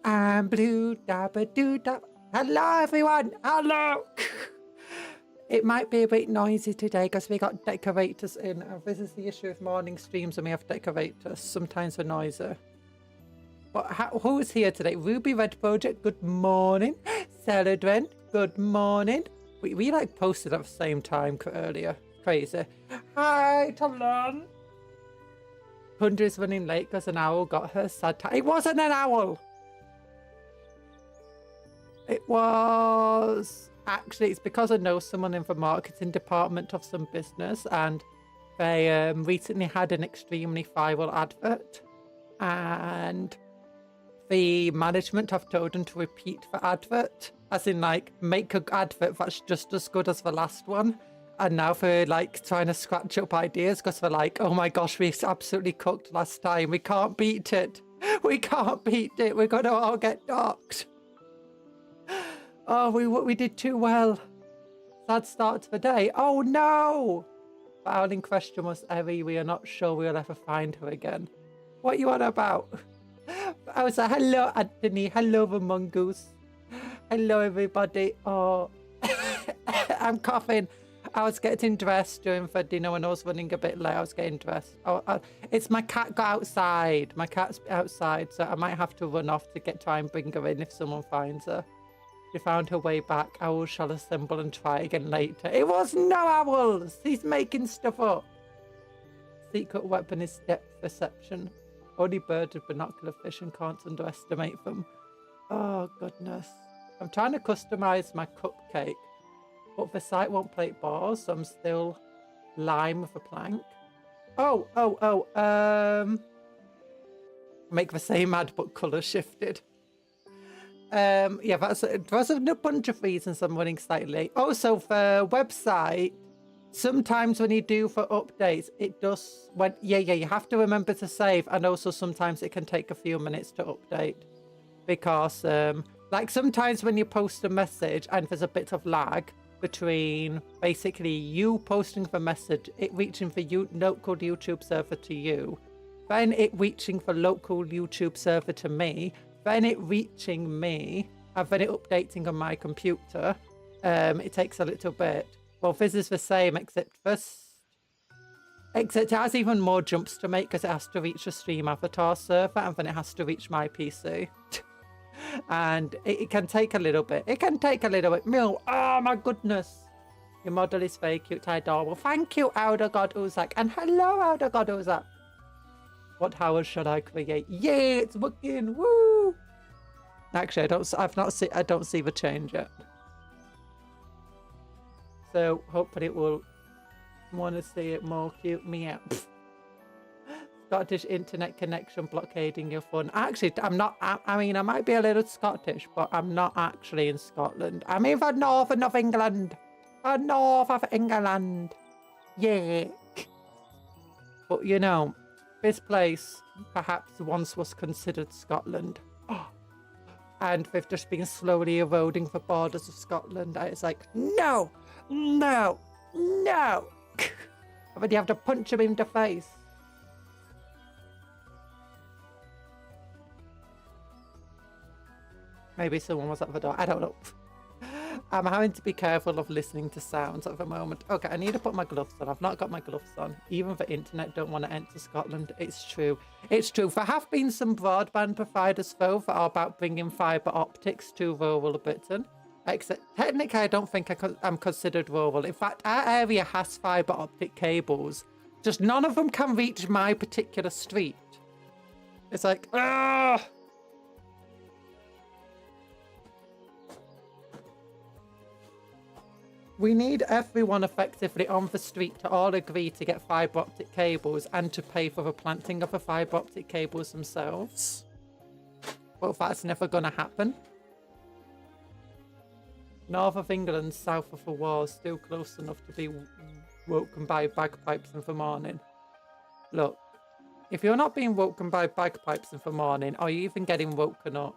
I'm blue dabba doo dab. Hello everyone, hello. It might be a bit noisy today because we got decorators in. This is the issue with morning streams when we have decorators. Sometimes they're noisy. But who's here today? Ruby Red Project, good morning. Celadren, good morning. We like posted at the same time earlier. Crazy. Hi, Talon. Thunder is running late because an owl got her sad time. It wasn't an owl. It was... Actually, it's because I know someone in the marketing department of some business, and they recently had an extremely viral advert, and the management have told them to repeat the advert, as in like make an advert that's just as good as the last one. And now they're like trying to scratch up ideas because they're like, oh my gosh, we absolutely cooked last time. We can't beat it. We can't beat it. We're going to all get docked. Oh, we did too well. Sad start to the day. Oh no! The owl in question was Evie. We are not sure we'll ever find her again. What are you on about? I was like, hello Anthony. Hello the mongoose. Hello everybody. Oh, I'm coughing. I was getting dressed during the dinner when I was running a bit late. I was getting dressed. Oh, it's my cat got outside. My cat's outside, so I might have to run off to try and bring her in if someone finds her. She found her way back. Owls shall assemble and try again later. It was no owls. He's making stuff up. Secret weapon is depth perception. Only birds with binocular vision can't underestimate them. Oh goodness. I'm trying to customize my cupcake, but the site won't plate bars, so I'm still lime with a plank. Make the same ad but colour shifted. Yeah, that's a bunch of reasons I'm running slightly late. Also, for website, sometimes when you do for updates, it does you have to remember to save, and also sometimes it can take a few minutes to update because like sometimes when you post a message and there's a bit of lag between basically you posting the message, it reaching the local YouTube server to you, then it reaching the local YouTube server to me, then it reaching me, and then it updating on my computer. It takes a little bit. Well, this is the same, except it has even more jumps to make because it has to reach the stream avatar server, and then it has to reach my PC. And it can take a little bit. It can take a little bit. Oh my goodness. Your model is very cute, adorable. Thank you, Elder God Uzak. And hello, Elder God Uzak. What hours should I create? Yay, it's working. Woo! Actually, I don't see the change yet. So hopefully it will Want to see it more cute? Meow. Scottish internet connection blockading your phone. Actually, I'm not. I mean, I might be a little Scottish, but I'm not actually in Scotland. I'm in the northern of England. The north of England. Yeah. But you know, this place perhaps once was considered Scotland. And they've just been slowly eroding the borders of Scotland. And it's like, no, no, no. And then you have to punch him in the face. Maybe someone was at the door. I don't know. I'm having to be careful of listening to sounds at the moment. Okay, I need to put my gloves on. I've not got my gloves on. Even the internet don't want to enter Scotland. It's true. It's true. There have been some broadband providers, though, that are about bringing fibre optics to rural Britain. Except, technically, I don't think I'm considered rural. In fact, our area has fibre optic cables. Just none of them can reach my particular street. It's like, ah! We need everyone effectively on the street to all agree to get fibre optic cables and to pay for the planting of the fibre optic cables themselves. Well, that's never going to happen. North of England, south of the wall, still close enough to be woken by bagpipes in the morning. Look, if you're not being woken by bagpipes in the morning, are you even getting woken up?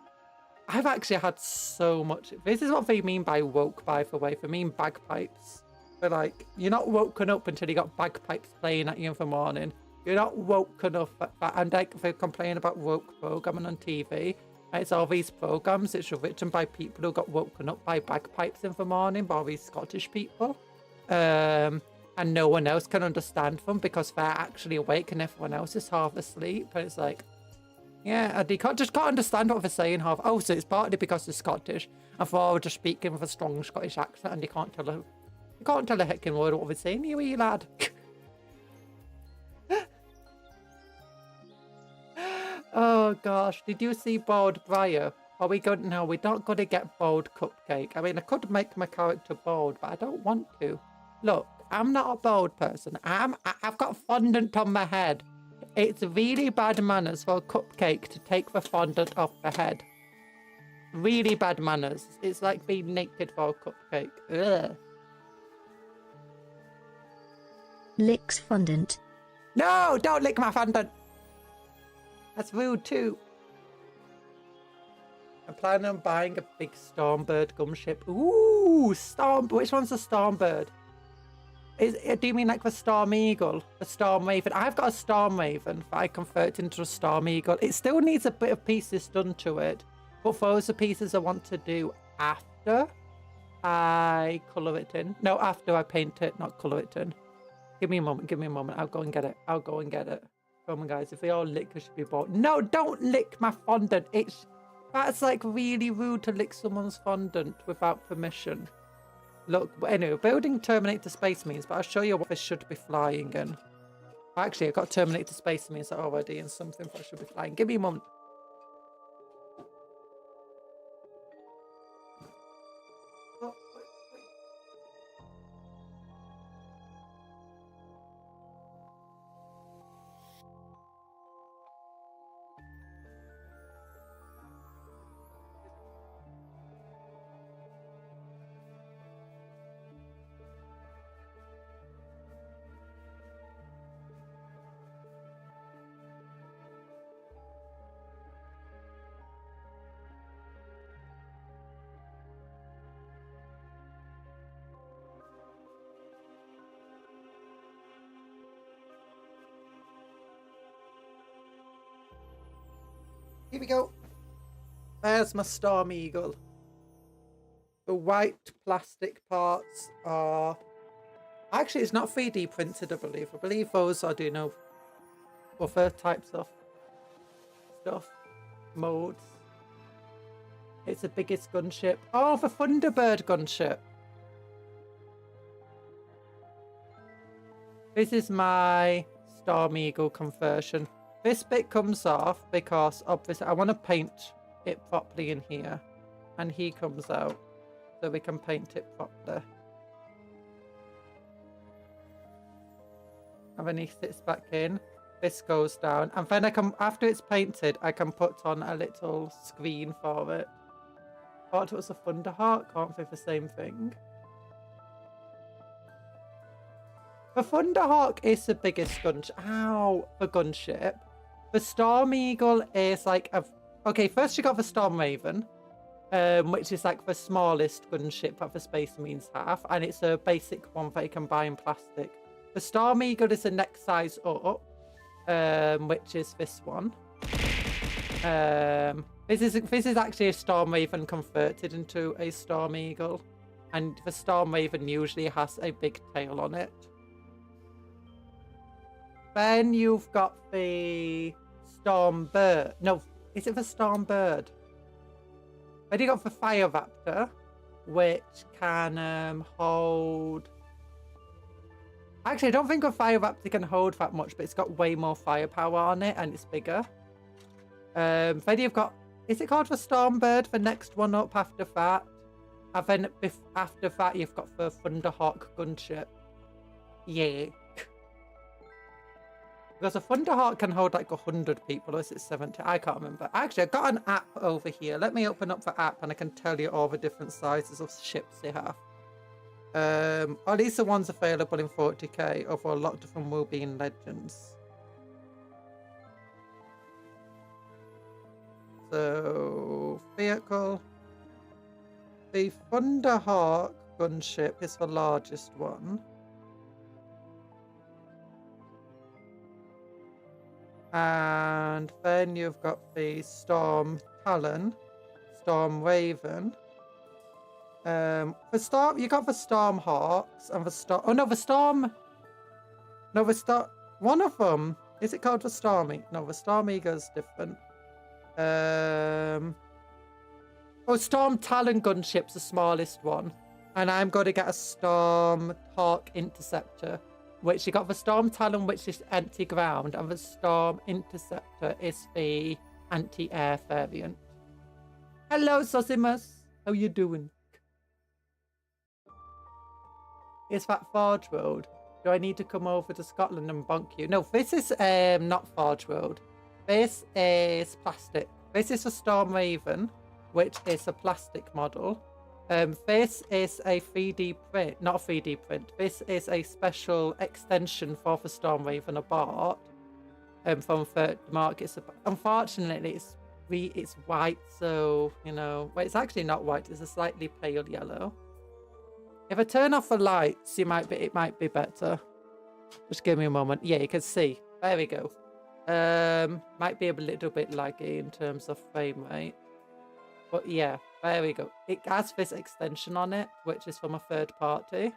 I've actually had so much. This is what they mean by woke, by the way. They mean bagpipes. They're like, you're not woken up until you got bagpipes playing at you in the morning. You're not woken up at that. And like, they're complaining about woke programming on TV. And it's all these programs which are written by people who got woken up by bagpipes in the morning, by all these Scottish people. And no one else can understand them because they're actually awake and everyone else is half asleep. And it's like, yeah, and you just can't understand what they're saying half. Oh, so it's partly because they're Scottish, and for all just speaking with a strong Scottish accent, and you can't tell a heckin' word what they're saying, you wee lad. Oh gosh, did you see Bold Briar? Are we good? No, we're not going to get Bold Cupcake. I mean, I could make my character bold, but I don't want to. Look, I'm not a bold person. I've got fondant on my head. It's really bad manners for a cupcake to take the fondant off the head. Really bad manners. It's like being naked for a cupcake. Ugh. Licks fondant. No, don't lick my fondant. That's rude too. I'm planning on buying a big Stormbird gunship. Ooh, which one's a Stormbird? Do you mean like the Storm Eagle? The Storm Raven? I've got a Storm Raven that I convert into a Storm Eagle. It still needs a bit of pieces done to it. But those are pieces I want to do after I colour it in. No, after I paint it, not colour it in. Give me a moment, give me a moment. I'll go and get it. I'll go and get it. Come on, guys. If they all lick, I should be bored. No, don't lick my fondant. That's like really rude to lick someone's fondant without permission. Look, anyway, building Terminator Space Marines, but I'll show you what this should be flying in. Actually, I've got Terminator Space Marines already and something that should be flying. Give me a moment. Here we go. There's my Storm Eagle. The white plastic parts are... Actually, it's not 3D printed, I believe. I believe those are doing other types of stuff. Modes. It's the biggest gunship. Oh, the Thunderbird gunship. This is my Storm Eagle conversion. This bit comes off because obviously I want to paint it properly in here. And he comes out so we can paint it properly. And then he sits back in. This goes down. And then I can, after it's painted, I can put on a little screen for it. Thought it was a Thunderhawk. Can't be the same thing. The Thunderhawk is the biggest the gunship. The Storm Eagle is like a... Okay, first you got the Storm Raven, which is like the smallest gunship that the Space Marines have, and it's a basic one that you can buy in plastic. The Storm Eagle is the next size up, which is this one. This is actually a Storm Raven converted into a Storm Eagle, and the Storm Raven usually has a big tail on it. Then you've got the Storm Bird. No, is it the Storm Bird? Then you got the Fire Raptor, which can hold... Actually, I don't think a Fire Raptor can hold that much, but it's got way more firepower on it, and it's bigger. Then you've got... Is it called the Storm Bird? The next one up after that. And then after that, you've got the Thunderhawk gunship. Yeah. Because a Thunderhawk can hold like 100 people, or is it 70? I can't remember. Actually, I've got an app over here. Let me open up the app and I can tell you all the different sizes of ships they have. Are these the ones available in 40k? Although a lot of them will be in Legends. So, vehicle. The Thunderhawk gunship is the largest one. And then you've got the Storm Talon, Storm Raven. You got the Storm Hawks and the Storm. Oh no, the Storm. No, the Storm. One of them. Is it called the Stormy? No, the Storm Eagle is different. Oh, Storm Talon gunship's the smallest one, and I'm going to get a Storm Hawk Interceptor. Which you got the Storm Talon, which is anti-ground, and the Storm Interceptor is the anti-air variant. Hello, Zosimus. How you doing? Is that Forge Road? Do I need to come over to Scotland and bonk you? No, this is not Forge Road. This is plastic. This is a Storm Raven, which is a plastic model. This is a 3D print, not a 3D print. This is a special extension for the Storm Raven abort from third market. Unfortunately, it's white, so you know. Well, it's actually not white. It's a slightly pale yellow. If I turn off the lights, it might be better. Just give me a moment. Yeah, you can see. There we go. Might be a little bit laggy in terms of frame rate, but yeah. There we go. It has this extension on it, which is from a third party.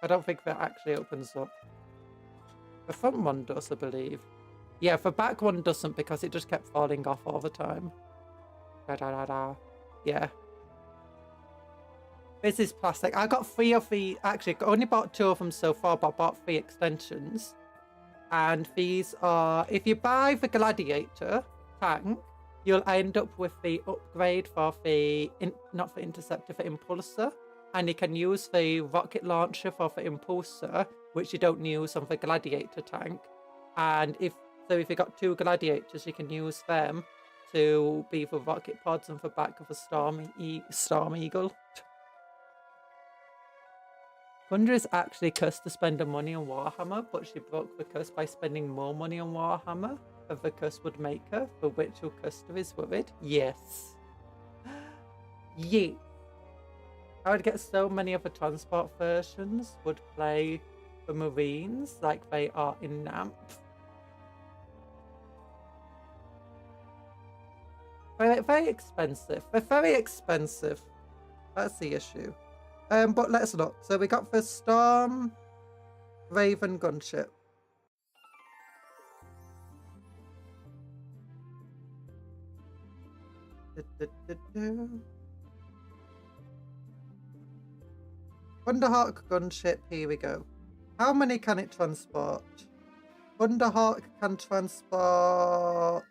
I don't think that actually opens up. The front one does, I believe. Yeah, the back one doesn't because it just kept falling off all the time. Yeah. This is plastic. I got 3 of the... Actually, I only bought 2 of them so far, but I bought 3 extensions. And these are, if you buy the Gladiator tank, you'll end up with the upgrade for the, not the Interceptor, for Impulsor. And you can use the rocket launcher for the Impulsor, which you don't use on the Gladiator tank. And if you got 2 Gladiators, you can use them to be the rocket pods on the back of a Storm Eagle. Gundra is actually cursed to spend the money on Warhammer, but she broke the curse by spending more money on Warhammer than the curse would make her, for which your customer is worried. Yes. Yeet. I would get so many of the transport versions would play the Marines like they are in NAMP. Very, very expensive. They're very expensive. That's the issue. But let's look. So we got the Storm Raven gunship. Thunderhawk gunship, here we go. How many can it transport? Thunderhawk can transport...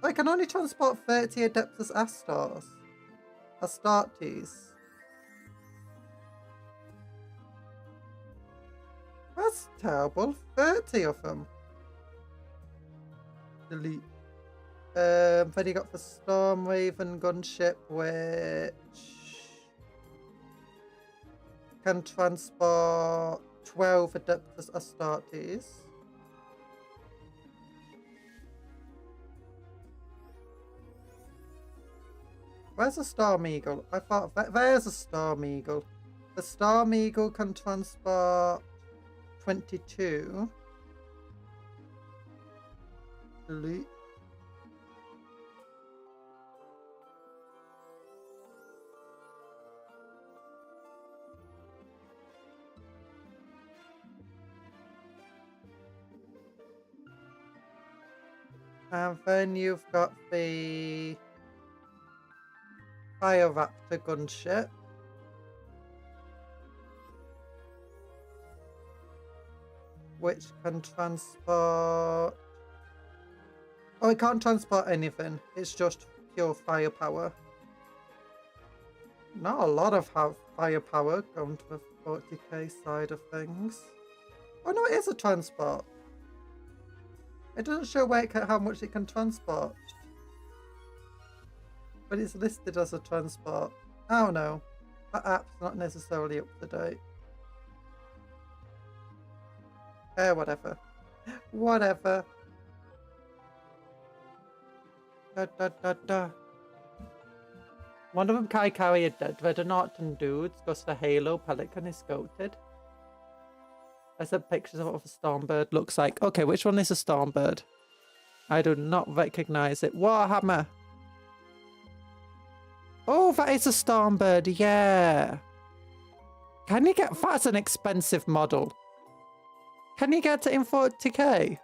I can only transport 30 Adeptus Astartes. Astartes. That's terrible. 30 of them. Delete. Then you got the Storm Raven gunship, which can transport 12 Adeptus Astartes. Where's a Storm Eagle? I thought there's a Storm Eagle. The Storm Eagle can transport 22. Delete. And then you've got the Fire Raptor gunship. Which can transport... Oh, it can't transport anything. It's just pure firepower. Not a lot of firepower going to the 40k side of things. Oh no, it is a transport. It doesn't show where how much it can transport. But it's listed as a transport. I don't know. That app's not necessarily up to date. Whatever. Whatever. Da. One of them can carry a dead Dreadnought and dudes goes for Halo. Pelican is goated. I said pictures of what a Stormbird looks like. Okay, which one is a Stormbird? I do not recognize it. Warhammer. Oh, that is a Stormbird, yeah. Can you get... That's an expensive model. Can you get it in 40k?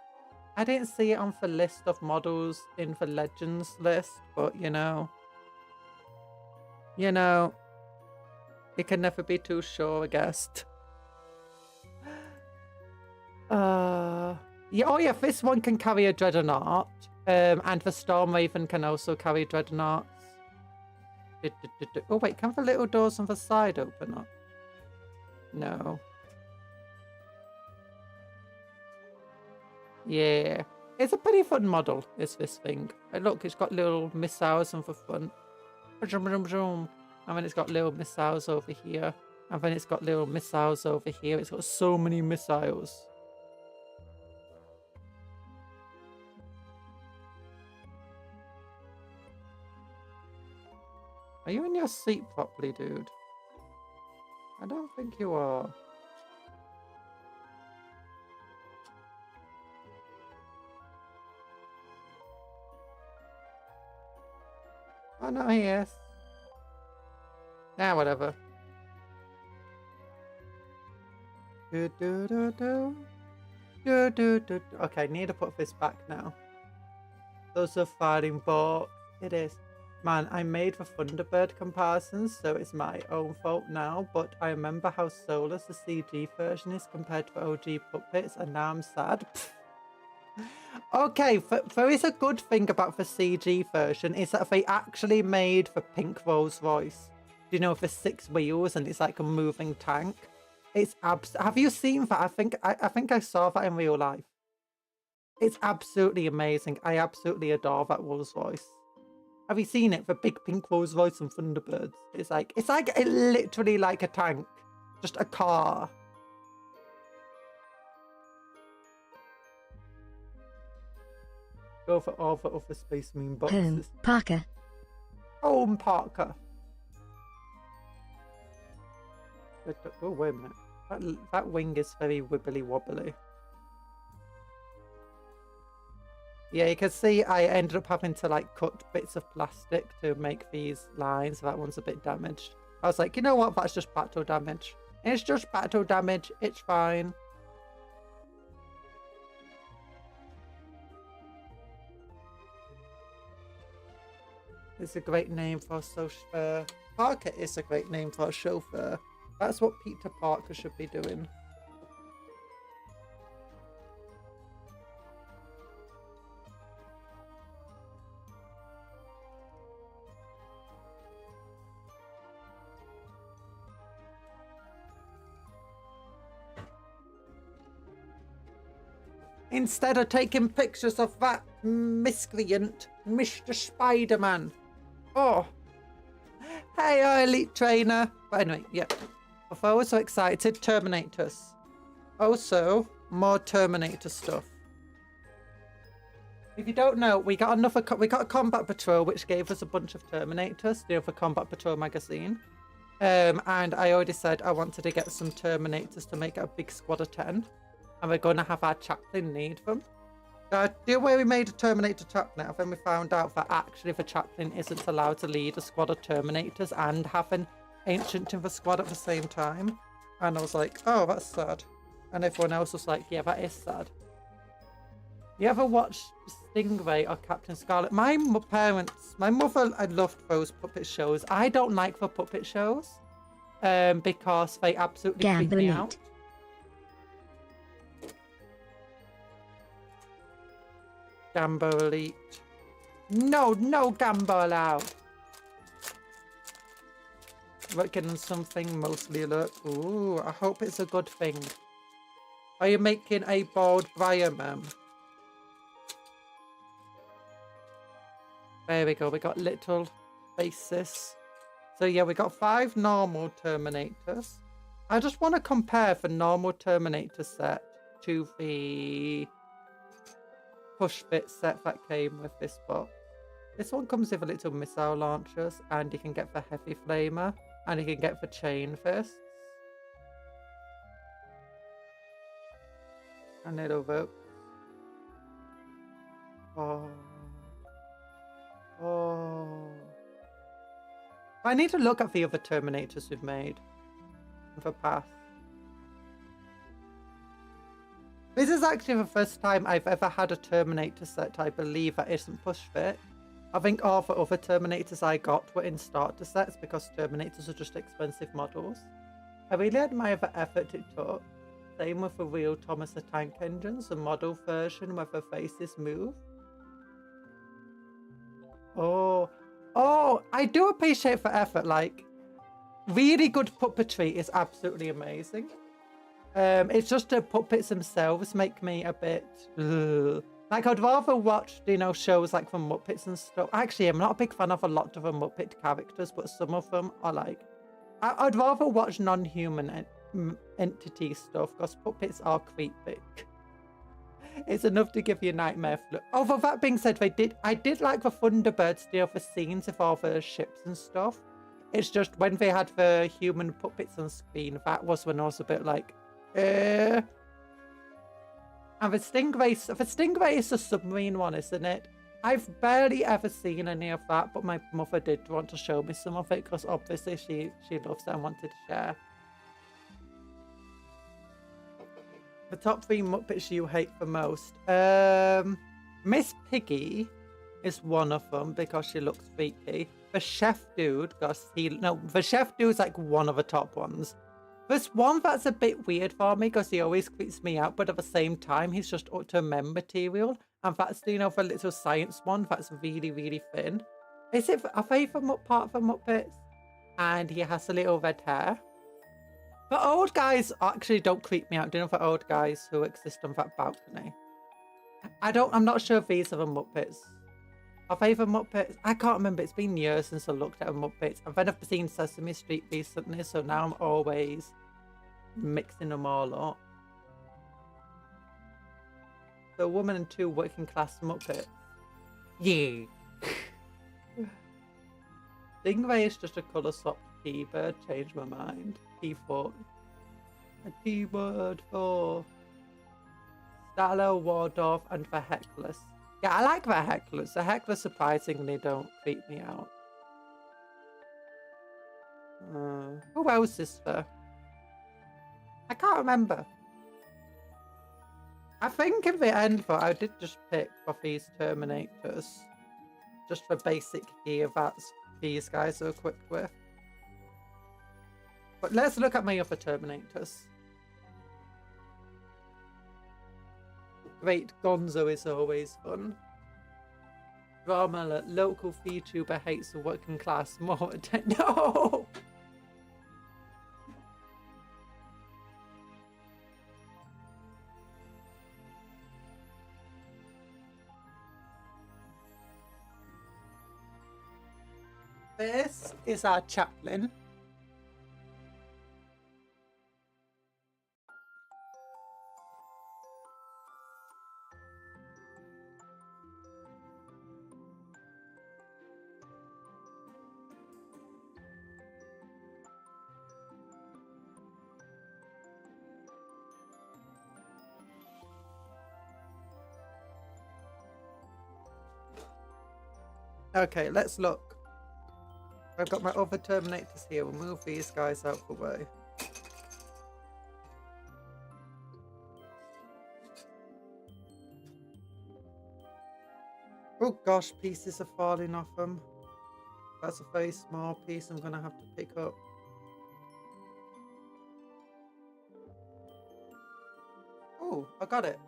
I didn't see it on the list of models in the Legends list, but you know, you can never be too sure, I guess. Yeah, oh yeah, this one can carry a Dreadnought, and the Storm Raven can also carry Dreadnoughts. Oh wait, can the little doors on the side open up? No. Yeah, it's a pretty fun model, is this thing. Look, it's got little missiles on the front. And then it's got little missiles over here. And then it's got little missiles over here. It's got so many missiles. Are you in your seat properly, dude? I don't think you are. Oh no, he is. Nah, whatever. Okay, need to put this back now. Those are fighting bots. It is. Man, I made the Thunderbird comparisons, so it's my own fault now, but I remember how soulless the CG version is compared to OG puppets, and now I'm sad. Okay, there is a good thing about the CG version, is that they actually made the pink Rolls Royce. You know, with the 6 wheels, and it's like a moving tank. It's have you seen that? I think I saw that in real life. It's absolutely amazing. I absolutely adore that Rolls Royce. Have you seen it? The big pink Rolls Royce and Thunderbirds. It's literally like a tank. Just a car. Go for all the other Space Marine boxes. Home, Parker. Home, Parker. Oh, wait a minute. That wing is very wibbly wobbly. Yeah, you can see I ended up having to like cut bits of plastic to make these lines. That one's a bit damaged. I was like, you know what? That's just battle damage. It's just battle damage. It's fine. It's a great name for a chauffeur. Parker is a great name for a chauffeur. That's what Peter Parker should be doing. instead of taking pictures of that miscreant, Mr. Spider-Man. Oh. Hey, elite trainer. But anyway, yeah. Before I was so excited, Terminators. Also, more Terminator stuff. If you don't know, we got a Combat Patrol, which gave us a bunch of Terminators, for Combat Patrol magazine. And I already said I wanted to get some Terminators to make a big squad of 10. And we're going to have our chaplain lead them. The way we made a Terminator chaplain, then we found out that actually the chaplain isn't allowed to lead a squad of Terminators and have an ancient in the squad at the same time. And I was like, oh, that's sad. And everyone else was like, yeah, that is sad. You ever watched Stingray or Captain Scarlet? My mother, I loved those puppet shows. I don't like the puppet shows because they absolutely freak me out. Gambo Elite. No Gambo allowed. Working on something mostly alert. Ooh, I hope it's a good thing. Are you making a bold Briar-Man? There we go, we got little faces. So yeah, we got 5 normal Terminators. I just want to compare the normal Terminator set to the push fit set that came with this box. This one comes with a little missile launchers, and you can get the heavy flamer, and you can get the chain fists. And little vote. Oh. I need to look at the other Terminators we've made in the past. This is actually the first time I've ever had a Terminator set, I believe, that isn't push fit. I think all the other Terminators I got were in starter sets because Terminators are just expensive models. I really admire the effort it took. Same with the real Thomas the Tank Engines, the model version where the faces move. Oh, I do appreciate the effort. Like, really good puppetry is absolutely amazing. It's just the puppets themselves make me a bit... Ugh. Like, I'd rather watch, shows like the Muppets and stuff. Actually, I'm not a big fan of a lot of the Muppet characters, but some of them are like... I'd rather watch non-human entity stuff, because puppets are creepy. It's enough to give you nightmare flu. Although that being said, I did like the Thunderbirds deal for scenes with all the ships and stuff. It's just when they had the human puppets on screen, that was when I was a bit like, And the Stingray is the submarine one, isn't it? I've barely ever seen any of that, but my mother did want to show me some of it because obviously she loves it and wanted to share. The top 3 Muppets you hate the most. Miss Piggy is one of them because she looks freaky. The chef dude, the chef dude's like one of the top ones. There's one that's a bit weird for me because he always creeps me out, but at the same time, he's just utter mem material. And that's, the little science one that's really, really thin. Are they part of the Muppets? And he has a little red hair. The old guys actually don't creep me out. Do you know the old guys who exist on that balcony? I'm not sure if these are the Muppets. Are they the Muppets? I can't remember. It's been years since I looked at the Muppets. I've never seen Sesame Street recently, so now I'm always mixing them all up. So a woman and 2 working class Muppets. Yeah. Stingray is just a colour swap T-bird. Changed my mind. T4. A T-word for Stalo, Wardorf, and the Heckless. Yeah, I like the Hecklers. The Hecklers surprisingly don't creep me out. Who else is there? I can't remember. I think in the end, though, I did just pick for these Terminators. Just for basic gear that these guys are equipped with. But let's look at my other Terminators. Great Gonzo is always fun. Drama alert. Local VTuber hates the working class more. No! This is our chaplain. Okay, let's look. I've got my other Terminators here. We'll move these guys out of the way. Oh gosh, pieces are falling off them. That's a very small piece I'm going to have to pick up. Oh, I got it.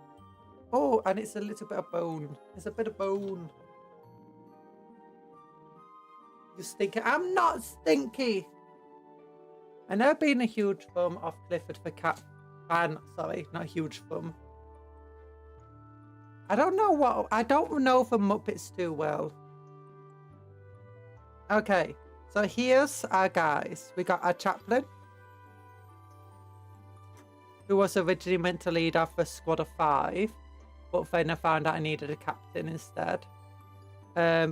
Oh, and it's a little bit of bone. It's a bit of bone. You stinky. I'm not stinky. I never been a huge fan of Clifford for Cat fan. Sorry, not a huge fan. I don't know the Muppets too well. Okay, so here's our guys. We got our chaplain, who was originally meant to lead off a squad of 5, but then I found out I needed a captain instead.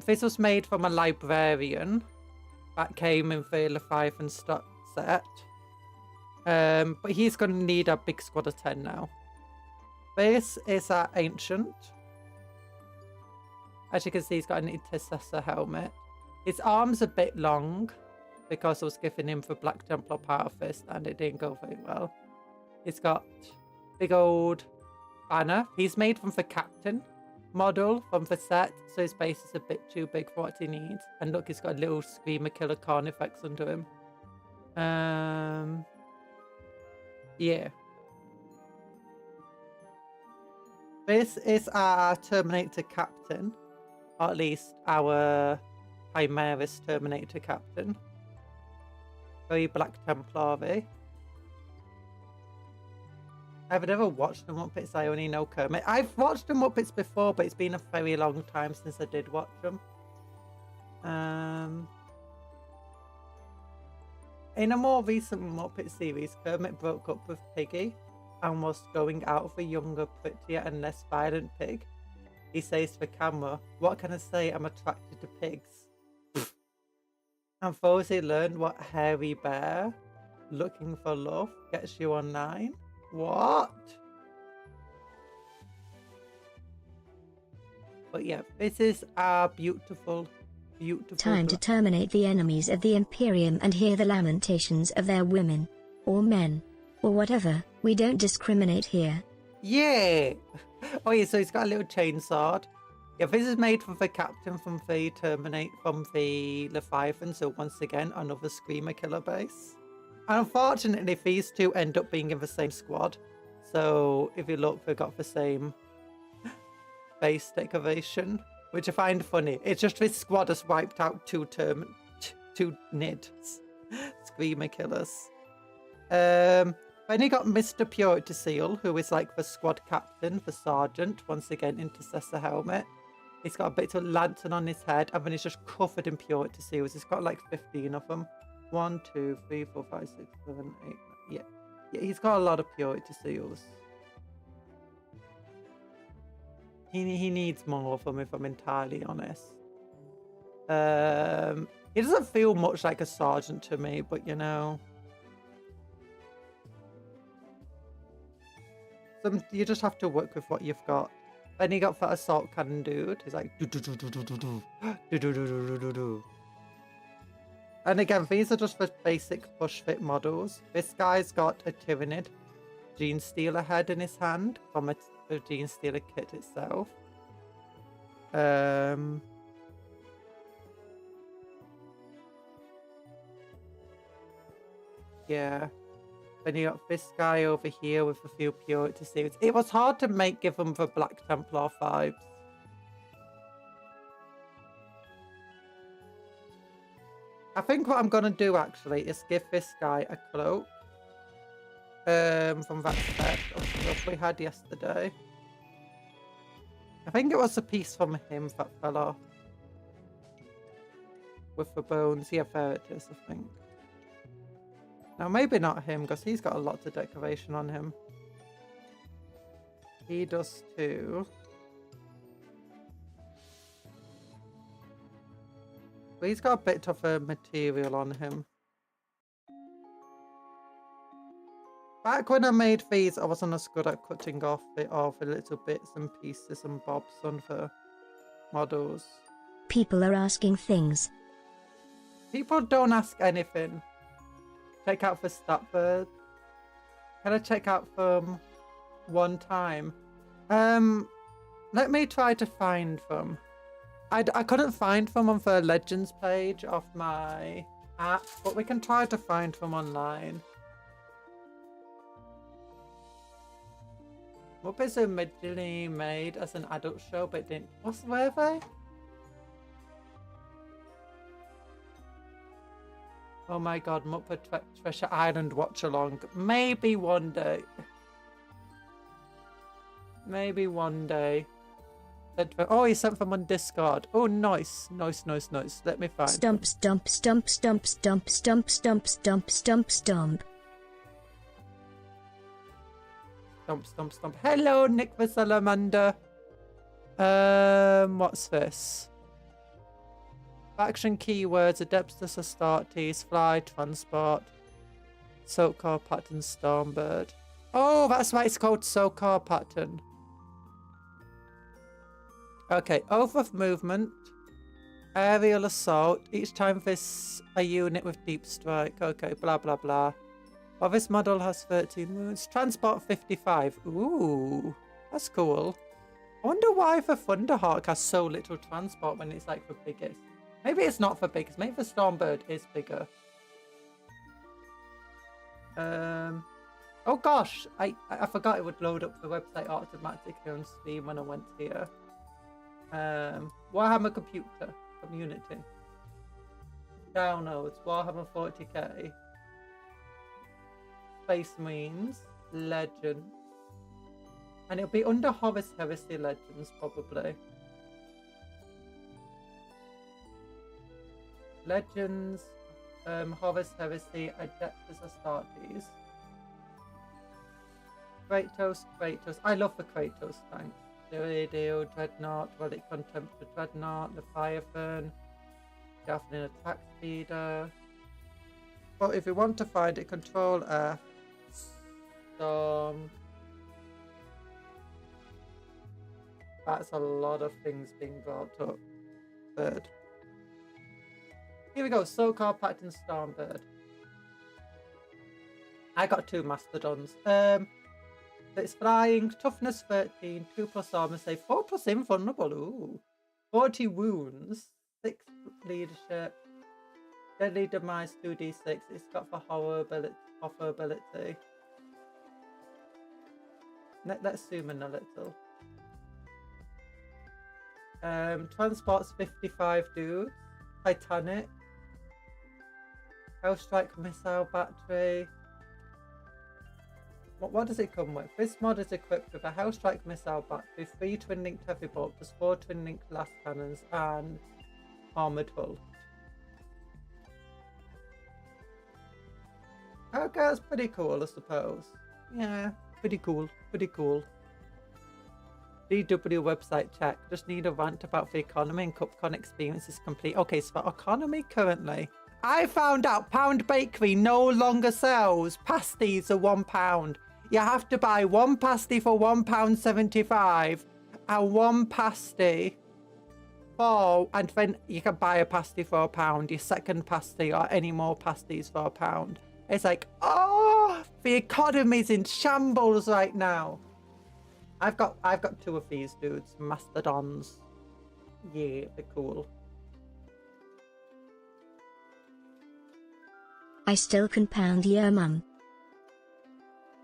This was made from a librarian that came in the Leviathan set. But he's going to need a big squad of 10 now. This is our ancient. As you can see, he's got an intercessor helmet. His arm's a bit long because I was giving him the Black Templar Power Fist and it didn't go very well. He's got big old banner. He's made from the captain model from the set, so his base is a bit too big for what he needs. And look, he's got a little Screamer Killer Carnifex under him. Yeah. This is our Terminator captain, or at least our Chimeras Terminator captain. Very Black Templar-y. I've never watched the Muppets, I only know Kermit. I've watched the Muppets before, but it's been a very long time since I did watch them. In a more recent Muppet series, Kermit broke up with Piggy and was going out with a younger, prettier and less violent pig. He says to the camera, "What can I say? I'm attracted to pigs." And Fozy learned what hairy bear looking for love gets you online. What? But yeah, this is our beautiful, beautiful... Time to terminate the enemies of the Imperium and hear the lamentations of their women, or men, or whatever. We don't discriminate here. Yeah! Oh yeah, so he's got a little chainsaw. Yeah, this is made from the captain from the Leviathan, so once again, another Screamer Killer base. And unfortunately, these two end up being in the same squad. So if you look, they've got the same base decoration, which I find funny. It's just this squad has wiped out two NIDs, Screamer Killers. Then you got Mr. Purity Seal, who is like the squad captain, the sergeant, once again, intercessor helmet. He's got a bit of lantern on his head, and then he's just covered in Purity Seals. He's got like 15 of them. 1, 2, 3, 4, 5, 6, 7, 8. Yeah, he's got a lot of Purity Seals. He needs more of them, if I'm entirely honest. He doesn't feel much like a sergeant to me, but you know. You just have to work with what you've got. Then you got that assault cannon dude. He's like do do do do do do do do do do do do do. And again, these are just the basic push fit models. This guy's got a Tyrannid Gene Stealer head in his hand from the Gene Stealer kit itself. Yeah. Then you got this guy over here with a few Purity Seals. It was hard to give them the Black Templar vibes. I think what I'm going to do actually is give this guy a cloak. From that set of stuff we had yesterday. I think it was a piece from him that fell off. with the bones. Yeah, there it is, I think. Now, maybe not him, because he's got a lot of decoration on him. He does too. But he's got a bit of a material on him. Back when I made these, I wasn't as good at cutting off the little bits and pieces and bobs on the models. People are asking things. People don't ask anything. Check out for Statbird. Can I check out them one time? Let me try to find them. I couldn't find them on the Legends page of my app, but we can try to find them online. Muppets originally made as an adult show, but didn't. Were they? Oh my god, Muppet Treasure Island watch along. Maybe one day. Maybe one day. Oh, he sent them on Discord. Oh, nice. Nice. Let me find. Stump, stump, stump, stump, stump, stump, stump, stump, stump, stump. Stump. Hello, Nick the Salamander. What's this? Action keywords: Adeptus Astartes, fly, transport, Sokar pattern, Stormbird. Oh, that's why it's called Sokar pattern. Okay, oath of movement, aerial assault. Each time this a unit with deep strike. Okay, blah blah blah. Well, this model has 13 wounds. Transport 55. Ooh, that's cool. I wonder why the Thunderhawk has so little transport when it's like the biggest. Maybe it's not the biggest. Maybe the Stormbird is bigger. Oh gosh, I forgot it would load up the website automatically on Steam when I went here. Warhammer Community. Downloads, Warhammer 40k. Space Marines, Legend. And it'll be under Horus Heresy Legends, probably. Legends, Horus Heresy, Adeptus Astartes. Kratos. I love the Kratos tank. The Radio, Dreadnought, Relic Contempt for Dreadnought, the Firefern, Javelin Attack Speeder. But if you want to find it, Control F, Storm. That's a lot of things being brought up. Bird. Here we go, Sokar Pattern Stormbird. I got 2 Mastodons. It's flying, toughness 13, 2+ armor save, 4+ invulnerable. Ooh. 40 wounds, 6 leadership, deadly demise 2d6. It's got the horror ability. Let's zoom in a little. Transports 55 dudes. Titanic. Hellstrike missile battery. What does it come with? This mod is equipped with a Hellstrike missile battery, 3 twin-linked heavy bolters, 4 twin-linked blast cannons, and armored hull. Okay, that's pretty cool, I suppose. Yeah, pretty cool. DW website check. Just need a rant about the economy and Cupcon experience is complete. Okay, so for economy currently, I found out Pound Bakery no longer sells pasties at £1. You have to buy 1 pasty for £1.75 and 1 pasty for, and then you can buy a pasty for £1, your second pasty or any more pasties for £1. It's like, oh, the economy's in shambles right now. I've got 2 of these dudes, Mastodons. Yeah, they're cool. I still can pound your mum.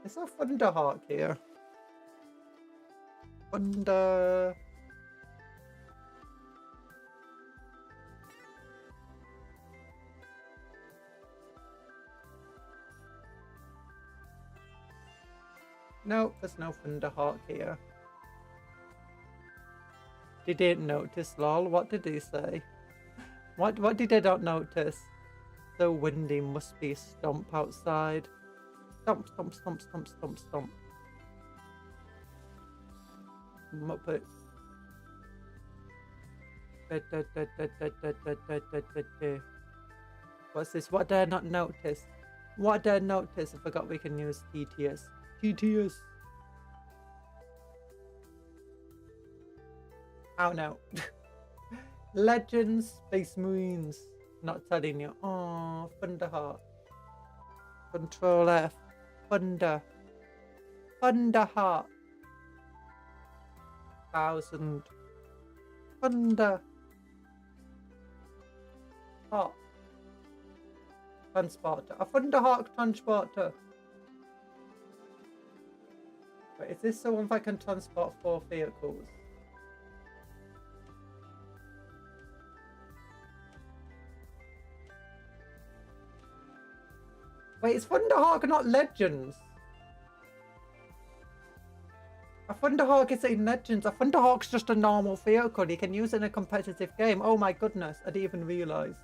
Is there a Thunderhawk here? Thunder. Nope, there's no Thunderhawk here. He didn't notice, lol. What did he say? What did I not notice? So windy, must be a stomp outside. Stomp, stomp, stomp, stomp, stomp, stomp. Muppet. What's this? What did I not notice? What did I notice? I forgot we can use TTS. TTS. Oh no. Legends, Space Marines. Not telling you. Oh, Thunderheart. Control F. Thunder. Thunderheart. 1,000. Thunder. Heart. Transporter. A Thunderheart transporter. Wait, is this the one that can transport 4 vehicles? Wait, it's Thunderhawk, not Legends. A Thunderhawk is in Legends. A Thunderhawk's just a normal vehicle. You can use it in a competitive game. Oh my goodness, I didn't even realise.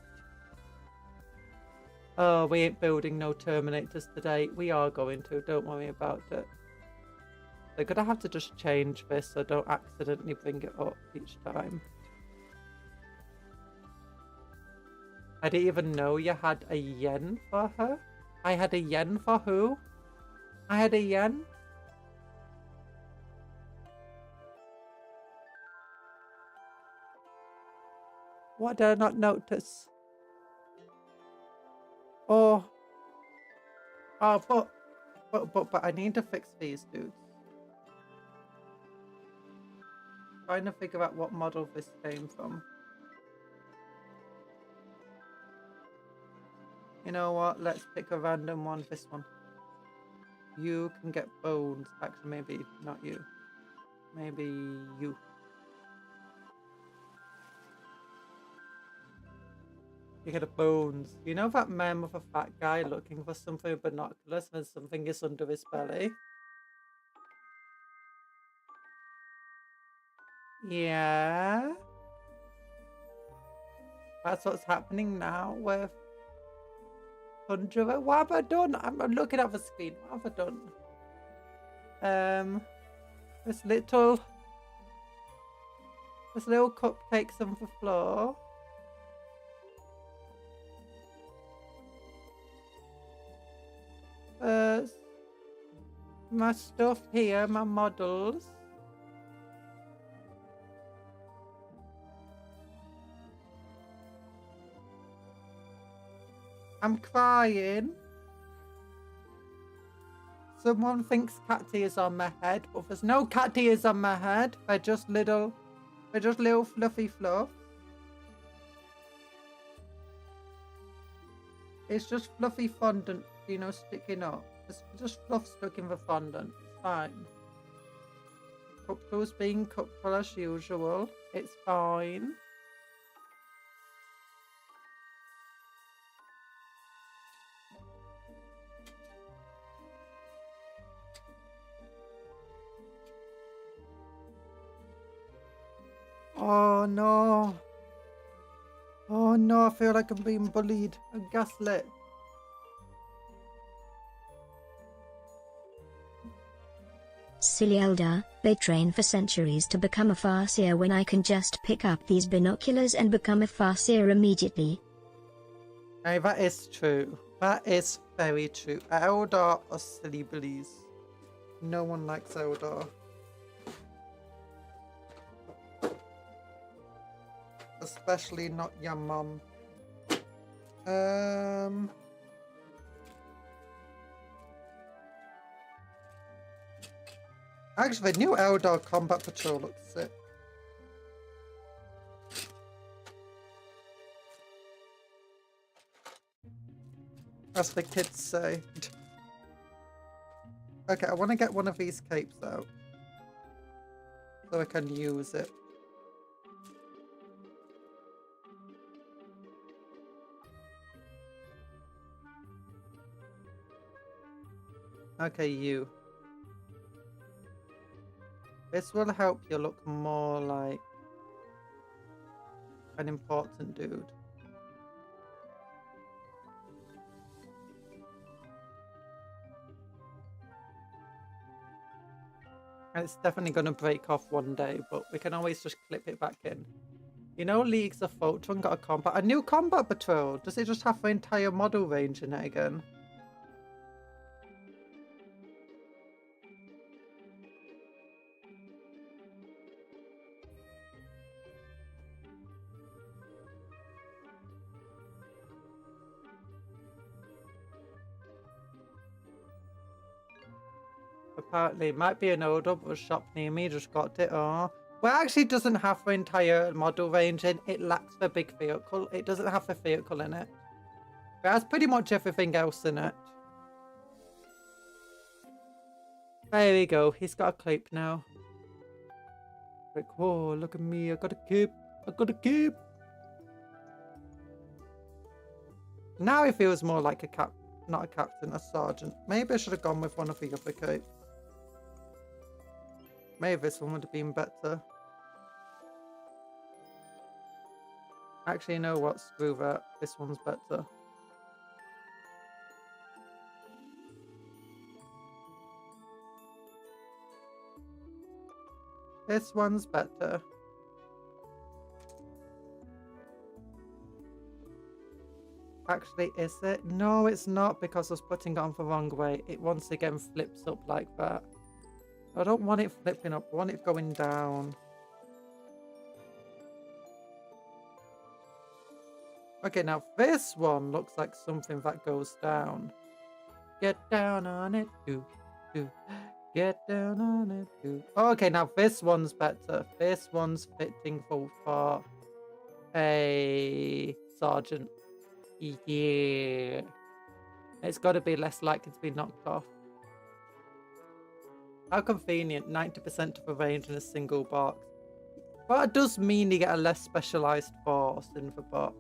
Oh, we ain't building no Terminators today. We are going to, don't worry about it. They're gonna have to just change this so don't accidentally bring it up each time. I didn't even know you had a yen for her. I had a yen for who? I had a yen? What did I not notice? Oh. Oh, but I need to fix these dudes. Trying to figure out what model this came from. You know what? Let's pick a random one. This one. You can get bones. Actually, maybe not you. Maybe you. You get a bones. You know that meme of a fat guy looking for something with binoculars and something is under his belly? Yeah. That's what's happening now with Conjuror. What have I done? I'm looking at the screen. What have I done? There's little cupcakes on the floor. My stuff here, my models. I'm crying. Someone thinks cat ears on my head, but there's no cat ears on my head. They're just little fluffy fluff. It's just fluffy fondant, you know, sticking up. It's just fluff stuck in the fondant. It's fine. Cuptle's being Cuptle as usual. It's fine. Oh no. Oh no, I feel like I'm being bullied and gaslit. Silly Elder, they train for centuries to become a farseer when I can just pick up these binoculars and become a farseer immediately. Hey, that is true. That is very true. Eldar are silly bullies. No one likes Eldar. Especially not your mum. Actually, the new Eldar Combat Patrol looks sick. As the kids say. Okay, I want to get one of these capes out. So I can use it. Okay, you. This will help you look more like an important dude. And it's definitely going to break off one day, but we can always just clip it back in. You know, Leagues of Photron got a new combat patrol. Does it just have the entire model range in it again? Apparently, it might be an older, but a shop near me just got it. Oh. Well, it actually doesn't have the entire model range in. It lacks the big vehicle. It doesn't have the vehicle in it. It has pretty much everything else in it. There we go. He's got a cape now. Like, whoa, look at me. I got a cape. I got a cape. Now he feels more like a not a captain, a sergeant. Maybe I should have gone with one of the other capes. Maybe this one would have been better. Actually, you know what? Screw that. This one's better. This one's better. Actually, is it? No, it's not, because I was putting it on the wrong way. It once again flips up like that. I don't want it flipping up. I want it going down. Okay, now this one looks like something that goes down. Get down on it, do, do. Get down on it, do. Okay, now this one's better. This one's fitting for a sergeant. Yeah. It's got to be less likely to be knocked off. How convenient, 90% of the range in a single box. But it does mean you get a less specialised force in the box.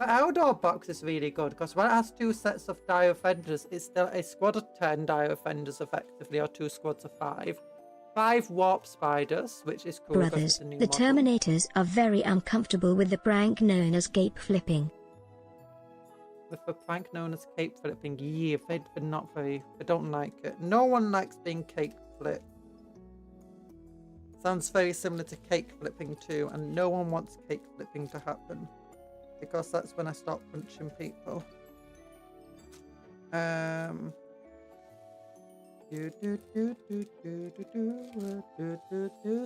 The outdoor box is really good, because when it has 2 sets of dire offenders, it's still a squad of 10 dire offenders effectively, or 2 squads of 5. 5 warp spiders, which is cool. Brothers, the Terminators are very uncomfortable with the prank known as cape flipping. With the prank known as cape flipping, yeah, they're not very, they don't like it. No one likes being cape flipped. Sounds very similar to cake flipping too, and no one wants cake flipping to happen, because that's when I start punching people.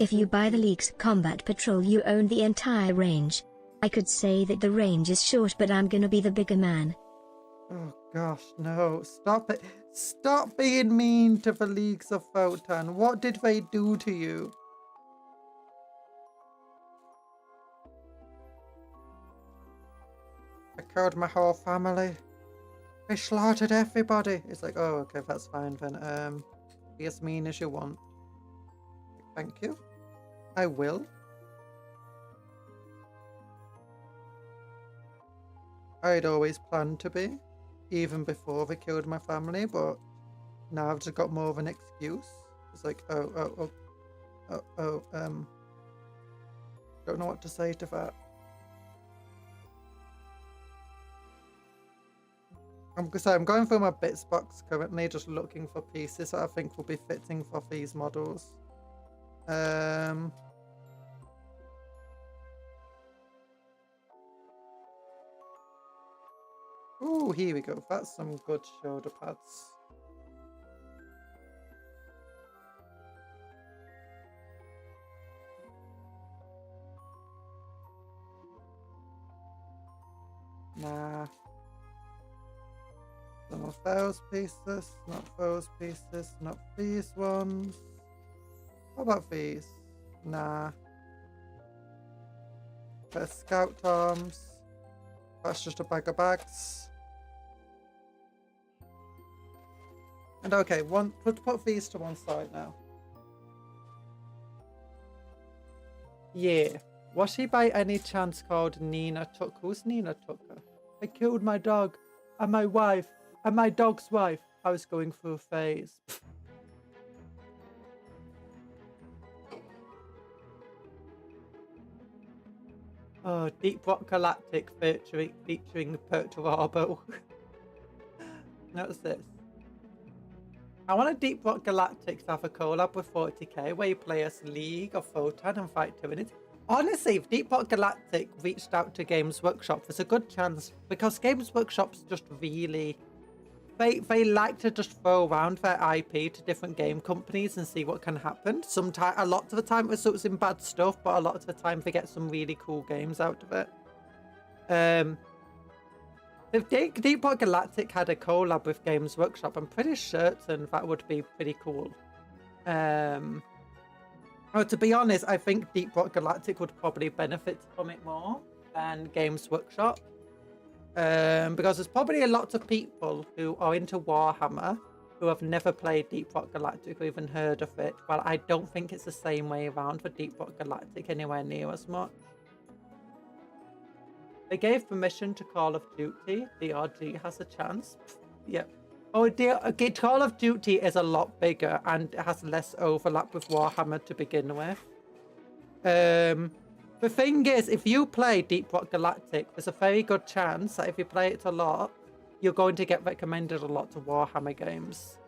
If you buy the League's Combat Patrol, you own the entire range. I could say that the range is short, but I'm gonna be the bigger man. Oh gosh, no. Stop it. Stop being mean to the Leagues of Photon. What did they do to you? I killed my whole family. They slaughtered everybody. It's like, oh, okay, that's fine then. Be as mean as you want. Thank you. I will. I'd always planned to be, even before they killed my family, but now I've just got more of an excuse. It's like, don't know what to say to that. I'm going through my bits box currently, just looking for pieces that I think will be fitting for these models. Ooh, here we go. That's some good shoulder pads. Nah. Some of those pieces, not those pieces, not these ones. What about these? Nah. There's scout arms. That's just a bag of bags. And okay, put these to one side now. Yeah. Was she by any chance called Nina Tucker? Who's Nina Tucker? I killed my dog and my wife and my dog's wife. I was going through a phase. Oh, Deep Rock Galactic featuring Perturabo. What's this? I want a Deep Rock Galactic to have a collab with 40k where you play as League or Photon and fight Tyranids. Honestly, if Deep Rock Galactic reached out to Games Workshop, there's a good chance, because Games Workshop's just really... They like to just throw around their IP to different game companies and see what can happen. Sometimes, a lot of the time it results in bad stuff, but a lot of the time they get some really cool games out of it. If Deep Rock Galactic had a collab with Games Workshop, I'm pretty certain that would be pretty cool. Oh, to be honest, I think Deep Rock Galactic would probably benefit from it more than Games Workshop. Because there's probably a lot of people who are into Warhammer who have never played Deep Rock Galactic or even heard of it. But I don't think it's the same way around for Deep Rock Galactic anywhere near as much. They gave permission to Call of Duty. DRG has a chance. Yep. Oh, Call of Duty is a lot bigger and it has less overlap with Warhammer to begin with. The thing is, if you play Deep Rock Galactic, there's a very good chance that if you play it a lot, you're going to get recommended a lot to Warhammer games.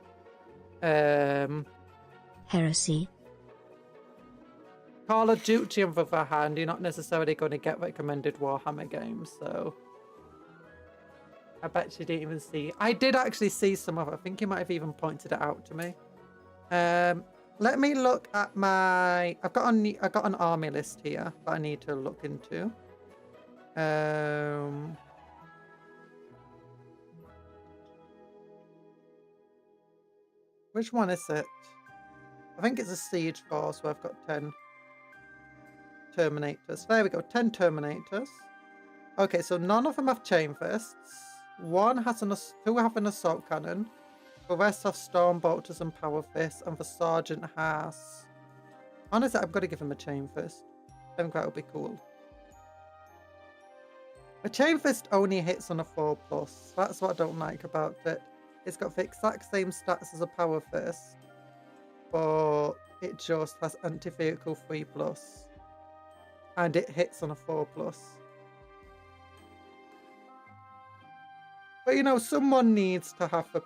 Heresy. Call of Duty, on the other hand, you're not necessarily going to get recommended Warhammer games, so... I bet you didn't even see... I did actually see some of it. I think you might have even pointed it out to me. Let me look at my... I've got an army list here that I need to look into. Which one is it? I think it's a siege force where I've got 10 Terminators. There we go, 10 Terminators. Okay, so none of them have chain fists. Two have an assault cannon. The rest have storm bolters and power fists, and the sergeant has... Honestly, I'm gonna give him a chain fist. I think that would be cool. A chain fist only hits on a 4+. That's what I don't like about it. It's got the exact same stats as a power fist, but it just has anti-vehicle 3+. And it hits on a 4+. But you know, someone needs to have the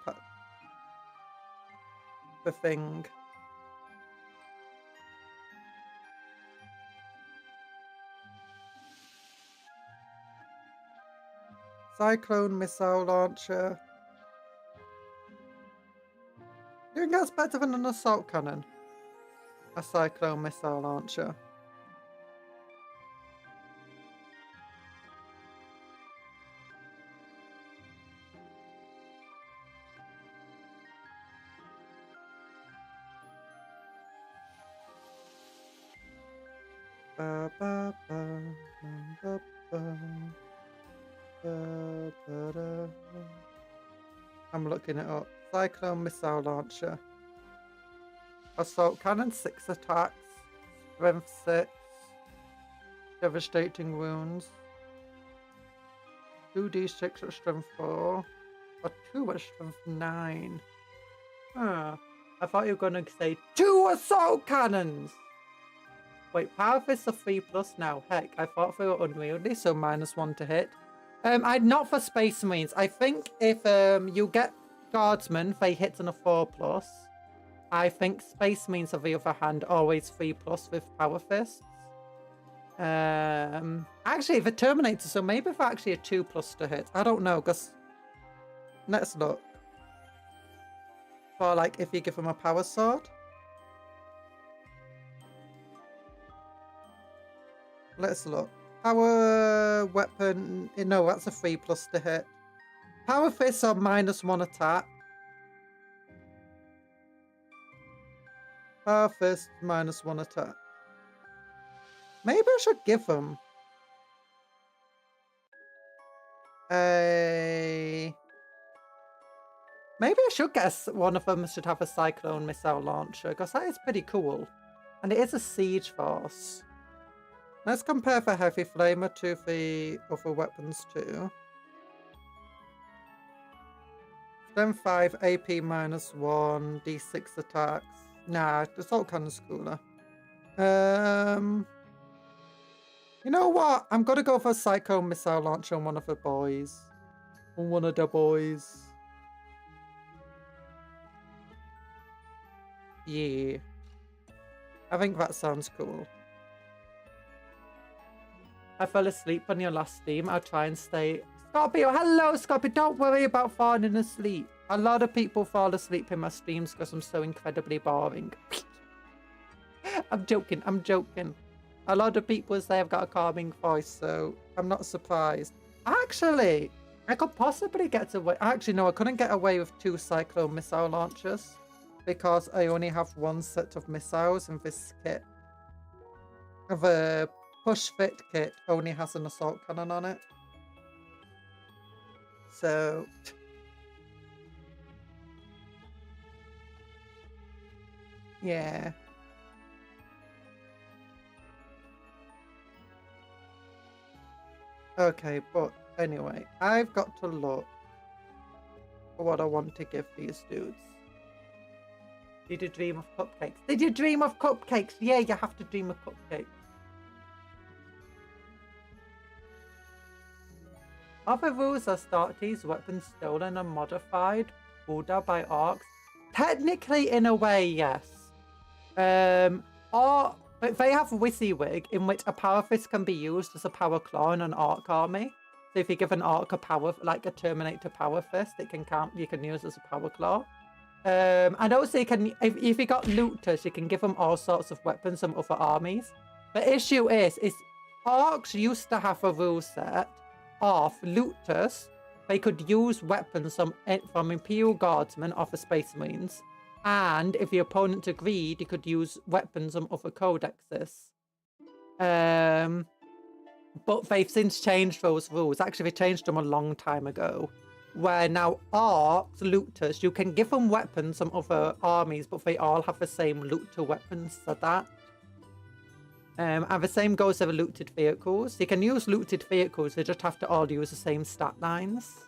thing. Cyclone missile launcher. You think that's better than an assault cannon? A cyclone missile launcher. I'm looking it up. Cyclone missile launcher. Assault cannon, 6 attacks. Strength 6. Devastating wounds. 2d6 at strength 4. Or 2 at strength 9. Huh. I thought you were going to say 2 assault cannons! Wait, power fists are 3+ now. Heck, I thought they were unwieldy, so -1 to hit. Not for Space Marines. I think if you get Guardsmen, they hit on a 4+. I think Space Marines, on the other hand, always 3+ with power fists. Actually, the Terminators, so maybe they're actually a 2+ to hit. I don't know, because... Let's look. For, like, if you give them a power sword. Let's look. Power weapon... No, that's a 3+ to hit. Power fists are -1 attack. Power fist, -1 attack. Maybe I should give them a... Maybe I should guess one of them should have a cyclone missile launcher, because that is pretty cool. And it is a siege force. Let's compare the heavy flamer to the other weapons too. Strength 5, AP -1, D6 attacks. Nah, the assault cannon's cooler. You know what? I'm gonna go for a cyclone missile launcher on one of the boys. On one of the boys. Yeah. I think that sounds cool. I fell asleep on your last stream. I'll try and stay. Scorpio, hello, Scorpio. Don't worry about falling asleep. A lot of people fall asleep in my streams because I'm so incredibly boring. I'm joking. I'm joking. A lot of people say I've got a calming voice, so I'm not surprised. Actually, I could possibly get away. Actually, no, I couldn't get away with 2 cyclone missile launchers because I only have 1 set of missiles in this kit. The push fit kit only has an assault cannon on it. So yeah. Okay, but anyway, I've got to look for what I want to give these dudes. Did you dream of cupcakes? Did you dream of cupcakes? Yeah, you have to dream of cupcakes. Other rules are Starties, weapons stolen and modified, Buddha by orcs. Technically, in a way, yes. Or they have WYSIWYG, in which a power fist can be used as a power claw in an orc army. So if you give an orc a power, like a Terminator power fist, it can count. You can use as a power claw. And also you can, if you got looters, you can give them all sorts of weapons from other armies. The issue is orcs used to have a rule set of looters. They could use weapons from Imperial Guardsmen or the Space Marines. And if your opponent agreed, you could use weapons from other codexes. But they've since changed those rules. Actually, they changed them a long time ago. Where now orcs, looters, you can give them weapons from other armies, but they all have the same looter weapons for that. And the same goes for the looted vehicles. You can use looted vehicles, they just have to all use the same stat lines.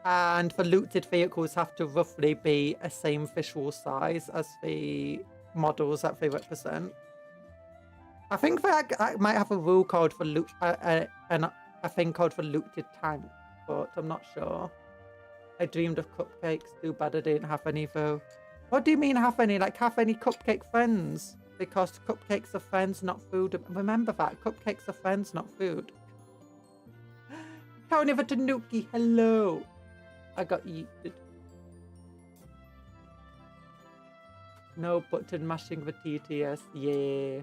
And the looted vehicles have to roughly be a same visual size as the models that they represent. I think they might have a rule code for loot, a thing called for looted tank, but I'm not sure. I dreamed of cupcakes. Too bad I didn't have any though. What do you mean have any? Like have any cupcake friends? Because cupcakes are friends, not food. Remember that. Cupcakes are friends, not food. Tony the Tanuki, hello. I got yeeted. No button mashing the TTS, yeah.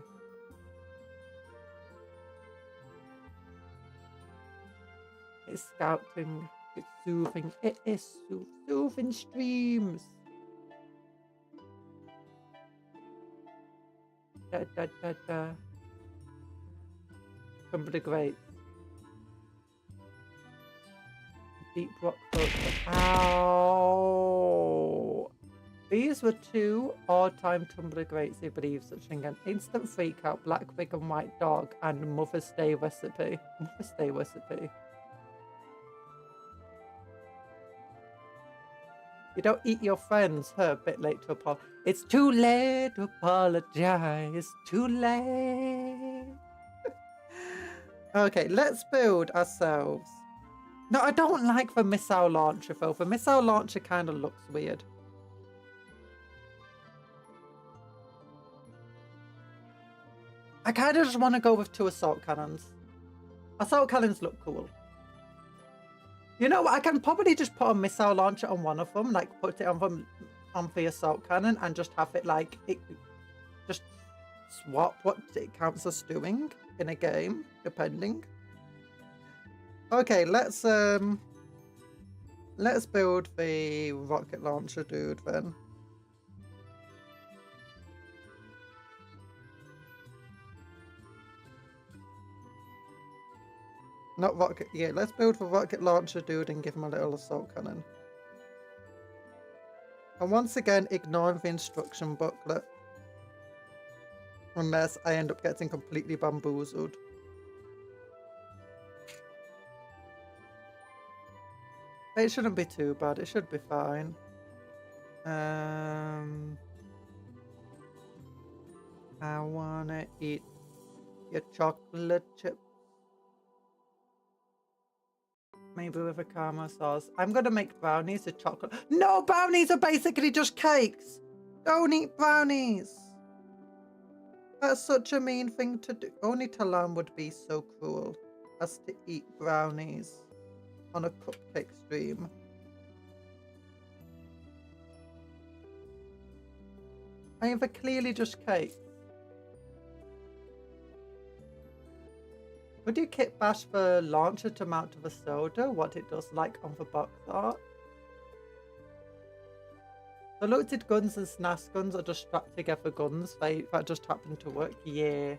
It's scouting, it's soothing, it is soothing streams. Da da da da. From the great. Deep rock boat. Ow! These were 2 all-time Tumblr greats, he believes, such thing an instant freak out, black pig and white dog, and Mother's Day recipe. Mother's Day recipe. You don't eat your friends. Her a bit late to apologize. It's too late to apologize. Too late. Okay, let's build ourselves. No, I don't like the missile launcher though. The missile launcher kind of looks weird. I kind of just want to go with 2 assault cannons. Assault cannons look cool. You know what? I can probably just put a missile launcher on one of them, like put it on the assault cannon and just have it like, just swap what it counts as doing in a game, depending. Okay, let's build the rocket launcher dude then. Not rocket, yeah, let's build the rocket launcher dude and give him a little assault cannon. And once again, ignoring the instruction booklet. Unless I end up getting completely bamboozled. It shouldn't be too bad, it should be fine. I wanna eat your chocolate chip. Maybe with a caramel sauce. I'm gonna make brownies with chocolate. No, brownies are basically just cakes. Don't eat brownies. That's such a mean thing to do. Only Talan would be so cruel as to eat brownies on a cupcake stream. I mean, they're clearly just cakes. Would you kit bash the launcher to mount to the soda? What it does like on the box art? The loaded guns and SNAS guns are just strapped together guns. That just happen to work. Yeah.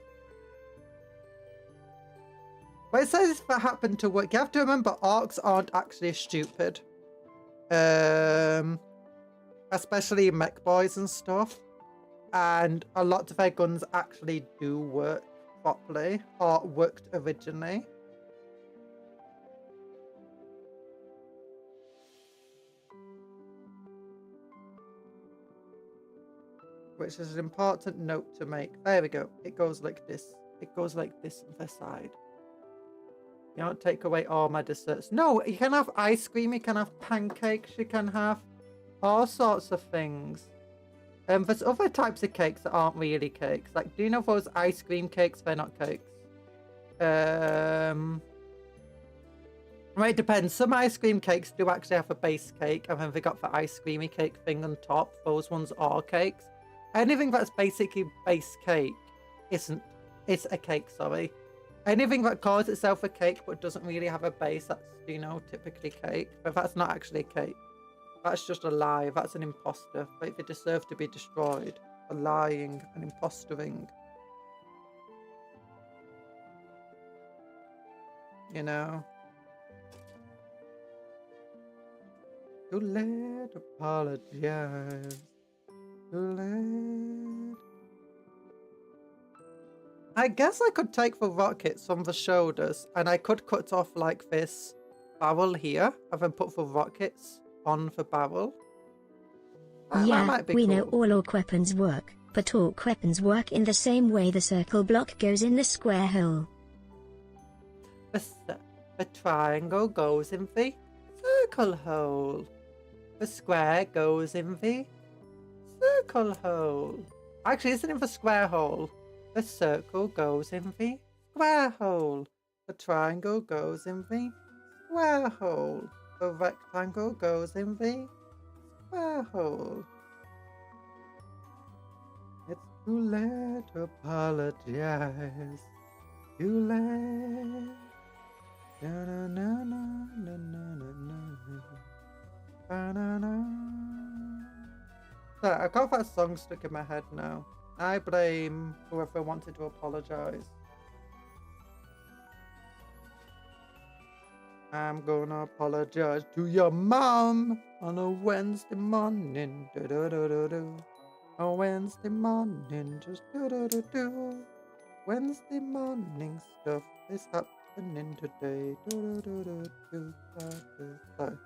But it says that happened to work. You have to remember orcs aren't actually stupid. Especially mech boys and stuff. And a lot of their guns actually do work properly, or worked originally. Which is an important note to make. There we go. It goes like this. It goes like this on the side. You don't take away all my desserts. No, you can have ice cream, you can have pancakes, you can have all sorts of things. There's other types of cakes that aren't really cakes. Like, do you know those ice cream cakes? They're not cakes. Well, it depends. Some ice cream cakes do actually have a base cake, and then they got the ice creamy cake thing on top. Those ones are cakes. Anything that's basically base cake isn't. It's a cake, sorry. Anything that calls itself a cake but doesn't really have a base, that's, you know, typically cake. But that's not actually a cake. That's just a lie. That's an imposter. But they deserve to be destroyed for lying and impostoring. You know? Too late to apologize. Too late. I guess I could take the rockets from the shoulders and I could cut off like this barrel here and then put the rockets on the barrel. Yeah, might be we cool. know all orc weapons work, but orc weapons work in the same way the circle block goes in the square hole. The triangle goes in the circle hole. The square goes in the circle hole. Actually, isn't it the square hole? The circle goes in the square hole. The triangle goes in the square hole. The rectangle goes in the square hole. It's too late to apologize. Too late. Na, na, na, na, na, na, na. Ba, na, na. So, I got that song stuck in my head now. I blame whoever wanted to apologize. I'm gonna apologize to your mom on a Wednesday morning. Do, do, do, do, do. A Wednesday morning, just do, do, do, do. Wednesday morning stuff is happening today. Do, do, do, do, do, do, do, do.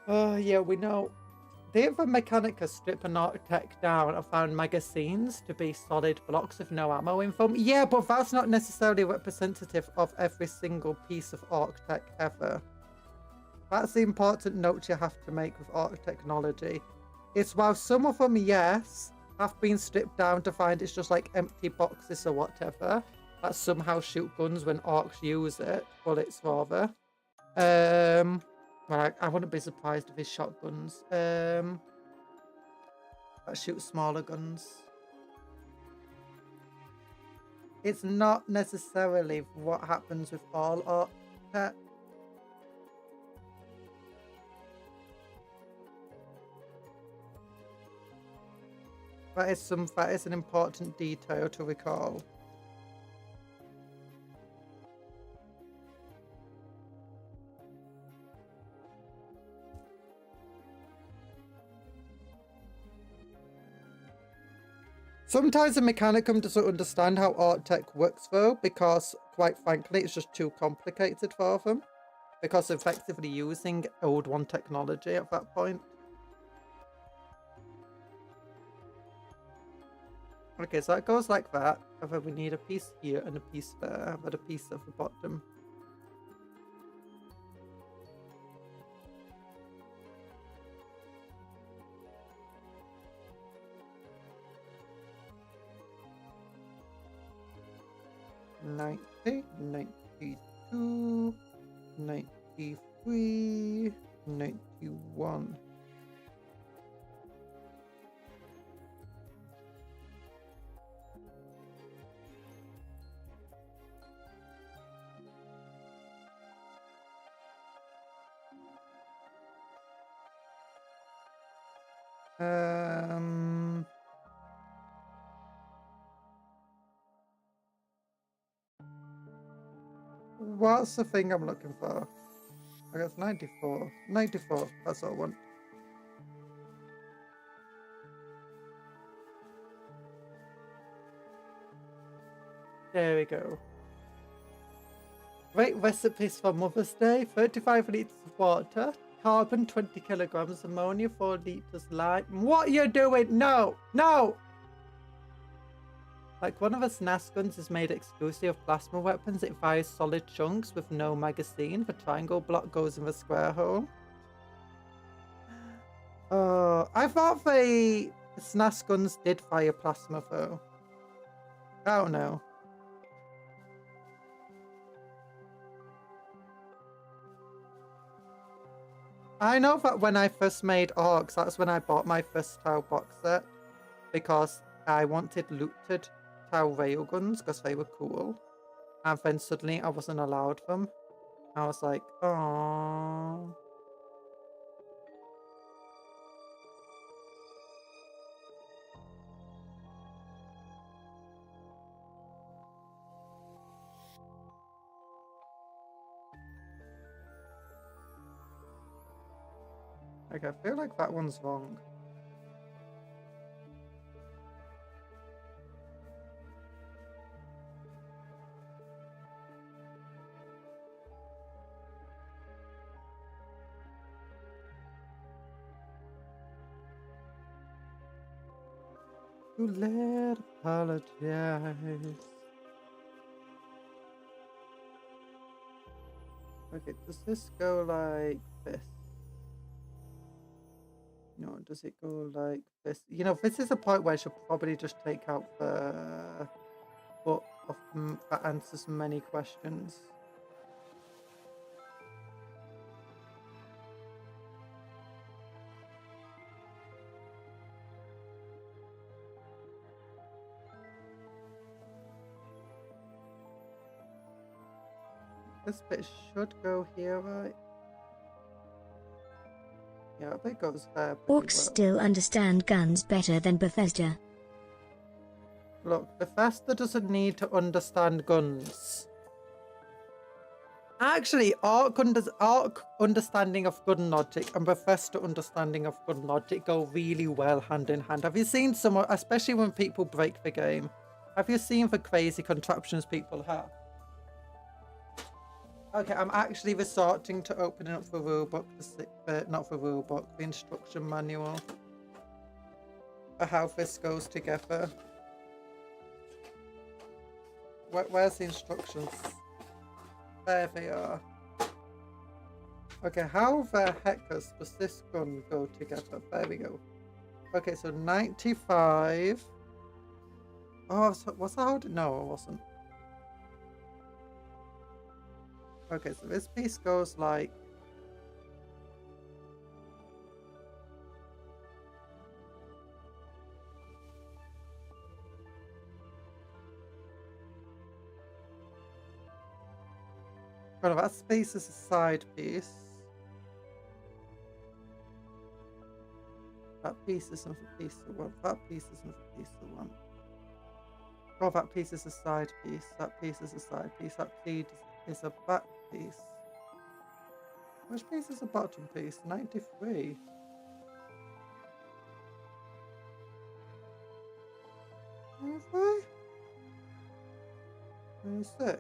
Oh, yeah, we know. The other Mechanica strip an architect down and found magazines to be solid blocks with no ammo in them. Yeah, but that's not necessarily representative of every single piece of architect ever. That's the important note you have to make with Arc technology. It's while some of them, yes, have been stripped down to find it's just like empty boxes or whatever, that somehow shoot guns when orcs use it, bullets rather. Well, I wouldn't be surprised if it's shotguns. That shoot smaller guns. It's not necessarily what happens with all arc tech. That is an important detail to recall. Sometimes the Mechanicum doesn't understand how art tech works though, because quite frankly it's just too complicated for them. Because they're effectively using old one technology at that point. Okay, so it goes like that. And then we need a piece here and a piece there, but a piece at the bottom. $90, $92, $93, $91. What's the thing I'm looking for? I guess 94. 94, that's what I want. There we go. Great recipes for Mother's Day. 35 litres of water. Carbon 20 kilograms. Ammonia 4 litres. Lime. What are you doing? No! No! Like one of the SNAS guns is made exclusively of plasma weapons. It fires solid chunks with no magazine. The triangle block goes in the square hole. I thought the SNAS guns did fire plasma though. I don't know. I know that when I first made orcs, that's when I bought my first Tau box set. Because I wanted looted Tau railguns because they were cool. And then suddenly I wasn't allowed them. I was like, oh. Like, I feel like that one's wrong. Too late, apologize. Okay, does this go like this? No, does it go like this? You know, this is a point where I should probably just take out the book of that answers many questions. This bit should go here, right? Yeah, I think it goes there pretty Orcs well. still understand guns better than Bethesda. Look, Bethesda doesn't need to understand guns. Actually, Orc understanding of gun logic and Bethesda understanding of gun logic go really well hand in hand. Have you seen some, especially when people break the game, have you seen the crazy contraptions people have? Okay, I'm actually resorting to opening up the rulebook, not the rulebook, the instruction manual for how this goes together. Where's the instructions? There they are. Okay, how the heck does this gun go together? There we go. Okay, so 95. Oh, was I holding? No, I wasn't. Okay, so this piece goes like... Well, that space is a side piece. That piece isn't the piece I want. That piece isn't the piece I want. Oh, that piece is a side piece. That piece is a side piece. That piece is a back piece. Which piece is a bottom piece? 93. 93? 96.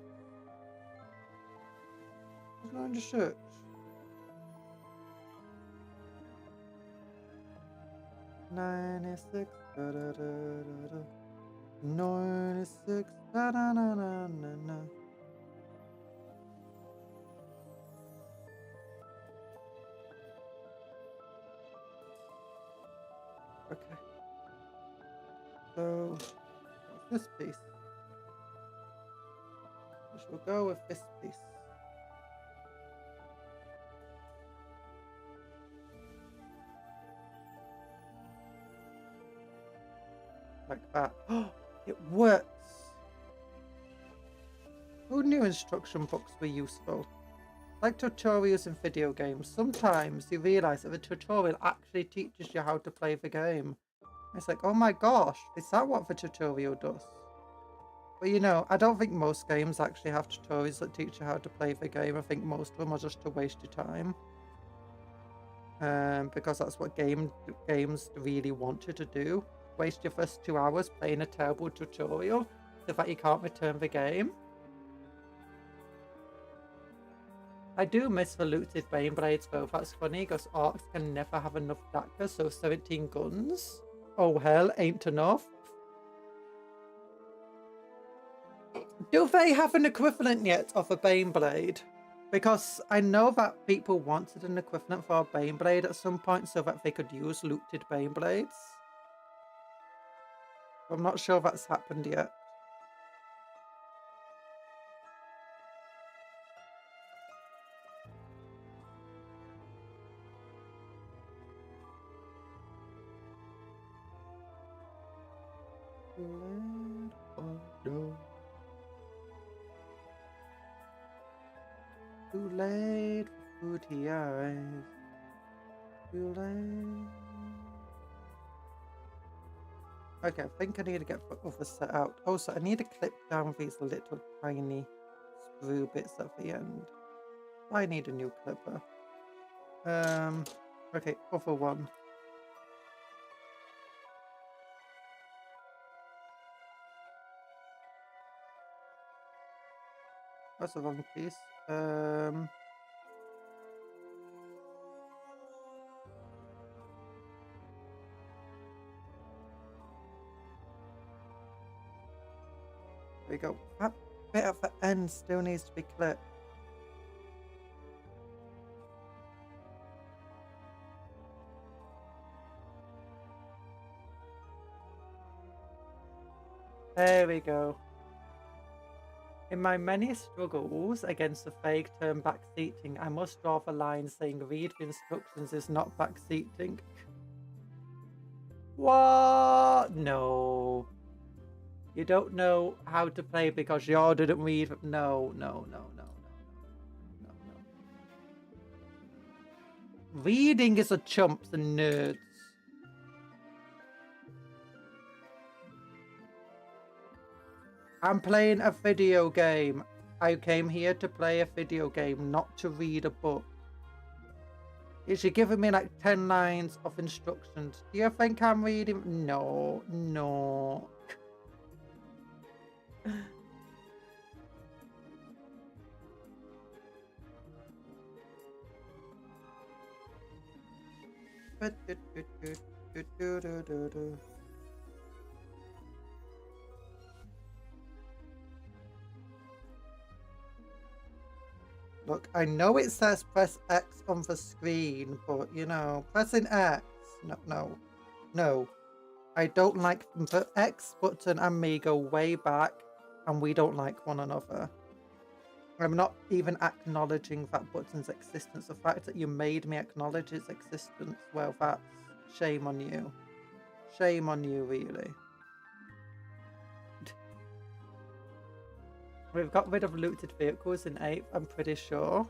It's 96. Da, da, da, da, da. 96. Na, na, na, na, na, na. Okay. So, what's this piece? We shall go with this piece. Like that. Oh, it works! Who knew instruction books were useful? Like tutorials in video games, sometimes you realise that the tutorial actually teaches you how to play the game. It's like, oh my gosh, is that what the tutorial does? But you know, I don't think most games actually have tutorials that teach you how to play the game. I think most of them are just to waste your time. Because that's what games really want you to do. Waste your first 2 hours playing a terrible tutorial so that you can't return the game. I do miss the looted Bane Blades though. That's funny because orcs can never have enough daggers, so 17 guns. Oh hell, ain't enough. Do they have an equivalent yet of a Bane Blade? Because I know that people wanted an equivalent for a Bane Blade at some point so that they could use looted Bane Blades. I'm not sure that's happened yet. Too late for booty eyes. Too late. Okay, I think I need to get the other set out. Also, I need to clip down these little tiny sprue bits at the end. I need a new clipper. Okay, other one. That's the wrong piece. There we go. That bit at the end still needs to be clipped. There we go. In my many struggles against the vague term backseating, I must draw the line saying read the instructions is not backseating. What? No. You don't know how to play because you didn't read. No. Reading is a chumps and nerds. I'm playing a video game. I came here to play a video game, not to read a book. Is she giving me like 10 lines of instructions? Do you think I'm reading? No. Look, I know it says press X on the screen, but you know, pressing X. No. I don't like the X button and me go way back, and we don't like one another. I'm not even acknowledging that button's existence. The fact that you made me acknowledge its existence, well, that's shame on you. Shame on you, really. We've got rid of looted vehicles in 8th, I'm pretty sure.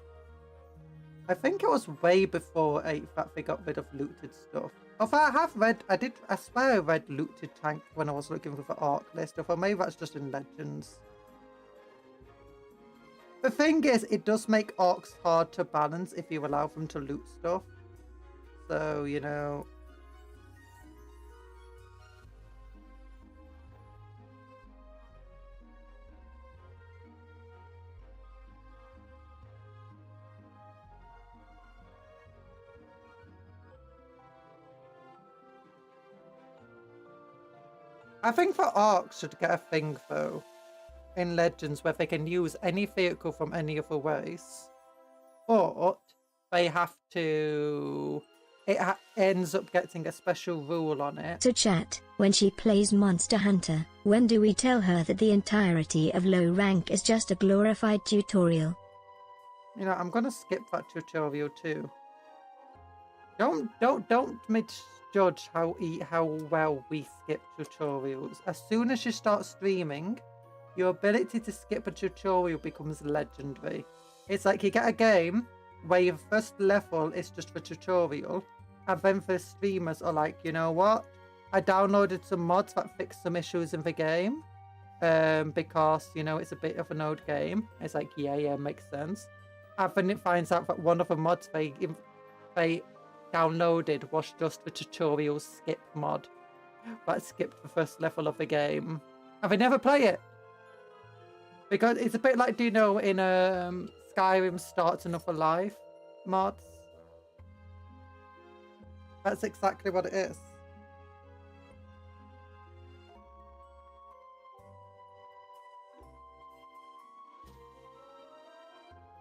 I think it was way before 8th that they got rid of looted stuff. Although I have read, I swear I read looted tank when I was looking for the orc list, or maybe that's just in Legends. The thing is, it does make orcs hard to balance if you allow them to loot stuff. So, you know... I think the orcs should get a thing though in Legends where they can use any vehicle from any other race, but they have to. It ends up getting a special rule on it. So chat, when she plays Monster Hunter, when do we tell her that the entirety of low rank is just a glorified tutorial? You know, I'm gonna skip that tutorial too. Don't misjudge how well we skip tutorials. As soon as you start streaming, your ability to skip a tutorial becomes legendary. It's like you get a game where your first level is just for tutorial, and then the streamers are like, you know what? I downloaded some mods that fix some issues in the game, because, you know, it's a bit of an old game. It's like, yeah, makes sense. And then it finds out that one of the mods they downloaded was just the tutorial skip mod that skipped the first level of the game, and they never play it because it's a bit like, do you know, in Skyrim starts another life mods? That's exactly what it is.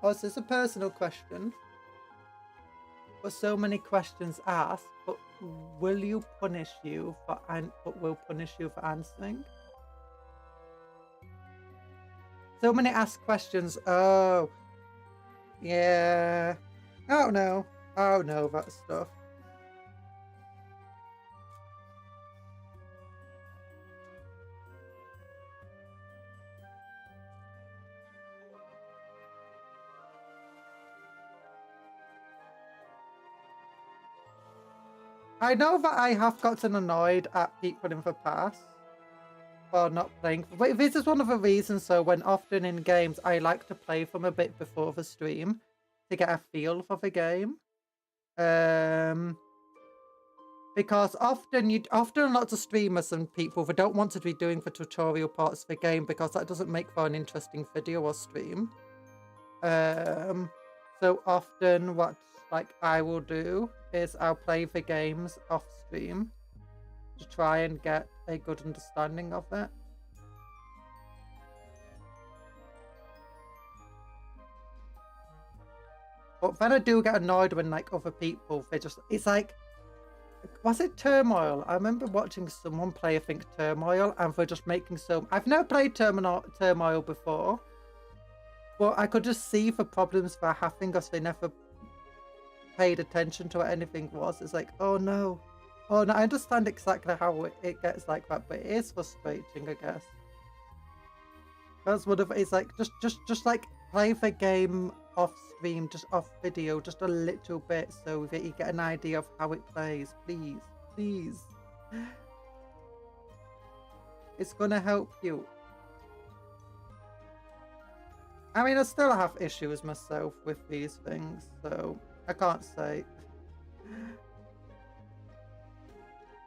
Oh, so it's a personal question. But so many questions asked, but will punish you for answering? So many asked questions. Oh, yeah. Oh no, that stuff. I know that I have gotten annoyed at people in the past for not playing. But this is one of the reasons, so when often in games, I like to play them a bit before the stream to get a feel for the game. Because often lots of streamers and people, they don't want to be doing the tutorial parts of the game because that doesn't make for an interesting video or stream. So often what I will do is I'll play the games off stream to try and get a good understanding of it. But then I do get annoyed when other people, it's like, was it Turmoil? I remember watching someone play, I think, Turmoil, and they're just making I've never played Turmoil before, but I could just see the problems they're having because they never paid attention to what anything was. It's like, oh no, I understand exactly how it gets like that, but it is frustrating, I guess. That's one of it's like just like play the game off stream, just off video, just a little bit, so that you get an idea of how it plays. Please. It's gonna help you. I mean, I still have issues myself with these things, so I can't say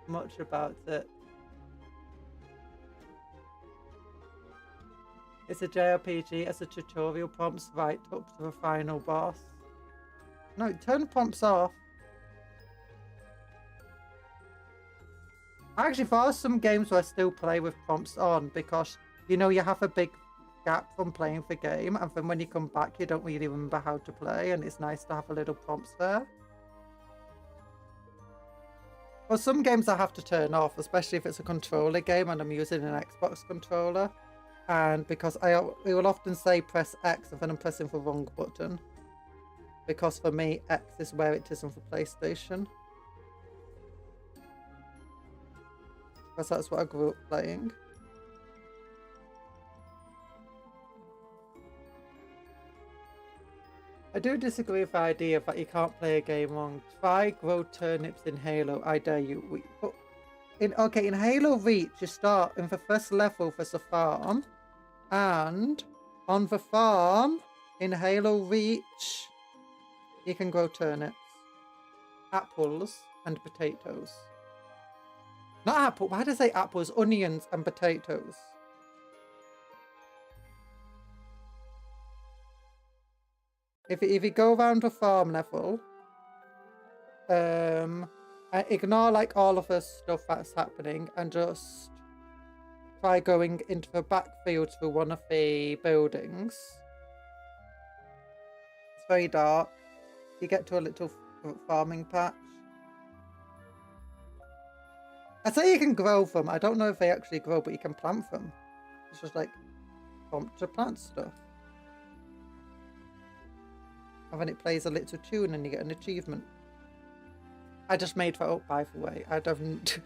much about it. It's a JRPG as a tutorial prompts right up to the final boss. No, turn prompts off. Actually, there are some games where I still play with prompts on because, you know, you have a big gap from playing the game, and then when you come back you don't really remember how to play, and it's nice to have a little prompts there. For some games I have to turn off, especially if it's a controller game and I'm using an Xbox controller, and because it will often say press X and then I'm pressing the wrong button, because for me X is where it is on the PlayStation, because that's what I grew up playing. I do disagree with the idea that you can't play a game wrong. Try grow turnips in Halo, I dare you. In Halo Reach, you start in the first level, there's a farm, and on the farm in Halo Reach, you can grow turnips, apples, and potatoes. Not apple. Why did I say apples? Onions and potatoes. If you go around the farm level, ignore all of the stuff that's happening and just try going into the backfield through one of the buildings. It's very dark. You get to a little farming patch. I say you can grow them. I don't know if they actually grow, but you can plant them. It's just like prompt to plant stuff. And then it plays a little tune and you get an achievement. I just made that up, by the way. I don't...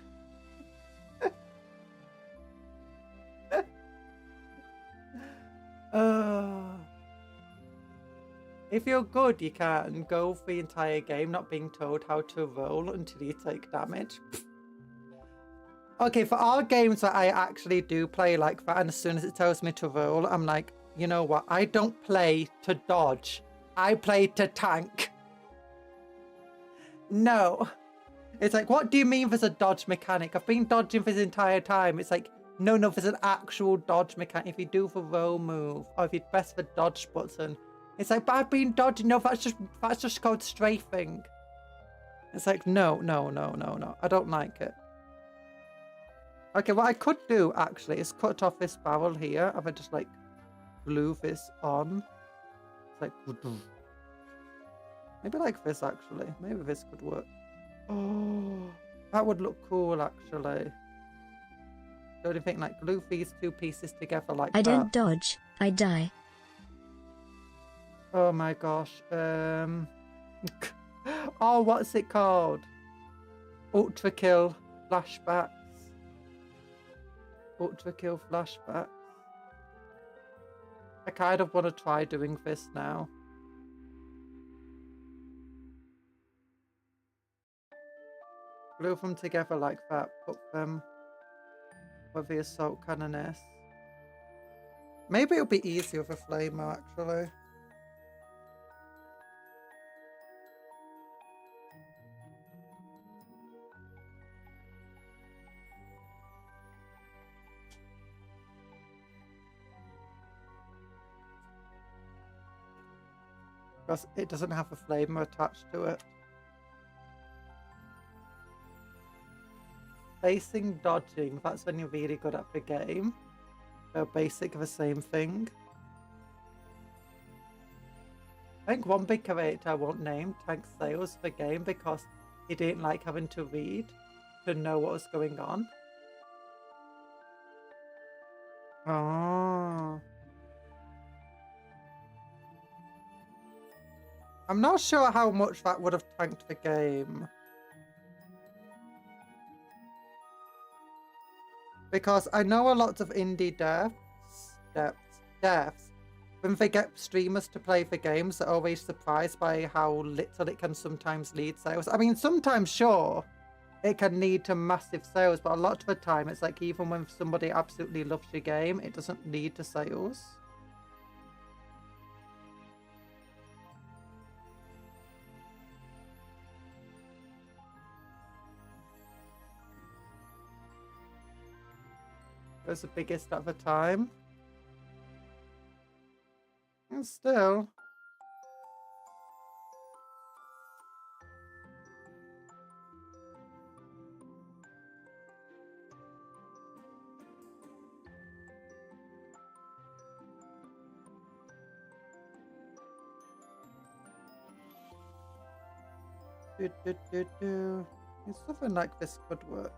If you're good, you can go for the entire game not being told how to roll until you take damage. Okay, for all games that I actually do play like that, and as soon as it tells me to roll, I'm like, you know what? I don't play to dodge. I play to tank. No. It's like, what do you mean there's a dodge mechanic? I've been dodging for this entire time. It's like, no, there's an actual dodge mechanic. If you do the roll move, or if you press the dodge button, it's like, but I've been dodging. No, that's just called strafing. It's like, no. I don't like it. Okay, what I could do actually is cut off this barrel here and then just like glue this on. It's like, maybe like this actually. Maybe this could work. Oh, that would look cool actually. Don't you think, like, glue these two pieces together like that? I don't dodge, I die. Oh my gosh. Oh, what's it called? Ultra kill flashbacks. Ultra kill flashbacks. I kind of want to try doing this now. Glue them together like that. Put them with the assault cannoness. Maybe it'll be easier with a flamer actually. Because it doesn't have a flamer attached to it. Facing dodging, that's when you're really good at the game. They're basically the same thing. I think one big character I won't name tanked sales for the game because he didn't like having to read to know what was going on. Oh. I'm not sure how much that would have tanked the game. Because I know a lot of indie devs, when they get streamers to play the games, they're always surprised by how little it can sometimes lead sales. I mean, sometimes, sure, it can lead to massive sales, but a lot of the time, it's like even when somebody absolutely loves your game, it doesn't lead to sales. It was the biggest at the time. And still. Something like this could work.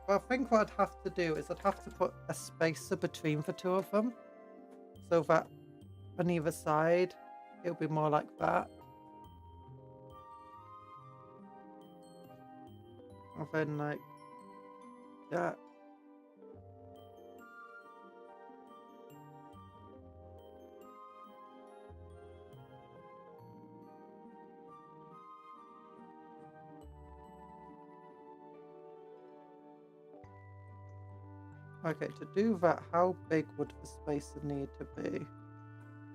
Well, I think what I'd have to do is I'd have to put a spacer between the two of them so that on either side it'll be more like that. And then like that. Okay, to do that, how big would the spacer need to be?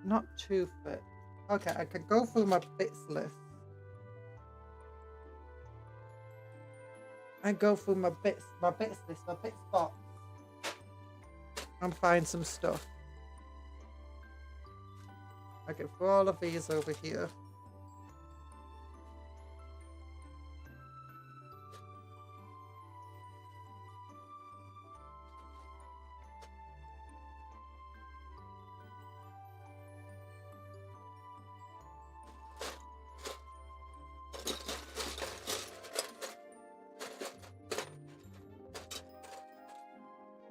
Not too thick. Okay, I can go through my bits list. And go through my bits list, my bits box. And find some stuff. Okay, for all of these over here.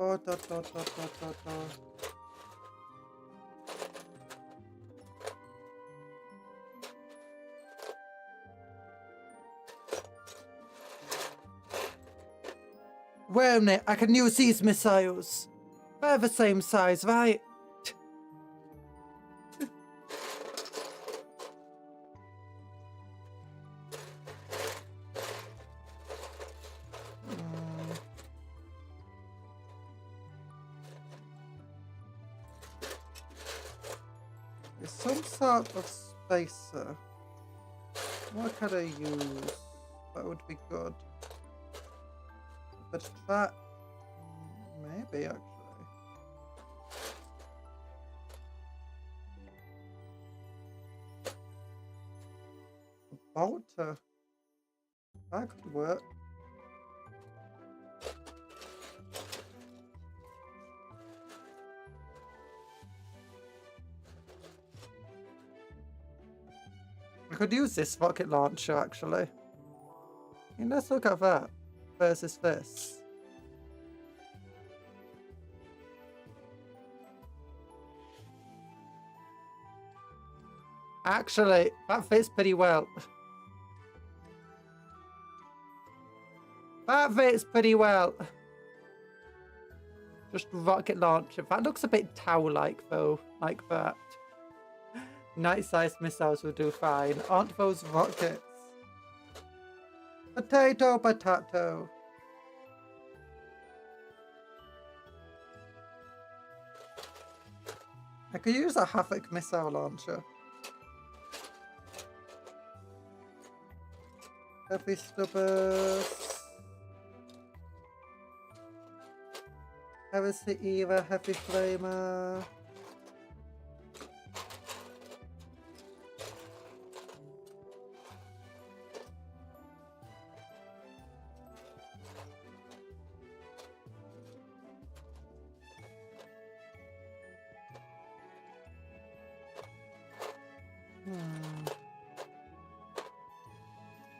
Oh, da. Wait a minute, I can use these missiles. They're the same size, right? There's some sort of spacer. What can I use? That would be good. But that... maybe, actually. A bolter. That could work. I could use this rocket launcher, actually. Let's look at that versus this. Actually, that fits pretty well. That fits pretty well. Just rocket launcher. That looks a bit Tau-like, though, like that. Night-sized missiles will do fine. Aren't those rockets? Potato, potato. I could use a Havoc missile launcher. Heavy stubbers. Heresy Era, Heavy Flamer.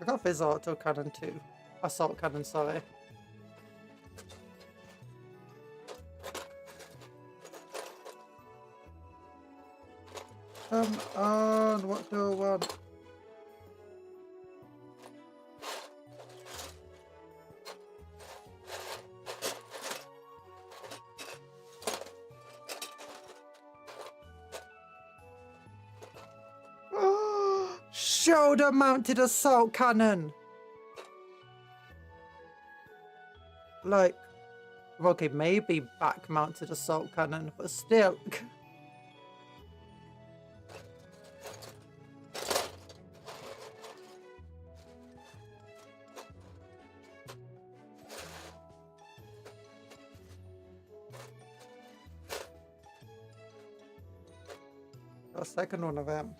I got this auto cannon too. Assault cannon, sorry. Come on, what do I want? Shoulder mounted assault cannon. Like, okay, maybe back mounted assault cannon, but still. A second one of them.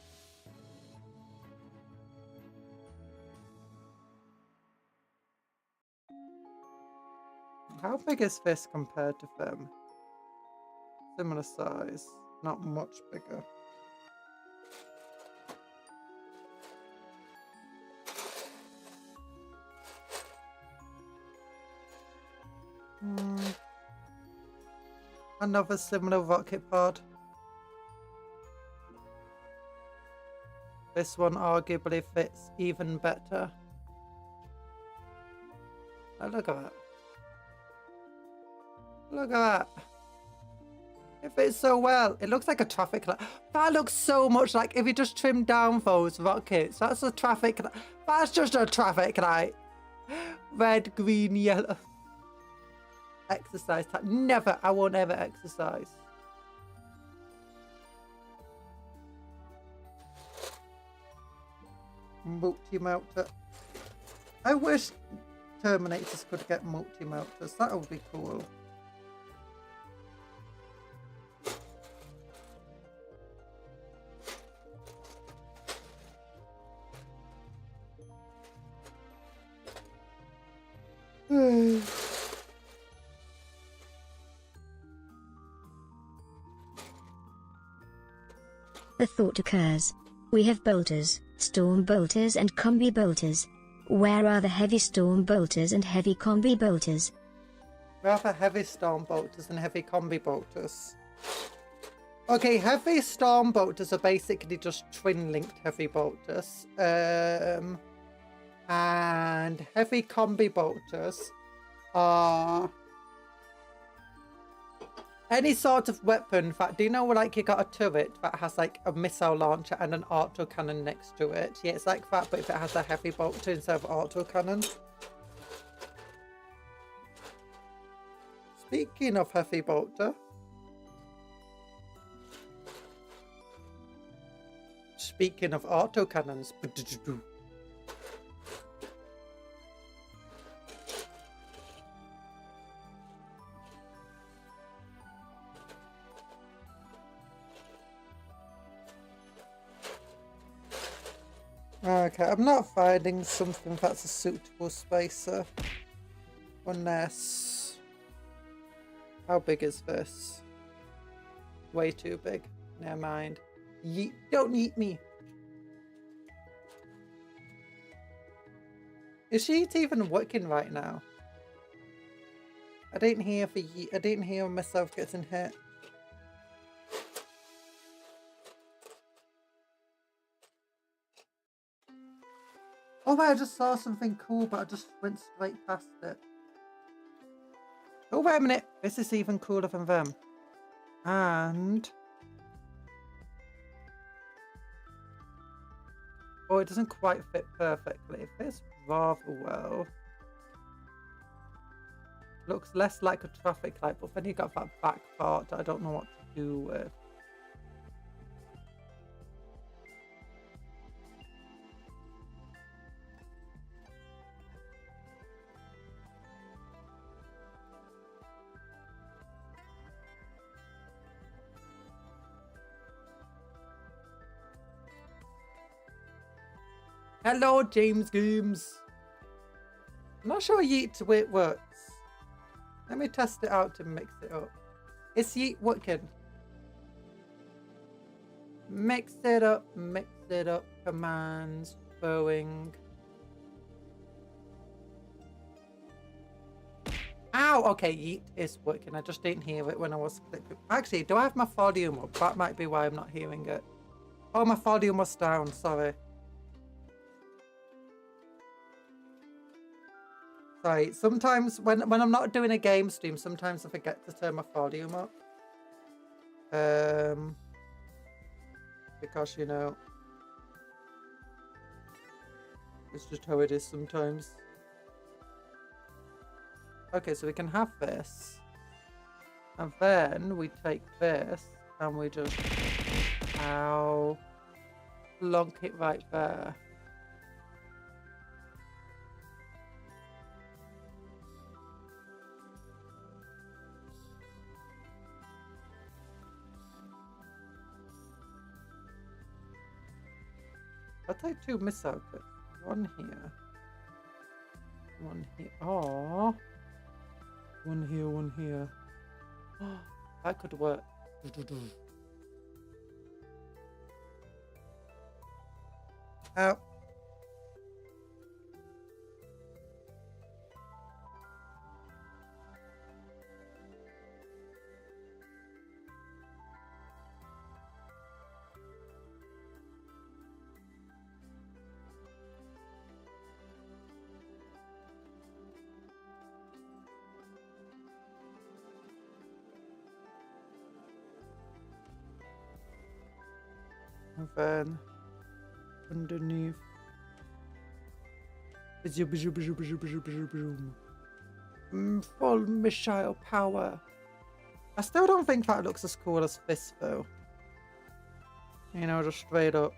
How big is this compared to them? Similar size, not much bigger. Another similar rocket pod. This one arguably fits even better. Oh, look at that. Look at that. It fits so well. It looks like a traffic light. That looks so much like if you just trim down those rockets. That's a traffic light. That's just a traffic light. Red, green, yellow. Exercise type. Never. I won't ever exercise. Multi-melter. I wish Terminators could get multi-melters. That would be cool. The thought occurs. We have bolters, storm bolters and combi bolters. Where are the heavy storm bolters and heavy combi bolters? Rather heavy storm bolters than heavy combi bolters. Okay, heavy storm bolters are basically just twin-linked heavy bolters. And heavy combi bolters are any sort of weapon. In fact, do you know, like, you got a turret that has like a missile launcher and an autocannon next to it? Yeah, it's like that, but if it has a heavy bolter instead of autocannon. Speaking of heavy bolter, speaking of autocannons, okay, I'm not finding something that's a suitable spacer. Unless... How big is this? Way too big. Never mind. Yeet. Don't eat me. Is Yeet even working right now? I didn't hear for Yeet. I didn't hear myself getting hit. Oh wait, I just saw something cool, but I just went straight past it. Oh, wait a minute. This is even cooler than them. And... oh, it doesn't quite fit perfectly. It fits rather well. Looks less like a traffic light, but then you got that back part I don't know what to do with. Hello, James Games. I'm not sure Yeet way it works. Let me test it out to mix it up. Is Yeet working? Mix it up, commands, throwing. Ow! Okay, Yeet is working. I just didn't hear it when I was clicking. Actually, do I have my volume up? That might be why I'm not hearing it. Oh, my volume was down, sorry. Sorry, sometimes when I'm not doing a game stream, sometimes I forget to turn my volume up. Because, you know, it's just how it is sometimes. Okay, so we can have this. And then we take this and we just, ow, plonk it right there. I'll take 2 missile kits. One here. One here. Oh. One here, one here. That could work. Ow. And then underneath. Full missile power. I still don't think that looks as cool as this though. You know, just straight up.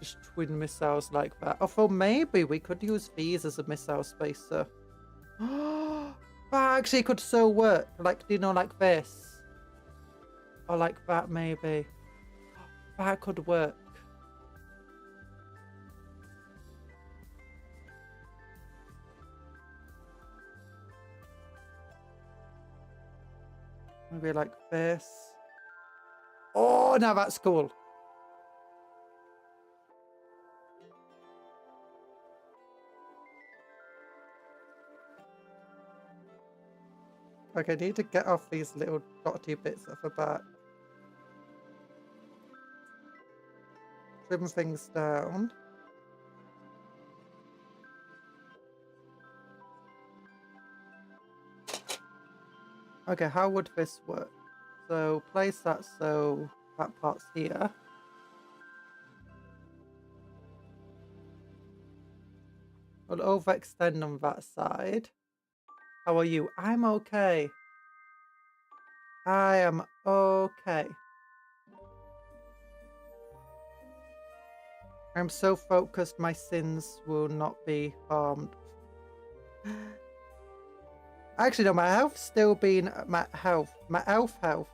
Just twin missiles like that. Although maybe we could use these as a missile spacer. That actually could so work. Like, you know, like this. Or like that, maybe. That could work. Maybe like this. Oh, now that's cool. Okay, I need to get off these little dotty bits off her back. Trim things down. Okay, how would this work? So place that so that part's here. I'll overextend on that side. How are you? I'm okay. I am okay. I'm so focused my sins will not be harmed. Actually, no, my health's still been my elf health.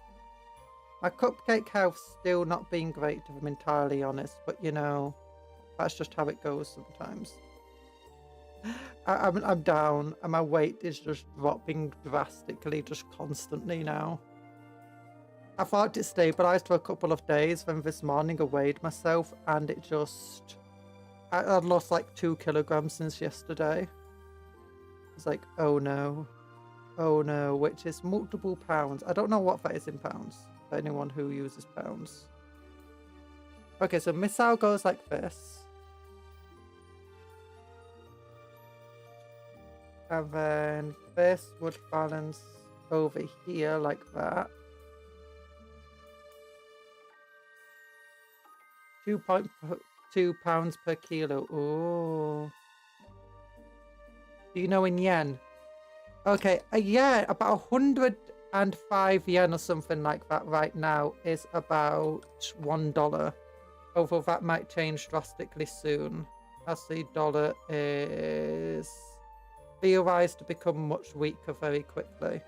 My cupcake health's still not been great, if I'm entirely honest. But you know, that's just how it goes sometimes. I'm down, and my weight is just dropping drastically, just constantly now. I thought it stabilized for a couple of days, then this morning I weighed myself, and it just... I'd lost like 2 kilograms since yesterday. It's like, oh no, which is multiple pounds. I don't know what that is in pounds, for anyone who uses pounds. Okay, so missile goes like this. And then this would balance over here like that. 2.2 pounds per kilo. Oh. Do you know in yen? Okay, yeah, about 105 yen or something like that right now is about $1. Although that might change drastically soon, as the dollar is theorized to become much weaker very quickly.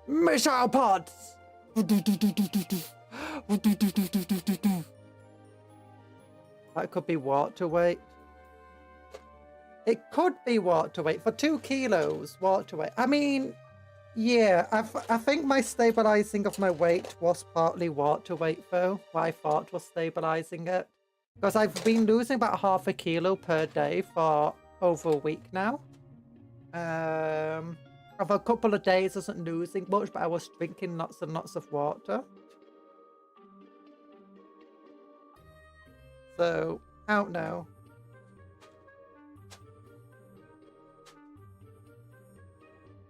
Missile pods! That could be water weight. It could be water weight for 2 kilos water weight. I mean, yeah, I think my stabilizing of my weight was partly water weight though. What I thought was stabilizing it. Because I've been losing about half a kilo per day for over a week now. Of a couple of days I wasn't losing much, but I was drinking lots and lots of water. So, I don't know.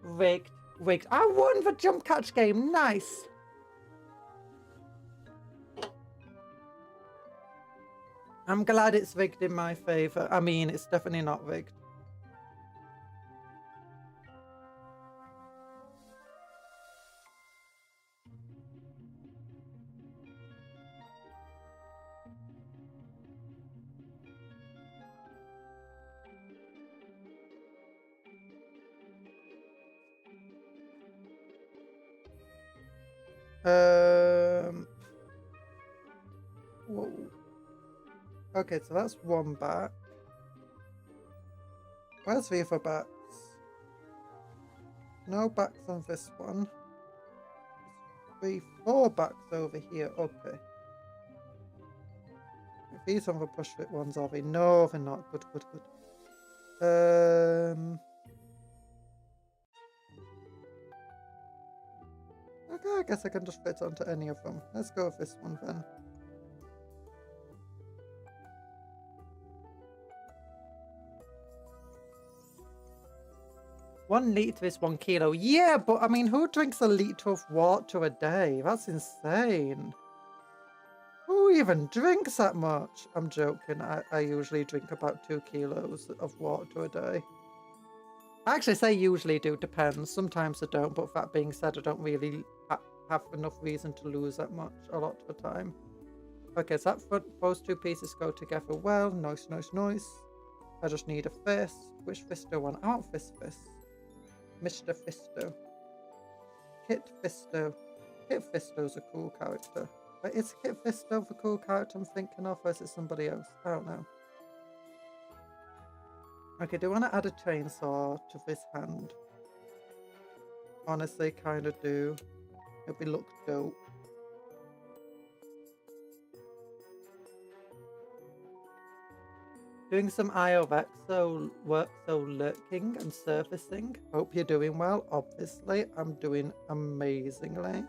Rigged. I won the jump catch game. Nice. I'm glad it's rigged in my favor. I mean, it's definitely not rigged. Whoa. Okay, so that's one bat. Where's the other bats? No bats on this one. 4 bats over here. Okay. If these are the push fit ones, are they? No, they're not. Good. Okay, I guess I can just fit onto any of them. Let's go with this one then. One litre is 1 kilo. Yeah, but I mean, who drinks a litre of water a day? That's insane. Who even drinks that much? I'm joking. I usually drink about 2 kilos of water a day. I actually say usually do, depends. Sometimes I don't, but that being said, I don't really have enough reason to lose that much a lot of the time. Okay, so those 2 pieces go together well. Nice. I just need a fist. Which fisto one? I want fist. Mr. Fisto. Kit Fisto. Kit Fisto's a cool character. But is Kit Fisto the cool character I'm thinking of, or is it somebody else? I don't know. Okay, do I want to add a chainsaw to this hand? Honestly, kind of do. It'll be look dope. Doing some IOXO work, so lurking and surfacing. Hope you're doing well. Obviously, I'm doing amazingly.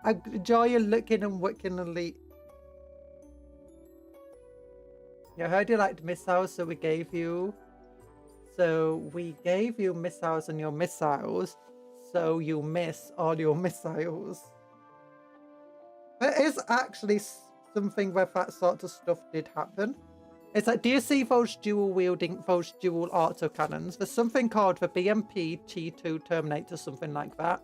I enjoy you looking and working elite. Yeah, I heard you liked missiles, so we gave you missiles on your missiles, so you miss all your missiles. There is actually something where that sort of stuff did happen. It's like, do you see those dual autocannons? There's something called the BMP T2 Terminator, something like that.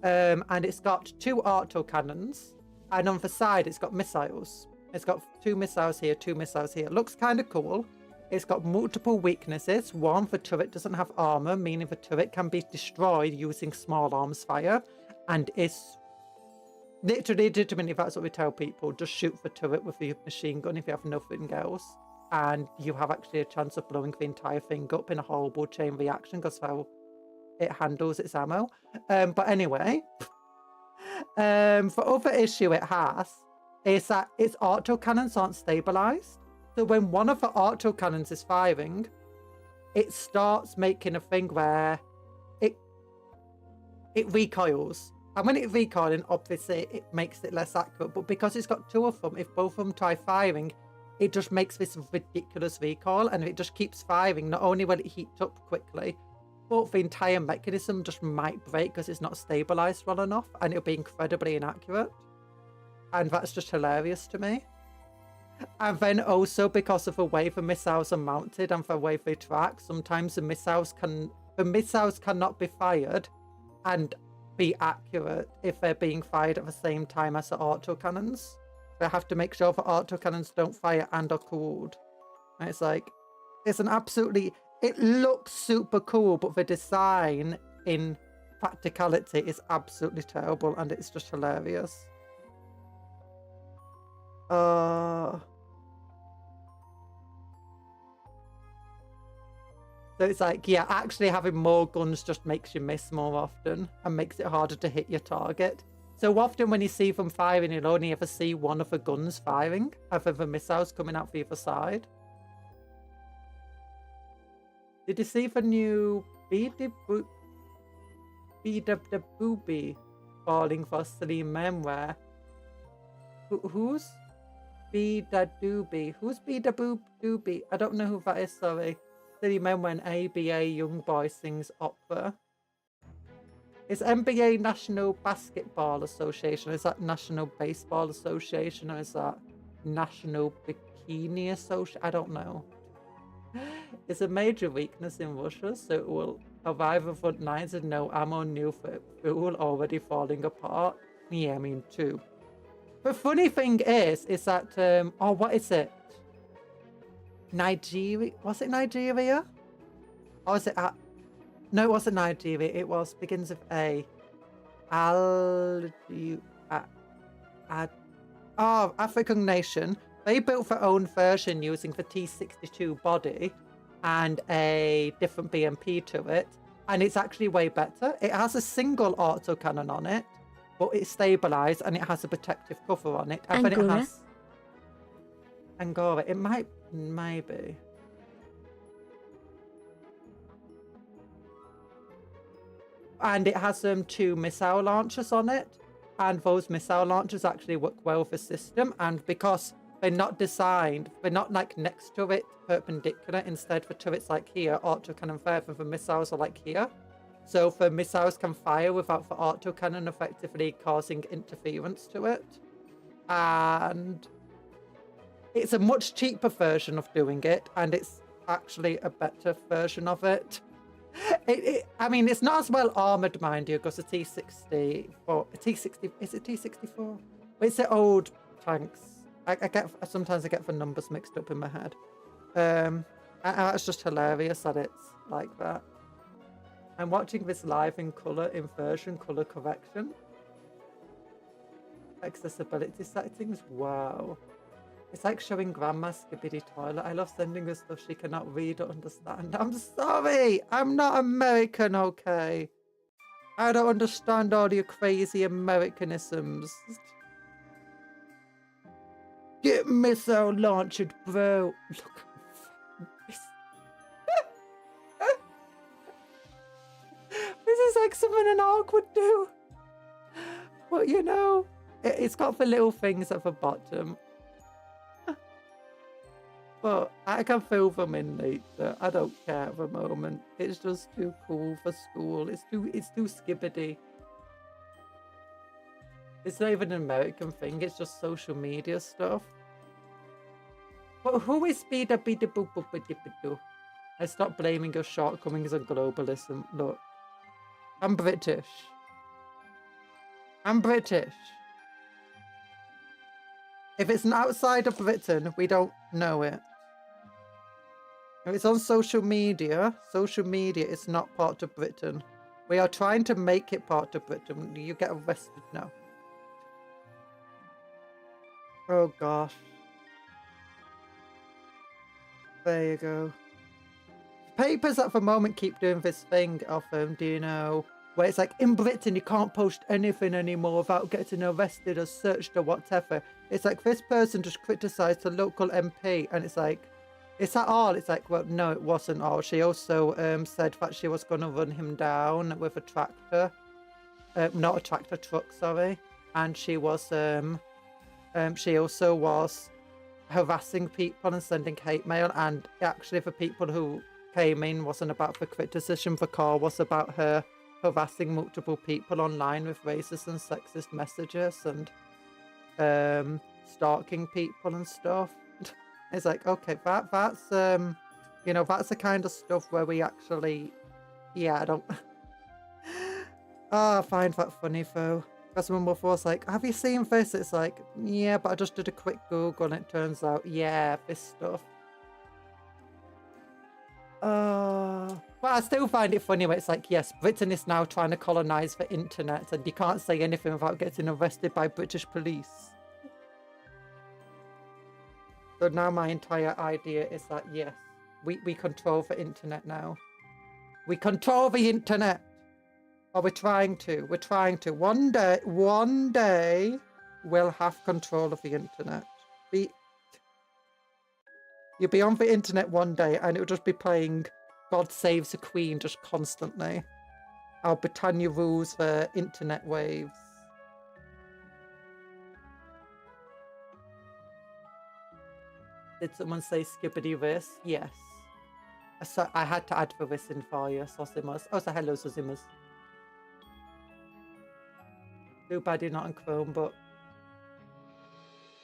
And it's got 2 autocannons, and on the side it's got missiles. It's got 2 missiles here, 2 missiles here. Looks kind of cool. It's got multiple weaknesses. One, the turret doesn't have armor, meaning the turret can be destroyed using small arms fire. And it's literally, legitimately, that's what we tell people. Just shoot the turret with your machine gun if you have nothing else. And you have actually a chance of blowing the entire thing up in a horrible chain reaction because how it handles its ammo. But anyway, the other issue it has is that its autocannons aren't stabilized. So when one of the autocannons is firing, it starts making a thing where it recoils. And when it's recoiling, obviously it makes it less accurate. But because it's got 2 of them, if both of them try firing, it just makes this ridiculous recoil. And if it just keeps firing, not only will it heat up quickly, but the entire mechanism just might break because it's not stabilized well enough, and it'll be incredibly inaccurate. And that's just hilarious to me. And then also because of the way the missiles are mounted and the way they track, sometimes the missiles cannot be fired and be accurate if they're being fired at the same time as the autocannons. They have to make sure the autocannons don't fire and are cooled. And it's like, it's an absolutely, it looks super cool, but the design in practicality is absolutely terrible, and it's just hilarious. So it's like, yeah, actually having more guns just makes you miss more often and makes it harder to hit your target. So often when you see them firing, you'll only ever see one of the guns firing, other than missiles coming out the other side. Did you see the new booby falling for silly memware? Who's Doobie? Who's Doobie? I don't know who that is, sorry. Silly men when ABA young boy sings opera. Is NBA National Basketball Association? Is that National Baseball Association, or is that National Bikini Association? I don't know. It's a major weakness in Russia, so it will arrive on front lines and no ammo, new fuel already falling apart. Yeah, I mean too. The funny thing is that oh, what is it? Nigeria? Was it Nigeria? Or was it no, it wasn't Nigeria. It was begins with A. African nation. They built their own version using the T-62 body and a different BMP to it, and it's actually way better. It has a single autocannon on it, but it's stabilized and it has a protective cover on it. And then it has Angora. It maybe. And it has 2 missile launchers on it, and those missile launchers actually work well with the system. And because they're not designed, they're not like next to it perpendicular. Instead, the turrets like here, autocannon fire, and the missiles are like here. So the missiles can fire without the autocannon effectively causing interference to it. And it's a much cheaper version of doing it, and it's actually a better version of it. I mean, it's not as well armored, mind you, because the T-64, is it T-64? It's the old tanks. Sometimes I get the numbers mixed up in my head. It's just hilarious that it's like that. I'm watching this live in color inversion, color correction. Accessibility settings, wow. It's like showing Grandma Skibbity Toilet. I love sending her stuff she cannot read or understand. I'm sorry. I'm not American, okay? I don't understand all your crazy Americanisms. Get missile launched, bro. Look. This is like something an orc would do. But you know, it's got the little things at the bottom. But I can fill them in later. I don't care at the moment. It's just too cool for school. It's too skibbity. It's not even an American thing. It's just social media stuff. But who is Speeda Bida Boop Boop Boop? I stop blaming your shortcomings on globalism. Look, I'm British. I'm British. If it's outside of Britain, we don't know it. If it's on social media is not part of Britain. We are trying to make it part of Britain. You get arrested now. Oh gosh. There you go. Papers at the moment keep doing this thing of them, do you know? Where it's like, in Britain you can't post anything anymore without getting arrested or searched or whatever. It's like this person just criticised the local MP and it's like, is that all? It's like, well, no, it wasn't all. She also said that she was going to run him down with a tractor. Not a tractor, truck, sorry. And she was, she also was harassing people and sending hate mail. And actually the people who came in wasn't about the criticism. The call was about her harassing multiple people online with racist and sexist messages and stalking people and stuff. It's like, okay, that's you know, that's the kind of stuff where we actually, yeah, I don't I find that funny though. Because my mother was like, have you seen this? It's like, yeah, but I just did a quick Google and it turns out, yeah, this stuff. Well, I still find it funny when it's like, yes, Britain is now trying to colonise the internet and you can't say anything without getting arrested by British police. So now my entire idea is that, yes, we control the internet now. We control the internet. Or we're trying to. We're trying to. One day, we'll have control of the internet. You'll be on the internet one day and it'll just be playing God Saves the Queen just constantly. Our Britannia rules the internet waves. Did someone say skippity this? Yes. So I had to add the this in for you, Sosimus. Oh, so hello, Sosimus. Too bad you're not on Chrome, but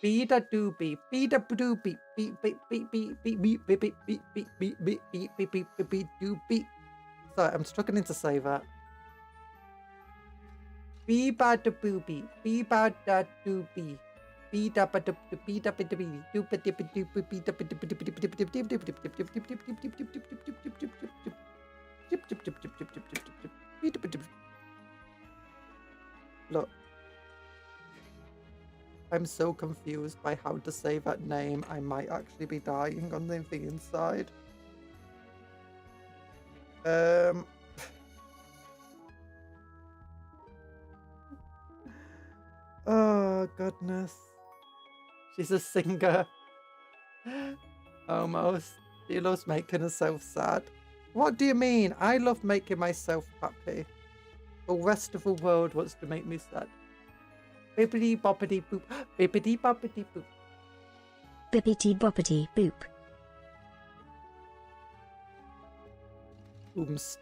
Beeda doobie, beeda doobie, beep beep beep beep beep beep beep beep beep beep beep beep beep beep beep beep doobie. Sorry, I'm struggling to say that. Beeba da boobie, beeba da doobie. Look, I'm so confused by how to say that name. I might actually be dying on the inside. Oh goodness. She's a singer. Almost. She loves making herself sad. What do you mean? I love making myself happy. The rest of the world wants to make me sad. Bippity boppity boop. Bippity boppity boop. Bippity boppity boop. Ooms.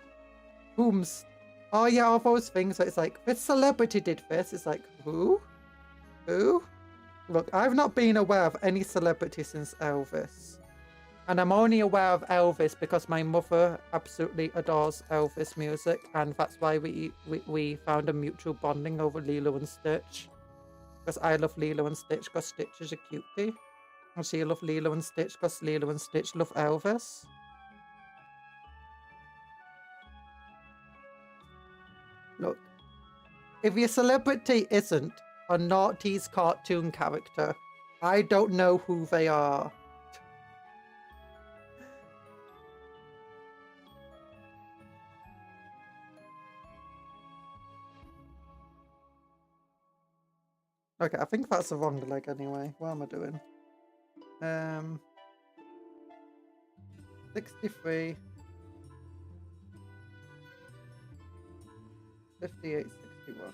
Ooms. Oh yeah, all those things. It's like, this celebrity did this. It's like, who? Who? Look, I've not been aware of any celebrity since Elvis. And I'm only aware of Elvis because my mother absolutely adores Elvis music. And that's why we found a mutual bonding over Lilo and Stitch. Because I love Lilo and Stitch because Stitch is a cutie. And she loved Lilo and Stitch because Lilo and Stitch love Elvis. Look, if your celebrity isn't a naughty's cartoon character, I don't know who they are. Okay, I think that's the wrong leg anyway. What am I doing? 63, 58, 61.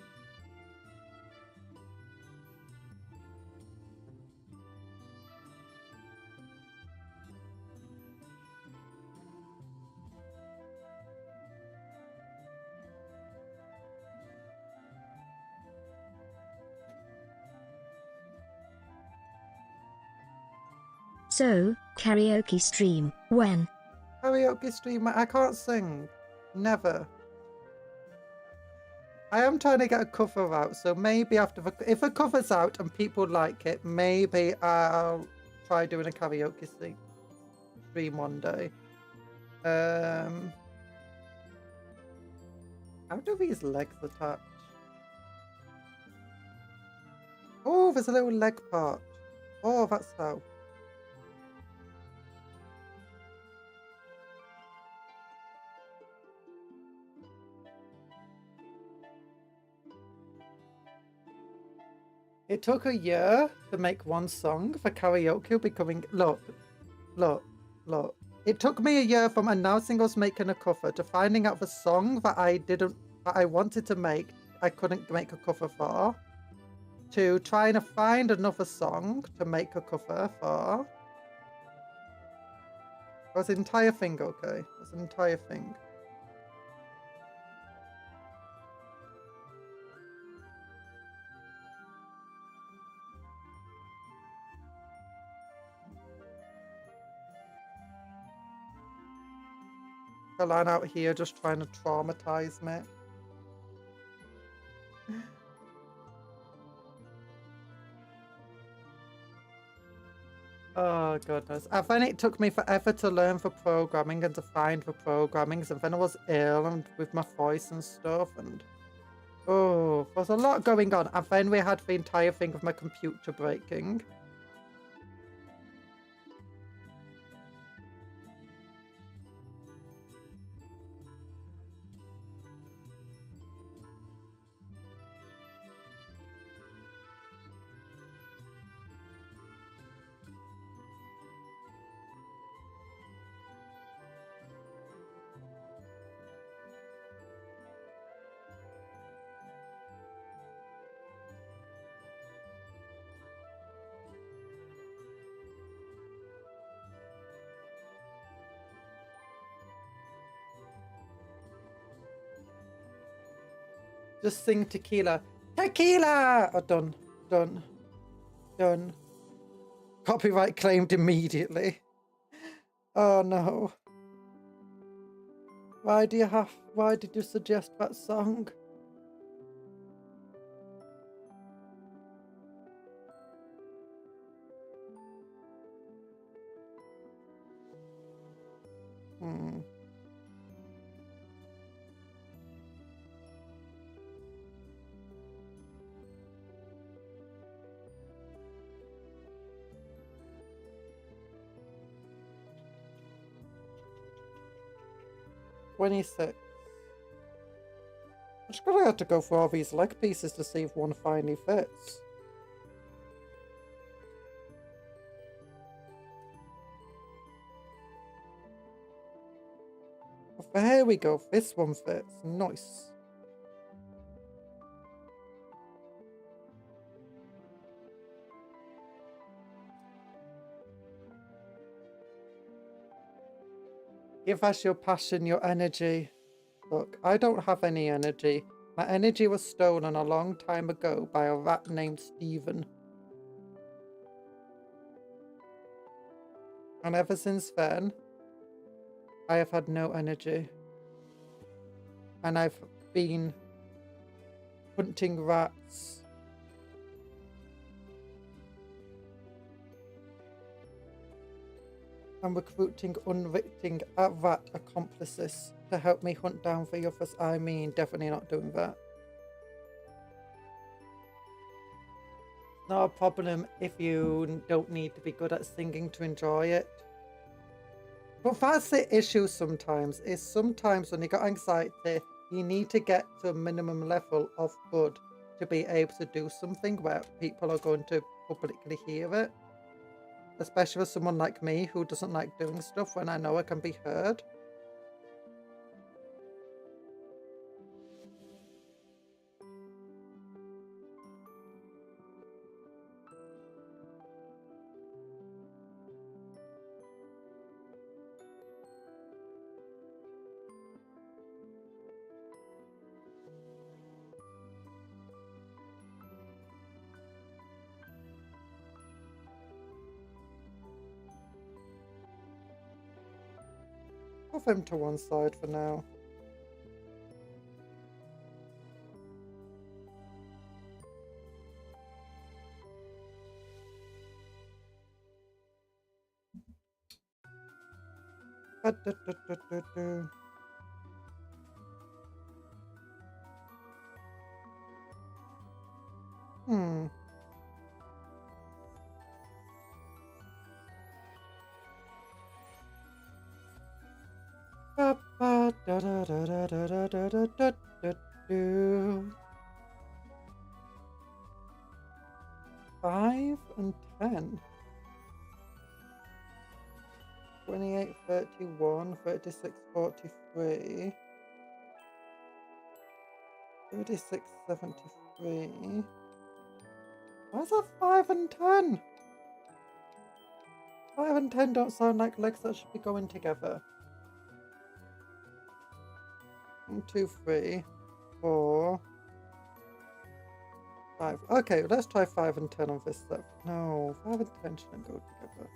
So, karaoke stream, when? Karaoke stream, I can't sing. Never. I am trying to get a cover out, so maybe after if a cover's out and people like it, maybe I'll try doing a karaoke stream one day. How do these legs attach? Oh, there's a little leg part. Oh, that's how. It took a year to make one song for karaoke becoming... Look. It took me a year from announcing us making a cover to finding out the song that I wanted to make, I couldn't make a cover for, to trying to find another song to make a cover for. It was an entire thing, okay? It was an entire thing. The line out here just trying to traumatize me. Oh goodness. And then it took me forever to learn the programming and to find the programmings, and then I was ill and with my voice and stuff, and oh, there's a lot going on. And then we had the entire thing of my computer breaking. Just sing tequila. Tequila! Oh, done. Copyright claimed immediately. Oh no. Why did you suggest that song? Hmm. $26. I'm just gonna have to go through all these leg pieces to see if one finally fits. Oh, there we go. This one fits. Nice. Give us your passion, your energy. Look, I don't have any energy. My energy was stolen a long time ago by a rat named Steven. And ever since then, I have had no energy. And I've been hunting rats. And recruiting unwitting rat accomplices to help me hunt down the others. I mean, definitely not doing that. not a problem if you don't need to be good at singing to enjoy it. But that's the issue sometimes, is sometimes when you got anxiety, you need to get to a minimum level of good to be able to do something where people are going to publicly hear it. Especially for someone like me who doesn't like doing stuff when I know I can be heard. Move him to one side for now. Hmm. Five and 10. 28, 31, 36, 43. 36, 73. Why is that 5 and 10? 5 and 10 don't sound like legs that should be going together. 1, 2, 3, 4, 5. Okay, let's try 5 and 10 on this stuff. No, 5 and 10 shouldn't go together.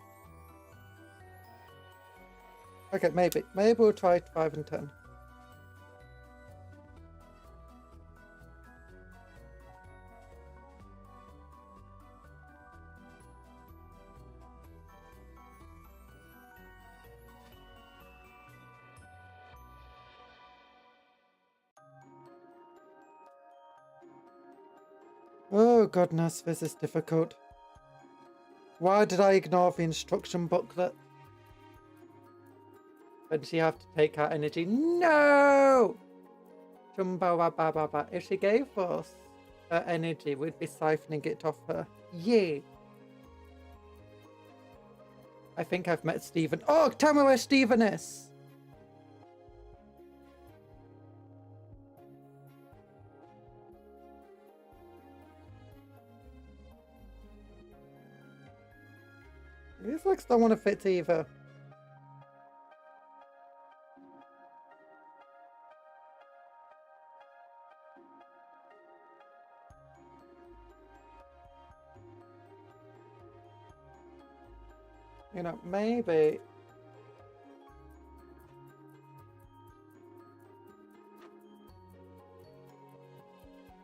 Okay, maybe. Maybe we'll try 5 and 10. Oh goodness, this is difficult. Why did I ignore the instruction booklet? Then she have to take out energy. No! Chumbawabababa. If she gave us her energy, we'd be siphoning it off her. Yay! I think I've met Stephen. Oh, tell me where Stephen is! These legs don't want to fit either. You know, maybe.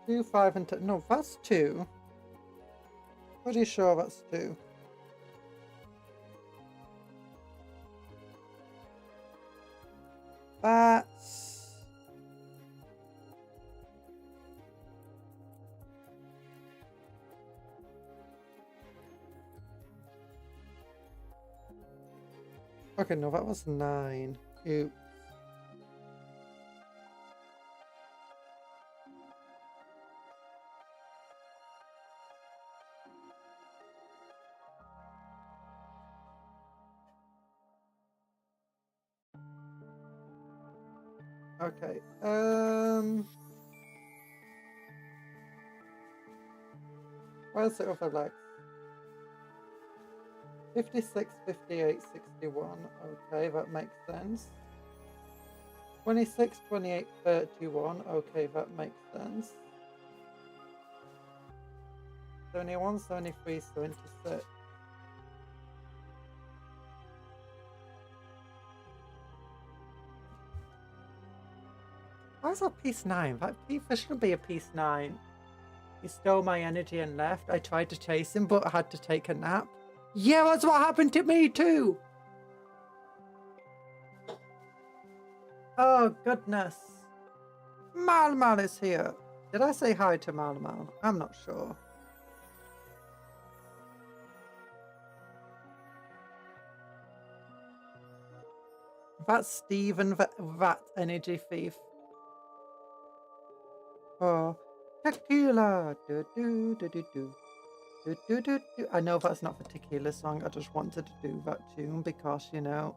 Two, 5 and 10. No, that's 2. Pretty sure that's 2. That's... Okay, no, that was 9. Oops. Okay, where's the other leg? 56, 58, 61. Okay, that makes sense. 26, 28, 31. Okay, that makes sense. 71, 73, 76. Why is that piece 9? That shouldn't be a piece 9. He stole my energy and left. I tried to chase him, but I had to take a nap. Yeah, that's what happened to me too! Oh, goodness. Mal is here. Did I say hi to Mal? I'm not sure. That's Stephen Vat Energy Thief. Oh, tequila. Do, do, do, do, do. Do, do, do, do. I know that's not the tequila song. I just wanted to do that tune because, you know.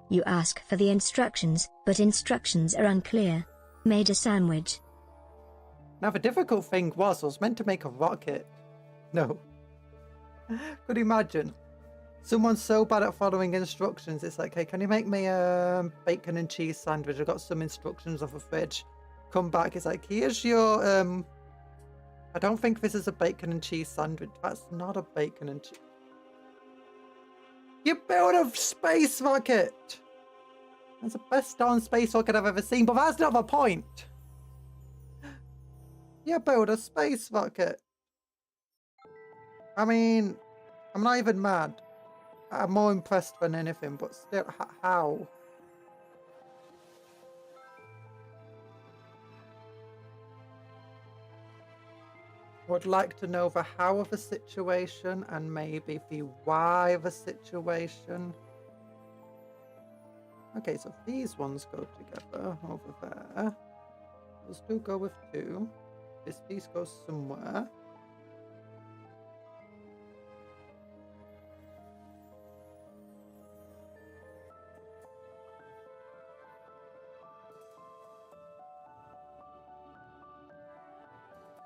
You ask for the instructions, but instructions are unclear. Made a sandwich. Now the difficult thing was I was meant to make a rocket. No. Could you imagine? Someone's so bad at following instructions. It's like, hey, can you make me a bacon and cheese sandwich? I've got some instructions off the fridge. Come back. It's like, here's your I don't think this is a bacon and cheese sandwich. That's not a bacon and cheese. You built a space rocket. That's the best darn space rocket I've ever seen, but that's not the point. You built a space rocket. I mean, I'm not even mad. I'm more impressed than anything, but still, how? Would like to know the how of the situation and maybe the why of a situation. Okay, so these ones go together over there. Those do go with 2. This piece goes somewhere.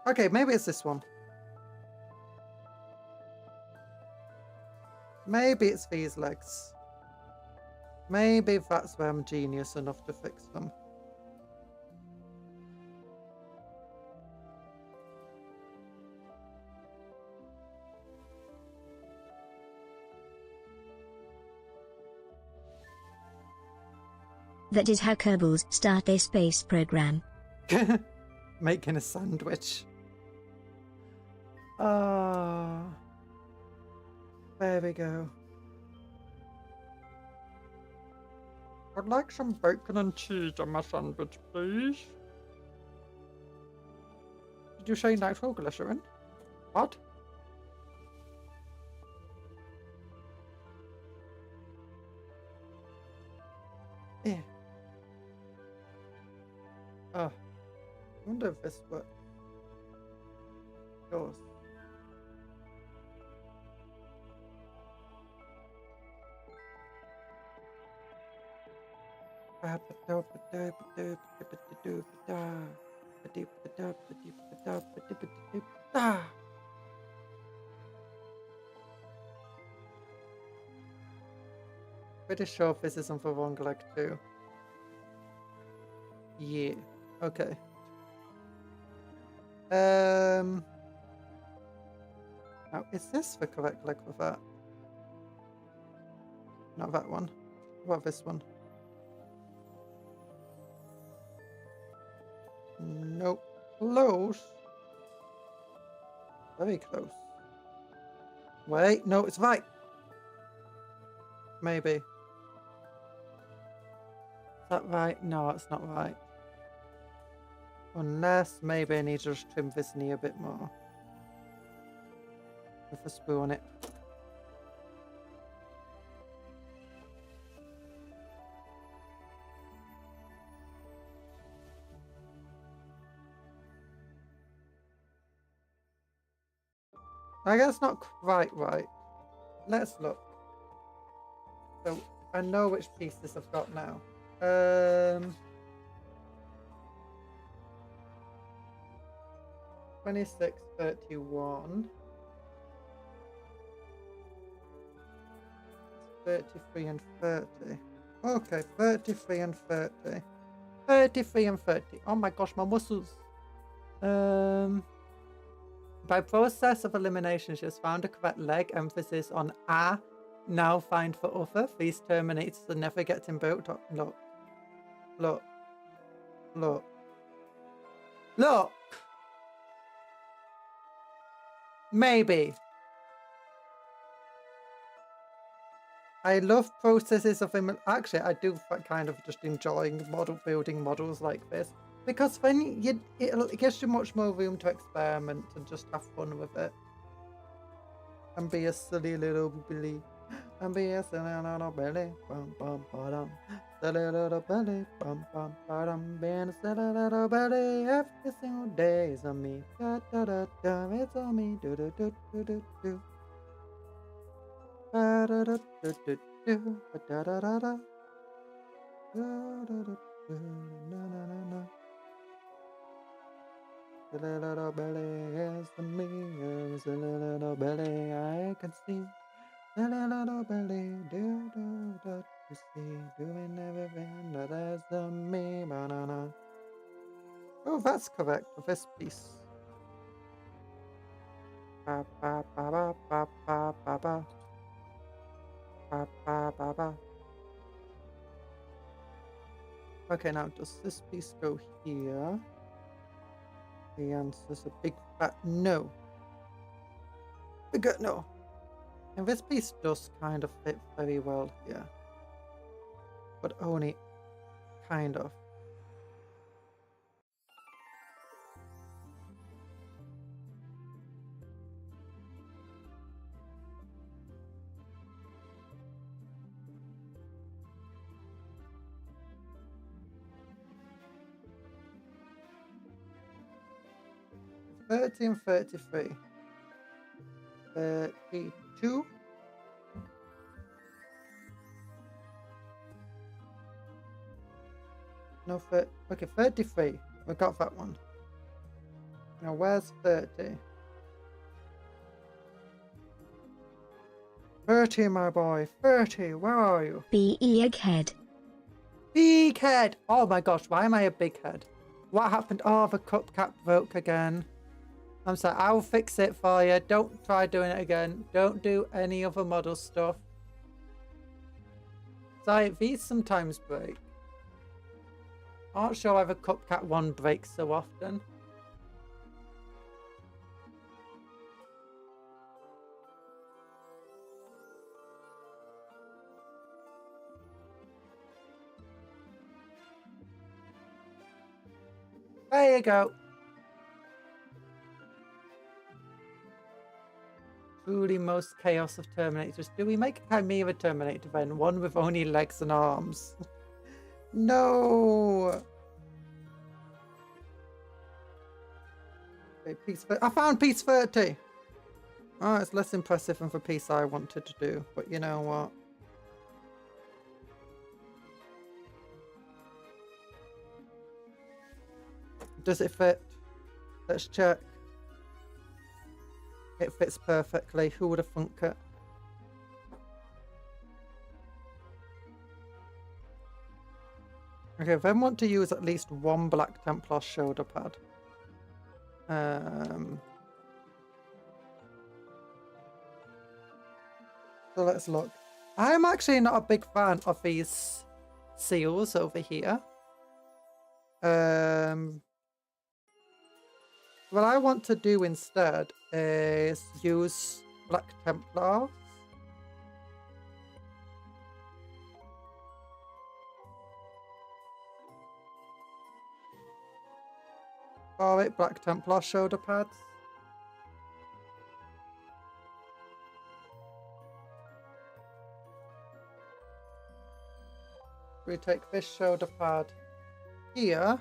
Okay, maybe it's this one. Maybe it's these legs. Maybe that's where I'm genius enough to fix them. That is how Kerbals start their space program. Making a sandwich. Ah, there we go. I'd like some bacon and cheese on my sandwich, please. Did you say nitroglycerin? What? Yeah. Oh, I wonder if this works. Yours. Pretty sure this isn't the wrong leg too. Yeah. Okay. Now is this the correct leg for that? Not that one. What about this one? Nope. Close. Very close. Wait, no, it's right. Maybe. Is that right? No, it's not right. Unless maybe I need to just trim this knee a bit more. With a spoon on it. I guess not quite right. Let's look. So I know which pieces I've got now. 26, 31. 33 and 30. Okay, 33 and 30. 33 and 30. Oh my gosh, my muscles. By process of elimination, she has found a correct leg. Emphasis on a. Now find for other. These Terminators are never getting built up. Look. Look. Look. Look. Maybe. I love processes of actually I do kind of just enjoying building models like this, because then it gives you much more room to experiment and just have fun with it and be a silly little Billy. and be a silly little belly, bum bum ba-dum. Silly little belly, bum bum ba-dum. Being a silly little belly every single day is on me. Da da da da, it's on me. Do do do do do do. Da da da do do do. Da da da da. Da da da do. Na na na na. Silly little belly is on me. Silly little belly I can see. Silly little belly, do do do you see, doing everything that is on me, banana. Oh, that's correct for this piece. Ba ba ba ba ba ba ba ba. Ba ba ba ba. Okay, now does this piece go here? The answer's a big fat no. Big no. And this piece does kind of fit very well here. But only kind of. $13, 33, 32. No, okay, 33. We got that one. Now, where's 30? 30, my boy. 30, where are you? Be egghead. Big head! Oh my gosh, why am I a big head? What happened? Oh, the cupcake broke again. I'm sorry, I'll fix it for you. Don't try doing it again. Don't do any other model stuff. Sorry, these sometimes break. I'm not sure why the Cupcake one breaks so often. There you go. Truly most chaos of Terminators. Do we make a Chimera Terminator then? One with only legs and arms? No! Okay, piece I found piece 30! Oh, it's less impressive than the piece I wanted to do, but you know what? Does it fit? Let's check. It fits perfectly. Who would have thunk it? Okay, then want to use at least one Black Templar shoulder pad. So let's look. I'm actually not a big fan of these seals over here. What I want to do instead is use Black Templars. Alright, Black Templar shoulder pads. We take this shoulder pad here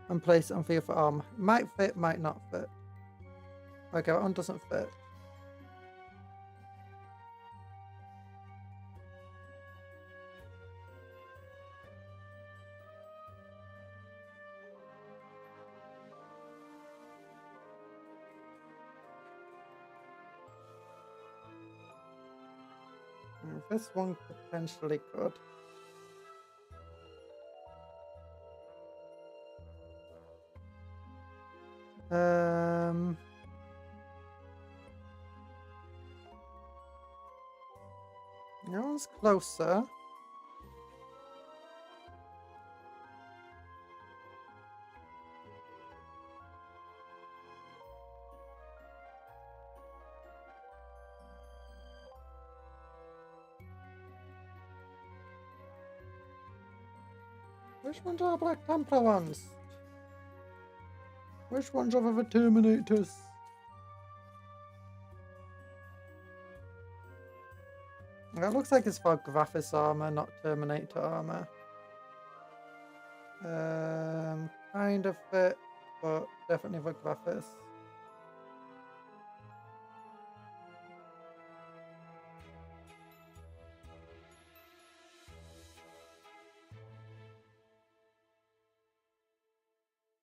and place it on the other arm. Might fit, might not fit. Okay, that one doesn't fit. This one potentially could. That one's closer. Which ones are Black Templar ones? Which ones are the Terminators? It looks like it's for Graphis armor, not Terminator armor. Kind of fit, but definitely for Graphis.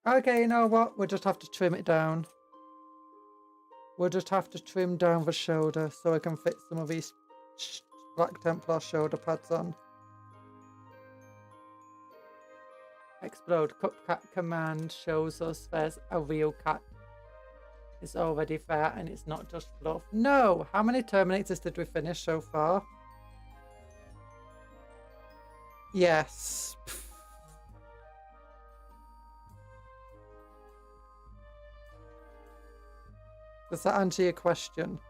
Okay, you know what? We'll just have to trim it down. We'll just have to trim down the shoulder so I can fit some of these Black Templar shoulder pads on. Explode. Cupcake command shows us there's a real cat. It's already there and it's not just fluff. No! How many Terminators did we finish so far? Yes. Does that answer your question?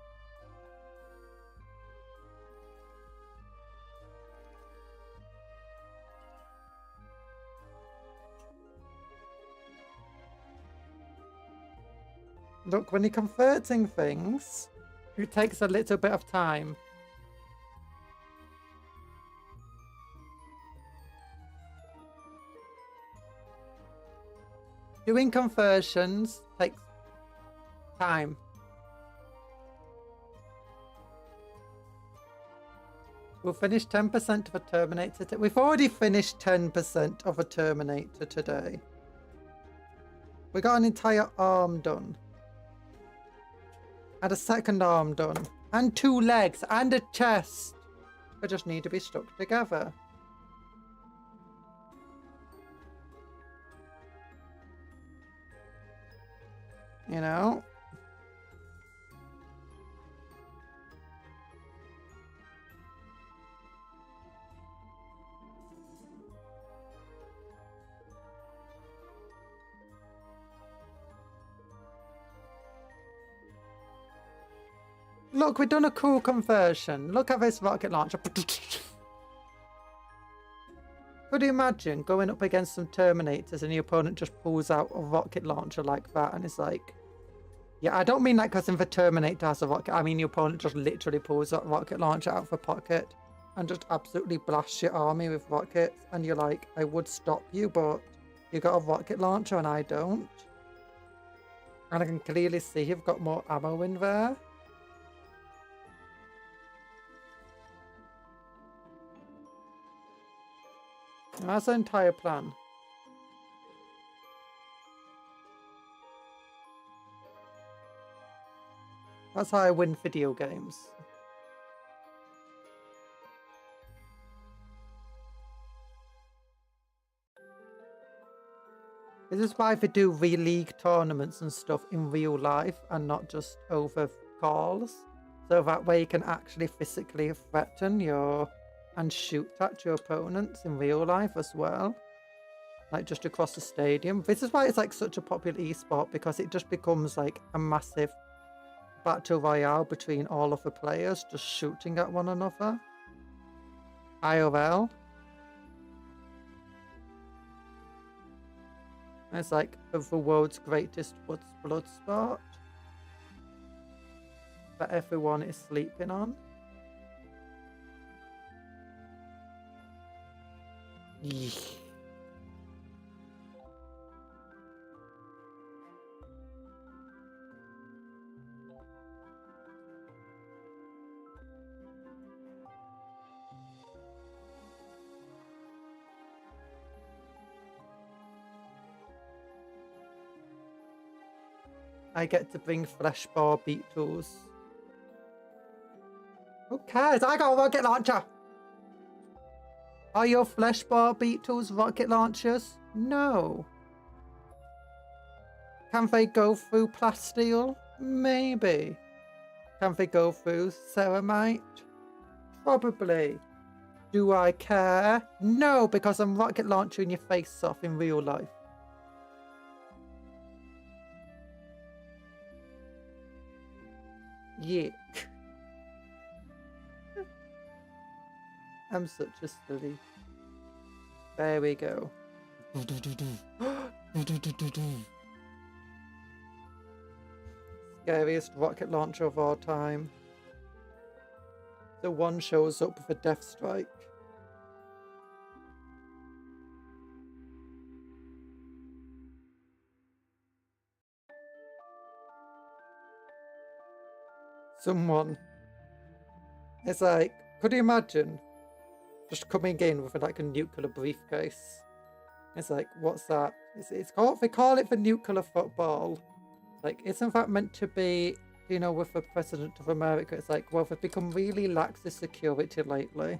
Look, when you're converting things, it takes a little bit of time. Doing conversions takes time. We'll finish 10% of a Terminator. We've already finished 10% of a Terminator today. We got an entire arm done. And a second arm done. And 2 legs. And a chest. They just need to be stuck together. You know? Look, we've done a cool conversion. Look at this rocket launcher. Could you imagine going up against some Terminators and your opponent just pulls out a rocket launcher like that and it's like... Yeah, I don't mean that because the Terminator has a rocket. I mean your opponent just literally pulls that rocket launcher out of a pocket and just absolutely blasts your army with rockets. And you're like, I would stop you, but you got a rocket launcher and I don't. And I can clearly see you've got more ammo in there. And that's the entire plan. That's how I win video games. This is why they do league tournaments and stuff in real life and not just over calls. So that way you can actually physically threaten your... and shoot at your opponents in real life as well. Like just across the stadium. This is why it's like such a popular esport, because it just becomes like a massive battle royale between all of the players just shooting at one another. IRL. It's like the world's greatest blood sport that everyone is sleeping on. Yeet. I get to bring flesh bar beetles. Who cares? I got a rocket launcher! Are your flesh bar beetles rocket launchers? No. Can they go through plasteel? Maybe. Can they go through ceramite? Probably. Do I care? No, because I'm rocket launching your face off in real life. Yeet. I'm such a silly. There we go. Scariest rocket launcher of all time. the one shows up with a death strike. Someone is like, could you imagine just coming in with like a nuclear briefcase? It's like, what's that? It's called, they call it the nuclear football. Like, isn't that meant to be, you know, with the President of America? It's like, well, they've become really lax with security lately.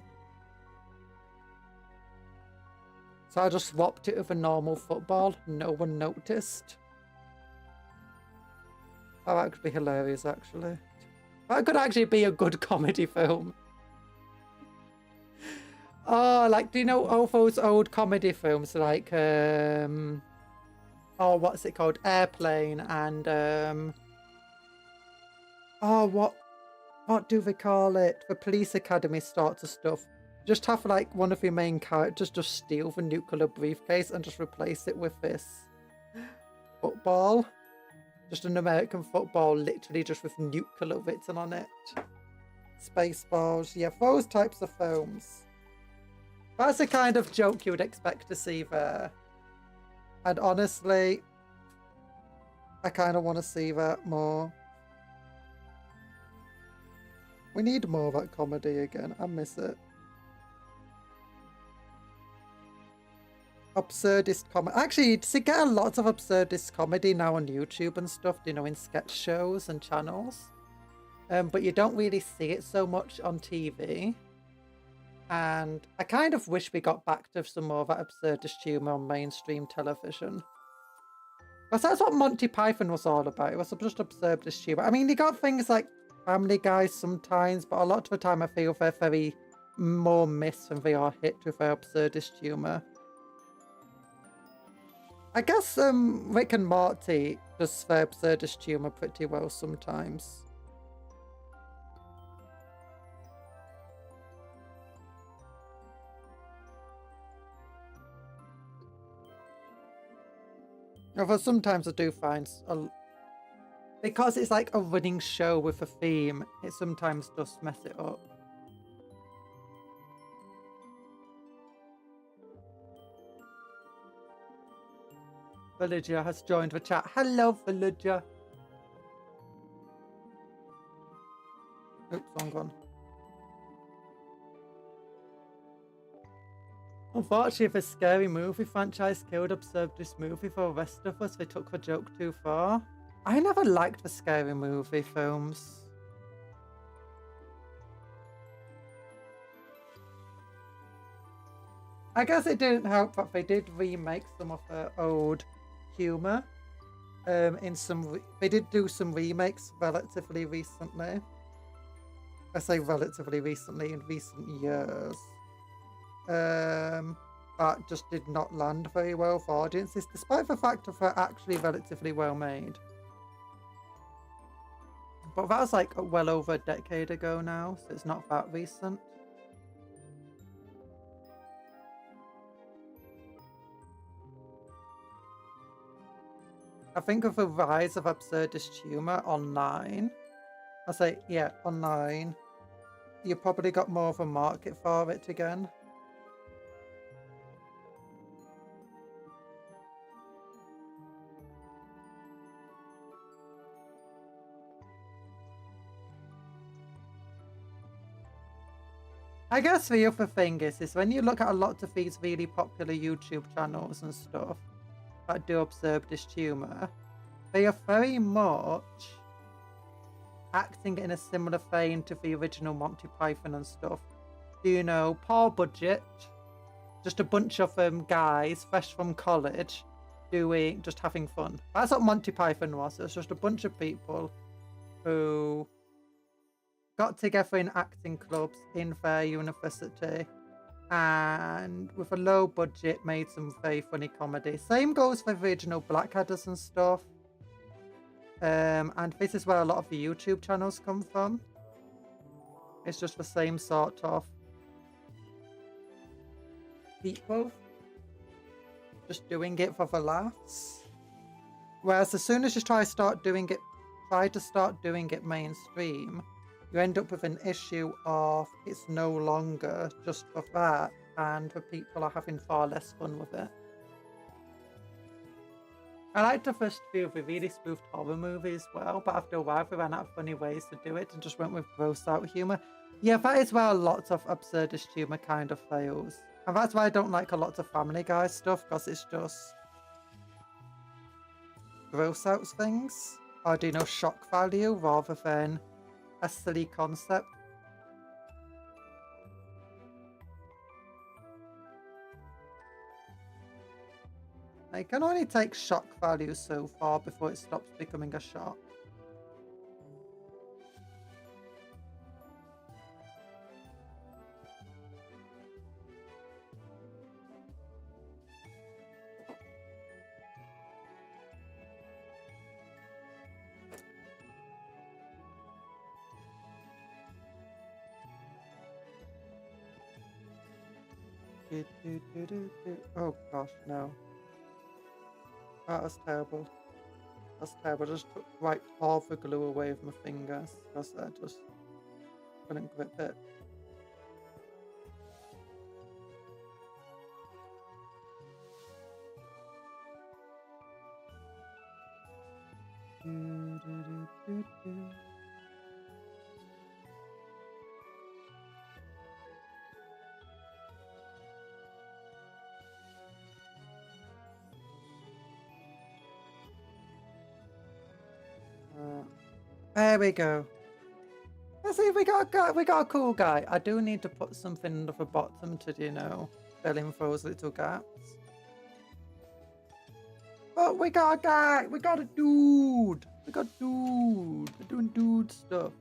So I just swapped it with a normal football. No one noticed. Oh, that could be hilarious, actually. That could actually be a good comedy film. Oh, like, do you know all those old comedy films? Like, oh, what's it called? Airplane and, oh, what do they call it? The Police Academy sorts of stuff. Just have, like, one of your main characters just steal the nuclear briefcase and just replace it with this football. Just an American football, literally just with nuclear written on it. Spaceballs, yeah, those types of films. That's the kind of joke you would expect to see there. And honestly, I kind of want to see that more. We need more of that comedy again. I miss it. Absurdist comedy. Actually, you get a lot of absurdist comedy now on YouTube and stuff, you know, in sketch shows and channels. But you don't really see it so much on TV. And I kind of wish we got back to some more of that absurdist humour on mainstream television. Because that's what Monty Python was all about. It was just absurdist humour. I mean, you got things like Family Guy sometimes, but a lot of the time I feel they're very more miss than they are hit with their absurdist humour. I guess Rick and Morty does their absurdist humour pretty well sometimes. Although sometimes I do find, because it's like a running show with a theme, it sometimes does mess it up. Villager has joined the chat. Hello, Villager. Oops, wrong one. Unfortunately, if a scary movie franchise killed absurdist movie for the rest of us, they took the joke too far. I never liked the scary movie films. I guess it didn't help that they did remake some of the old humour. They did do some remakes relatively recently. I say relatively recently, in recent years. That just did not land very well for audiences, despite the fact that they're actually relatively well made. But that was like well over a decade ago now, so it's not that recent. I think of the rise of absurdist humour online. I say, yeah, online. You probably got more of a market for it again. I guess the other thing is when you look at a lot of these really popular YouTube channels and stuff that do absurdist humour, they are very much acting in a similar vein to the original Monty Python and stuff. You know, poor budget, just a bunch of guys fresh from college just having fun. That's what Monty Python was. It was just a bunch of people who got together in acting clubs in their university and with a low budget made some very funny comedy. Same goes for the original Blackaders and stuff. And this is where a lot of the YouTube channels come from. It's just the same sort of people just doing it for the laughs. Whereas as soon as you try to start doing it mainstream, you end up with an issue of it's no longer just for that, and the people are having far less fun with it. I liked the first few of the really spoofed horror movies as well, but after a while they ran out of funny ways to do it and just went with gross out humour. Yeah, that is where lots of absurdist humour kind of fails. And that's why I don't like a lot of Family Guy stuff, because it's just gross out things. Or do shock value rather than a silly concept. I can only take shock value so far before it stops becoming a shock. Oh gosh, no. That was terrible. That's terrible. I just wiped all the glue away with my fingers because I just couldn't grip it. There we go. Let's see, we got a cool guy. I do need to put something under the bottom to, fill in those little gaps. But we got a guy. We got a dude. We got a dude. We're doing dude stuff.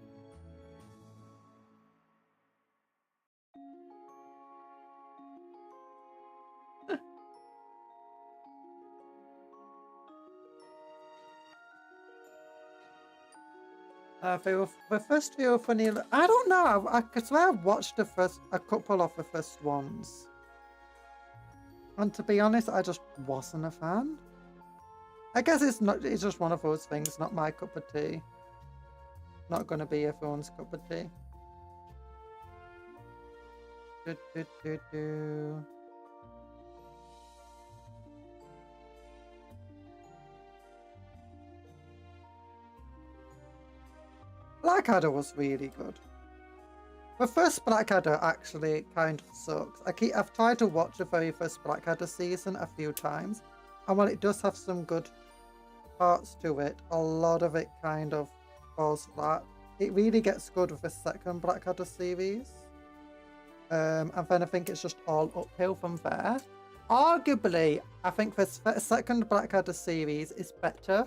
The first few are funny. I don't know. I swear I've watched a couple of the first ones. And to be honest, I just wasn't a fan. I guess it's just one of those things, not my cup of tea. Not gonna be everyone's cup of tea. Blackadder was really good. The first Blackadder actually kind of sucks. I've tried to watch the very first Blackadder season a few times, and while it does have some good parts to it, a lot of it kind of falls flat. It really gets good with the second Blackadder series, and then I think it's just all uphill from there. Arguably, I think the second Blackadder series is better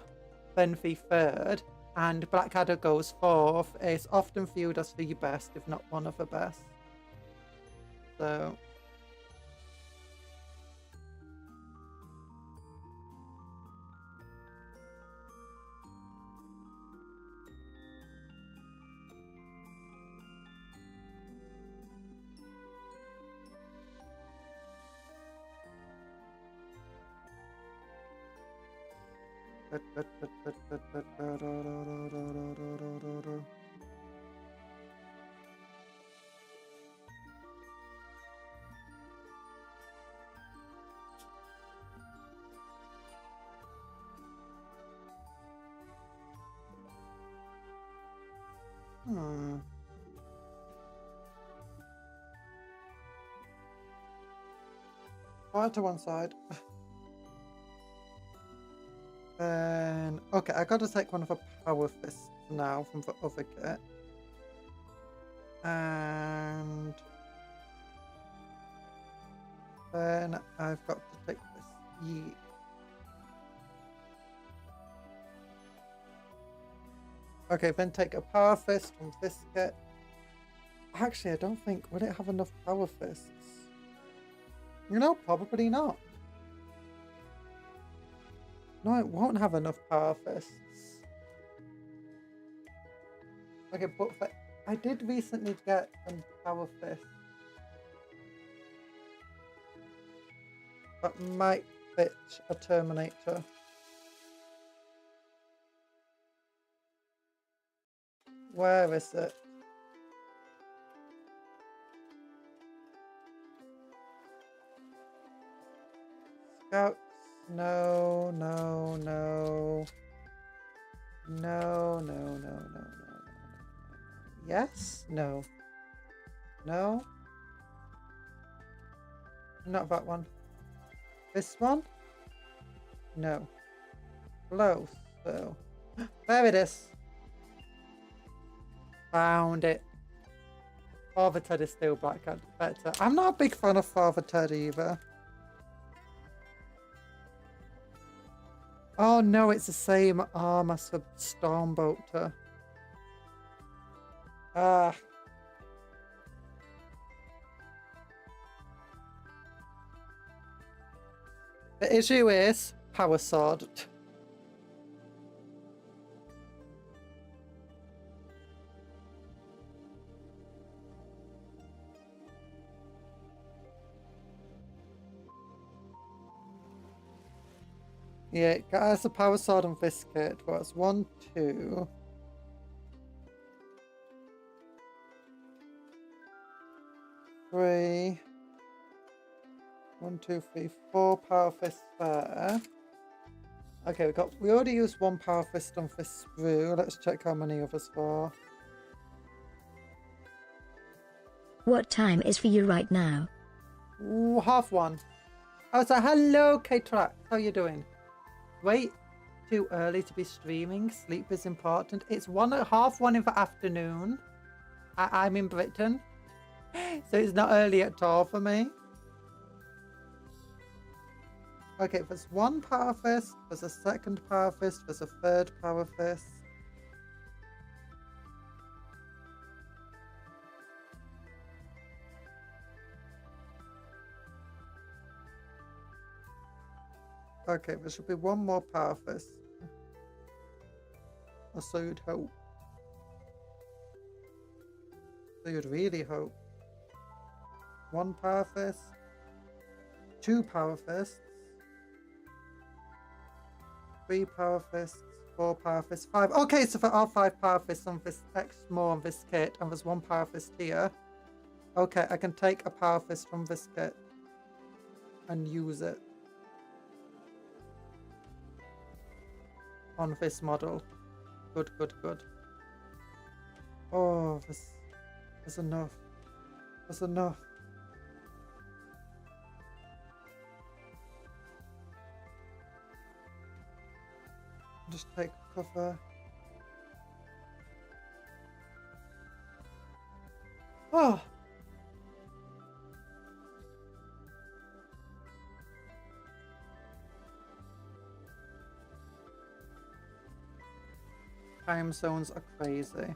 than the third. And Blackadder goes fourth. It's often viewed as the best, if not one of the best. So. Fire to one side. Then, okay, I gotta take one of the power fists now from the other kit. And then I've got to take this Yeet. Okay, then take a power fist from this kit. Actually, I don't think, will it have enough power fists? Probably not. No, it won't have enough power fists. Okay, but I did recently get some power fists. That might fit a Terminator. Where is it? Scouts. No, no, no. No, no, no, no, no. Yes? No. No? Not that one. This one? No. Close, though. There it is. Found it. Father Ted is still black and better. I'm not a big fan of Father Ted either. Oh no, it's the same arm as the Stormbolter. Ah. The issue is Power Sword. Yeah, it has a Power Sword and this kit. Well, it's 1, 2. 3. 1, 2, 3, 4 Power Fists there. Okay, we already used 1 Power Fist on this sprue. Let's check how many others are. What time is for you right now? Ooh, 1:30. I was like, hello, K-Track. How you doing? Wait, too early to be streaming. Sleep is important. It's 1:30 in the afternoon. I'm in Britain. So it's not early at all for me. Okay, there's 1 Power Fist, there's a 2nd Power Fist, there's a 3rd Power Fist. Okay, there should be 1 more Power Fist. Or so you'd hope. So you'd really hope. 1 Power Fist. 2 Power Fists. 3 Power Fists. 4 Power Fists. 5. Okay, so there are 5 Power Fists on this X more on this kit. And there's 1 Power Fist here. Okay, I can take a Power Fist from this kit. And use it. On this model. Good, good, good. Oh, there's enough. There's enough. Just take cover. Oh. Time zones are crazy.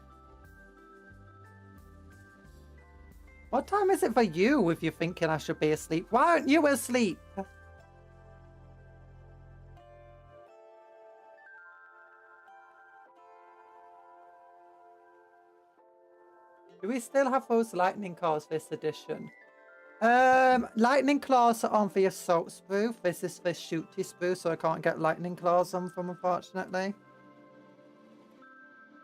What time is it for you if you're thinking I should be asleep? Why aren't you asleep? Do we still have those lightning claws this edition? Lightning claws are on the assault sprue. This is the shooty sprue, so I can't get lightning claws on them, unfortunately.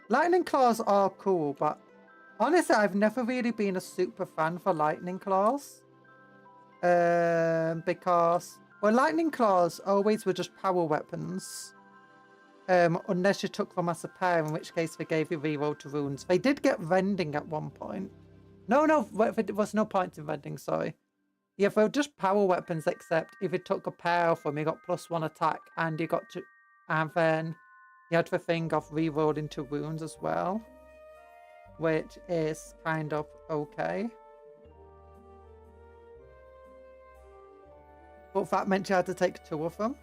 Lightning claws are cool, but honestly, I've never really been a super fan for lightning claws. Because, well, lightning claws always were just power weapons. Unless you took them as a pair, in which case they gave you reroll to wounds. They did get rending at one point. No, there was no point in rending, sorry. Yeah, they were just power weapons, except if you took a pair of them, you got +1 attack, and you got to, and then you had the thing of rerolling to wounds as well, which is kind of okay. But that meant you had to take 2 of them.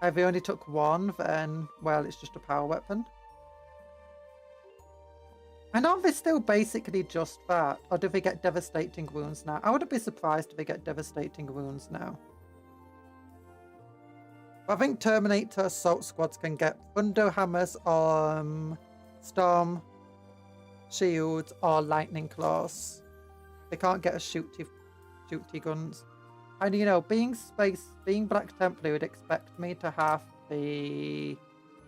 If you only took 1, then, well, it's just a power weapon. And aren't they still basically just that? Or do they get devastating wounds now? I wouldn't be surprised if they get devastating wounds now. But I think Terminator assault squads can get thunder hammers or storm shields or lightning claws. They can't get a shooty guns. And you know, being Black Templar, you would expect me to have the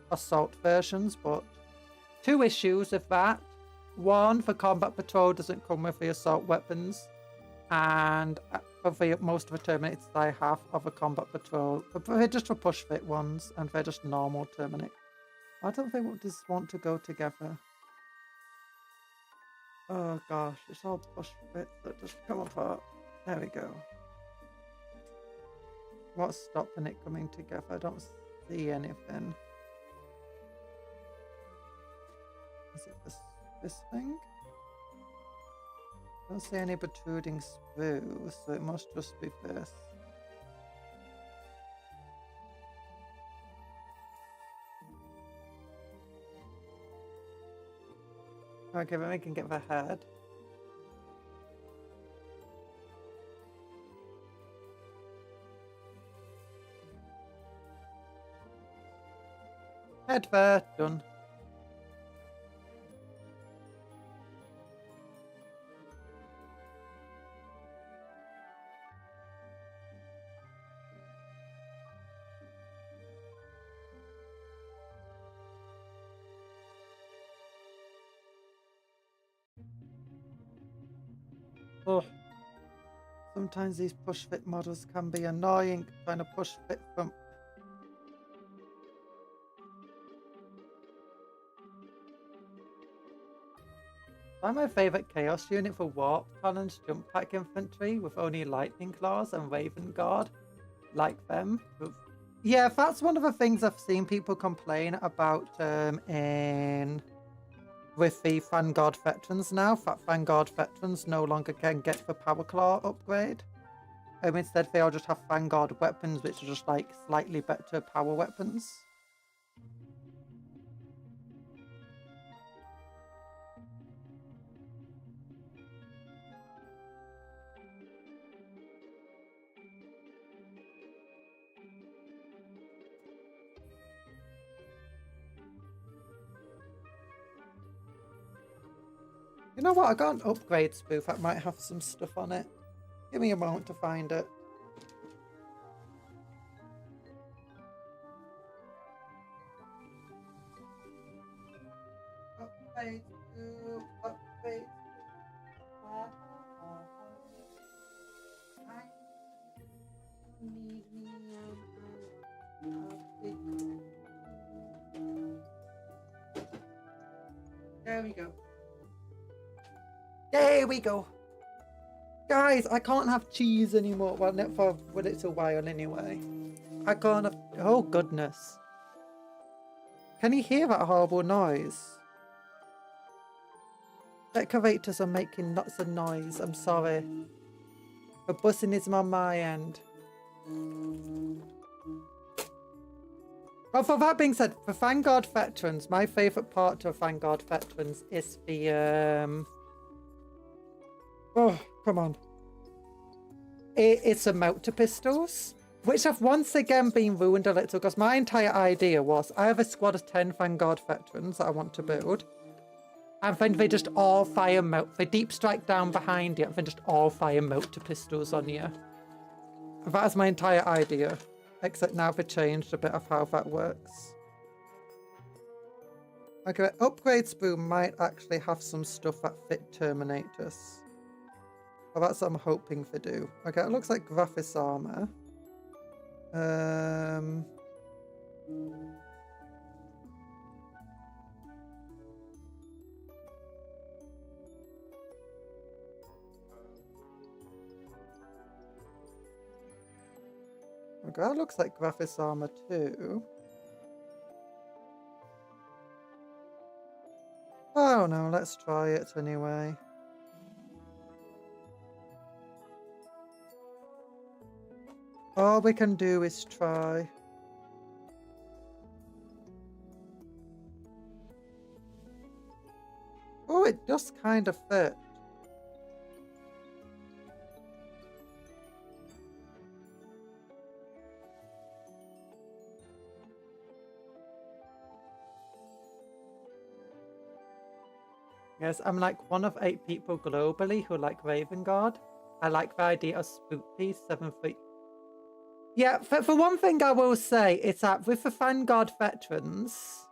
assault versions, but 2 issues with that. 1, the combat patrol doesn't come with the assault weapons, and for most of the Terminators I have of a combat patrol. But they're just for push fit ones, and they're just normal Terminators. I don't think we just want to go together. Oh gosh, it's all push fit that just come apart. There we go. What's stopping it coming together? I don't see anything. Is it this thing? I don't see any protruding screws, so it must just be this. Okay, then we can get the head. Head there, done. Oh, sometimes these push fit models can be annoying trying to push fit from. I'm my favourite Chaos unit for Warp Challenge Jump Pack Infantry with only Lightning Claws and Raven Guard, like them. Yeah, that's one of the things I've seen people complain about with the Vanguard Veterans now, that Vanguard Veterans no longer can get the Power Claw upgrade. Instead they all just have Vanguard weapons, which are just like slightly better power weapons. You know what? I got an upgrade spoof that might have some stuff on it. Give me a moment to find it. Upgrade spoof, upgrade There we go. There we go. Guys, I can't have cheese anymore. Well, not for a little while anyway. I can't have... Oh, goodness. Can you hear that horrible noise? Decorators are making lots of noise. I'm sorry. The Bossinism on my end. Well, for that being said, for Vanguard Veterans, my favourite part of Vanguard Veterans is the... Oh, come on. It's the melter pistols, which have once again been ruined a little, because my entire idea was I have a squad of 10 Vanguard Veterans that I want to build, and then they just all fire they deep strike down behind you, and then just all fire melter pistols on you. That is my entire idea, except now they've changed a bit of how that works. Okay, upgrade spoon might actually have some stuff that fit Terminators. Well, that's what I'm hoping to do. Okay, it looks like Graphis armor. Okay, that looks like Graphis armor too. Oh no, let's try it anyway. All we can do is try. Oh, it does kind of fit. Yes, I'm like one of 8 people globally who like Raven Guard. I like the idea of Spook Piece 7-3. Yeah, for one thing I will say is that with the Vanguard Veterans,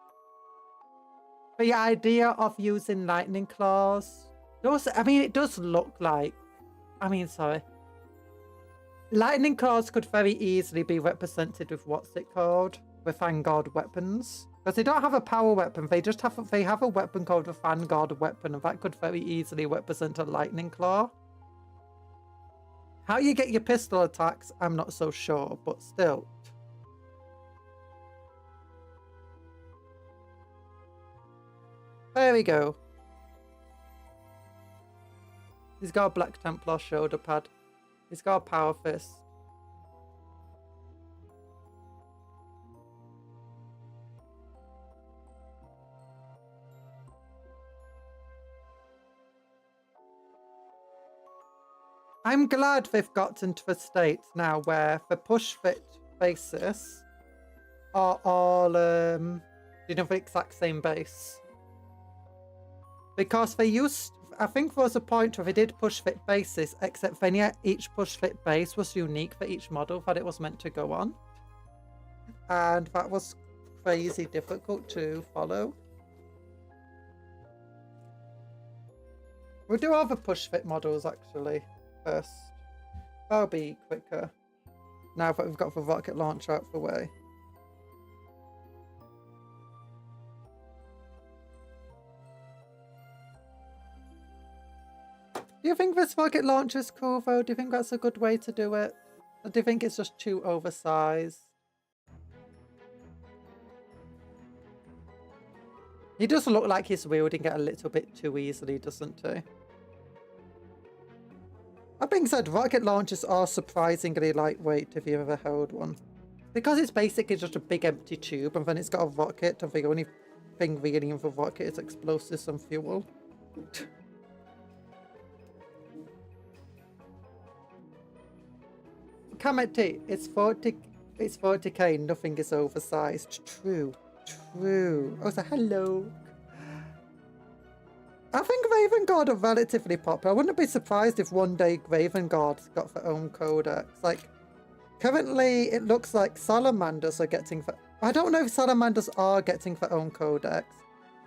the idea of using Lightning Claws, I mean, it does look like, sorry. Lightning claws could very easily be represented with what's it called? With Vanguard weapons. Because they don't have a power weapon, they just have a weapon called a Vanguard weapon, and that could very easily represent a lightning claw. How you get your pistol attacks, I'm not so sure, but still. There we go. He's got a Black Templar shoulder pad. He's got a power fist. I'm glad they've gotten to the state now where the push fit bases are all the exact same base. Because they used, I think there was a point where they did push fit bases, except then each push fit base was unique for each model that it was meant to go on. And that was crazy difficult to follow. We'll do all the push fit models actually first. That'll be quicker. Now that we've got the rocket launcher out of the way. Do you think this rocket launcher is cool though? Do you think that's a good way to do it? Or do you think it's just too oversized? He does look like he's wielding it a little bit too easily, doesn't he? That being said, rocket launchers are surprisingly lightweight if you've ever held one. Because it's basically just a big empty tube and then it's got a rocket and the only thing really in the rocket is explosives and fuel. Kameti, it's 40k, nothing is oversized. True. Oh, so hello. I think Raven Guard are relatively popular. I wouldn't be surprised if one day Raven Guards got their own codex. Like, currently it looks like Salamanders are getting I don't know if Salamanders are getting their own codex.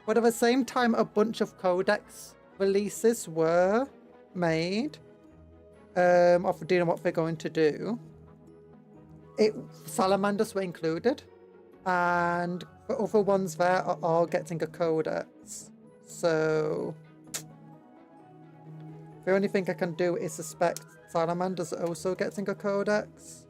But at the same time, a bunch of codex releases were made. Of doing what they're going to do. Salamanders were included. And the other ones there are all getting a codex. So the only thing I can do is suspect Salamanders are also getting a codex.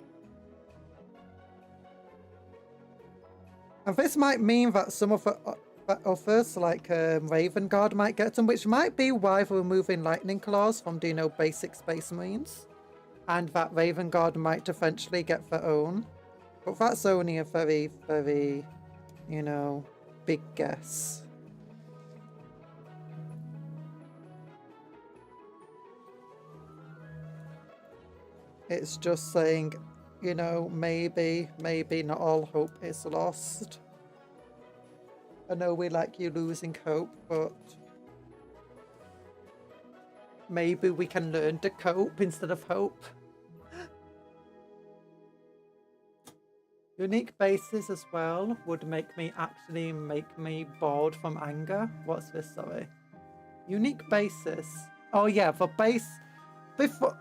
And this might mean that some of the others, like Raven Guard, might get them, which might be why they're removing Lightning Claws from, basic Space Marines. And that Raven Guard might eventually get their own. But that's only a very, very, big guess. It's just saying, maybe not all hope is lost. I know we like you losing hope, but maybe we can learn to cope instead of hope. Unique bases as well would make me bored from anger. What's this, sorry? Unique bases. Oh yeah, for base... Before,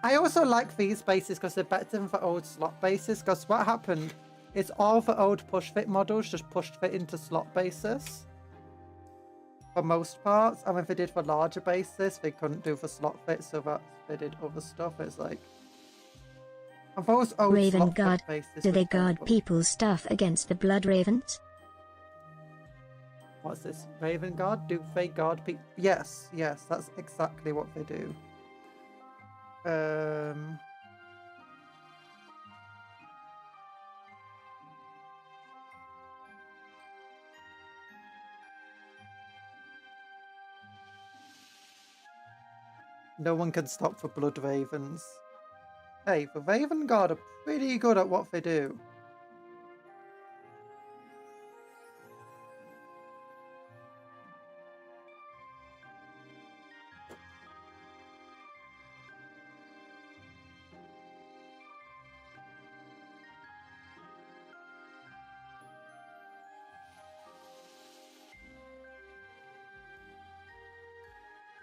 I also like these bases because they're better than the old slot bases, because what happened is all the old push fit models just pushed fit into slot bases for most parts, and when they did for larger bases they couldn't do the slot fit, so that they did other stuff. It's like, and those old Raven slot Guard, fit bases, do they guard people's stuff against the Blood Ravens? What's this? Raven Guard? Do they guard people? Yes, that's exactly what they do. No one can stop the Blood Ravens. Hey, the Raven Guard are pretty good at what they do.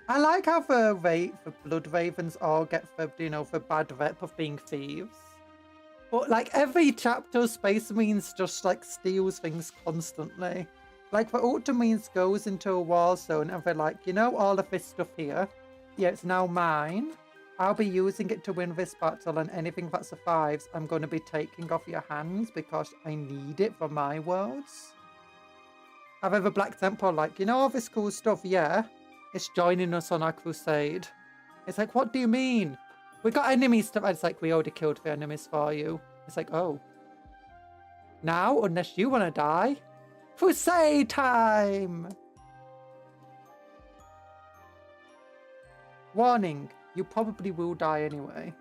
I like how the blood ravens all get the, you know, the bad rep of being thieves. But like every chapter, Space Marines just like steals things constantly. Like the Ultramarines goes into a war zone and they're like, you know, all of this stuff here, yeah, it's now mine. I'll be using it to win this battle, and anything that survives, I'm going to be taking off your hands because I need it for my worlds. However, Black Templar like, you know all this cool stuff, yeah, it's joining us on our crusade. It's like, what do you mean? We got enemies to... It's like, we already killed the enemies for you. It's like, oh. Now, unless you want to die. Crusade time! Warning, you probably will die anyway.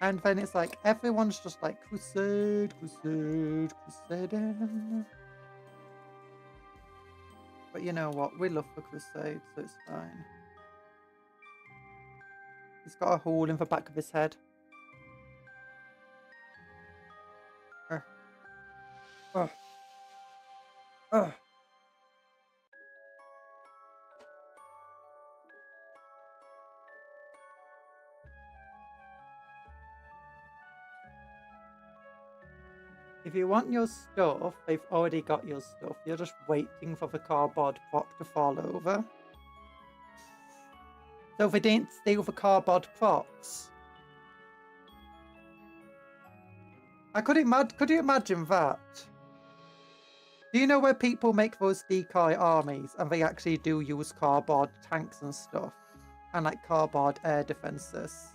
And then it's like, everyone's just like, crusade, crusade, crusade. But you know what? We love the crusade, so it's fine. He's got a hole in the back of his head. If you want your stuff, they've already got your stuff. You're just waiting for the cardboard prop to fall over. So they didn't steal the cardboard props. Could you imagine that? Do you know where people make those decoy armies and they actually do use cardboard tanks and stuff? And like cardboard air defenses.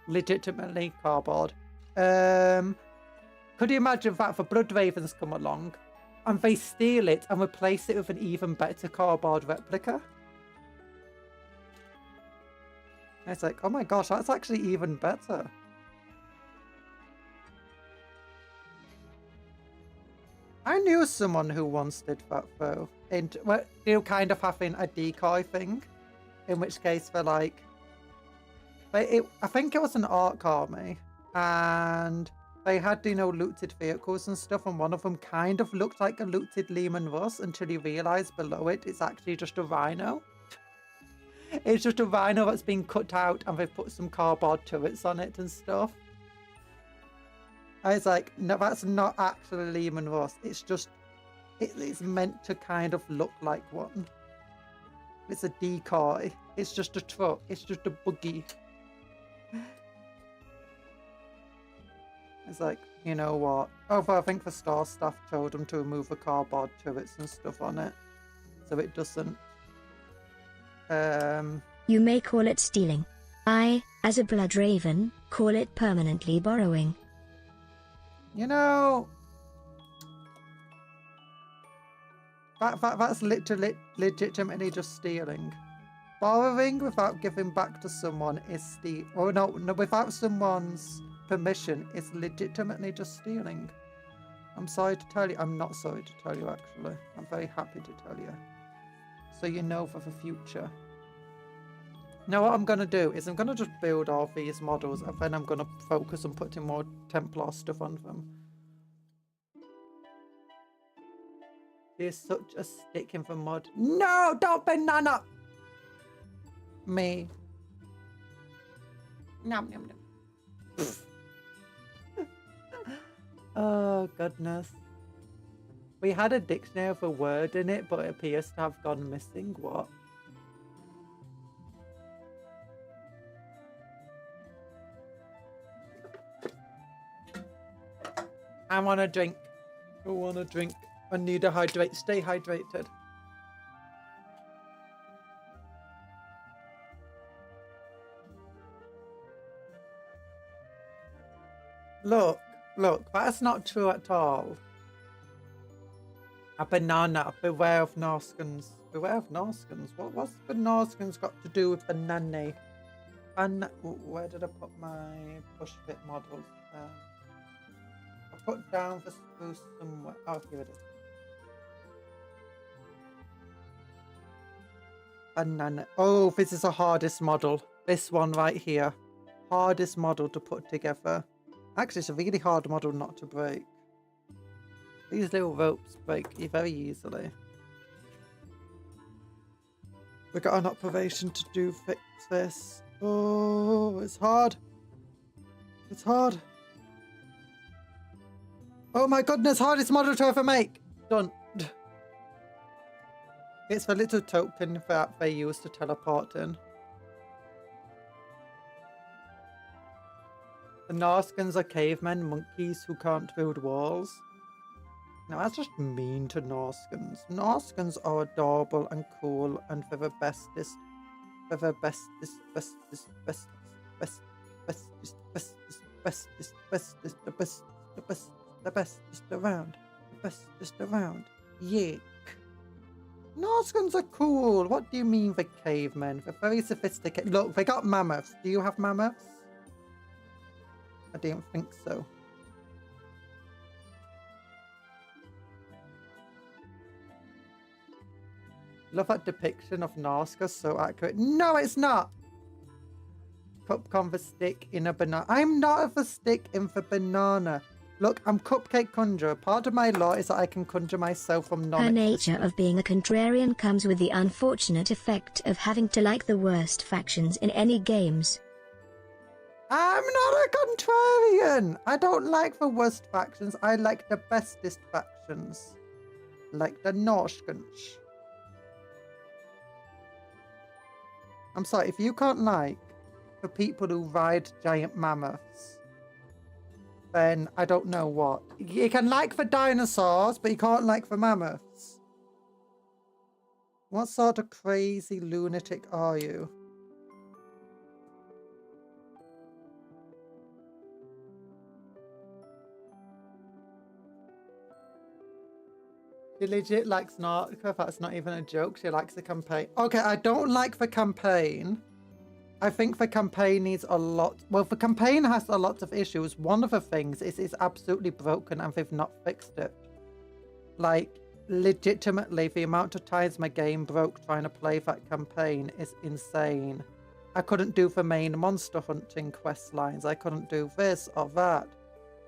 Legitimately cardboard. Could you imagine that the Blood Ravens come along and they steal it and replace it with an even better cardboard replica? And it's like, oh my gosh, that's actually even better. I knew someone who once did that though. Well, you know, kind of having a decoy thing. In which case they're like... I think it was an Ark army. And... they had, you know, looted vehicles and stuff, and one of them kind of looked like a looted Lehman Russ until you realise below it, it's actually just a rhino. It's just a rhino that's been cut out and they've put some cardboard turrets on it and stuff. I was like, no, that's not actually Lehman Russ. It's just, it's meant to kind of look like one. It's a decoy. It's just a truck. It's just a buggy. It's like, you know what? Although I think the store staff told them to remove the cardboard turrets and stuff on it. So it doesn't. You may call it stealing. I, as a blood raven, call it permanently borrowing. You know... That's literally legitimately just stealing. Borrowing without giving back to someone is steal. Oh no, without someone's permission, it's legitimately just stealing. I'm sorry to tell you. I'm not sorry to tell you, actually. I'm very happy to tell you. So you know for the future. Now what I'm going to do is I'm going to just build all these models and then I'm going to focus on putting more Templar stuff on them. There's such a stick in the mud. No, don't banana me. Nom nom nom. Oh goodness. We had a dictionary of a word in it, but it appears to have gone missing. What? I want a drink. I want a drink. I need to hydrate. Stay hydrated. Look, that's not true at all. A banana. Beware of Norskins. Beware of Norskins? What's the Norskins got to do with banana? And where did I put my push fit models? I put down the spruce somewhere. Oh, here it is. Banana. Oh, this is the hardest model. This one right here. Hardest model to put together. Actually, it's a really hard model not to break. These little ropes break very easily. We got an operation to do fix this. Oh, it's hard. It's hard. Oh my goodness, hardest model to ever make. Done. It's the little token that they use to teleport in. The Norskans are cavemen monkeys who can't build walls. Now that's just mean to Norskans. Norskans are adorable and cool and they're the bestest. They're the bestest, bestest, bestest, bestest, bestest, bestest, bestest, bestest, the best, the best, the bestest around. The bestest around. Yeet. Norskans are cool. What do you mean they're cavemen? They're very sophisticated. Look, they got mammoths. Do you have mammoths? I didn't think so. Love that depiction of Norska, so accurate. No, it's not! Cupcon the stick in a banana. I'm not the stick in the banana. Look, I'm Cupcake Conjuror. Part of my law is that I can conjure myself from non-existence. Her nature of being a contrarian comes with the unfortunate effect of having to like the worst factions in any games. I'm not a contrarian! I don't like the worst factions. I like the bestest factions. Like the Norskans. I'm sorry, if you can't like the people who ride giant mammoths, then I don't know what. You can like the dinosaurs, but you can't like the mammoths. What sort of crazy lunatic are you? She legit likes Nautica. That's not even a joke. She likes the campaign. Okay, I don't like the campaign. I think the campaign needs a lot. Well, the campaign has a lot of issues. One of the things is it's absolutely broken and they've not fixed it. Like, legitimately, the amount of times my game broke trying to play that campaign is insane. I couldn't do the main monster hunting quest lines. I couldn't do this or that.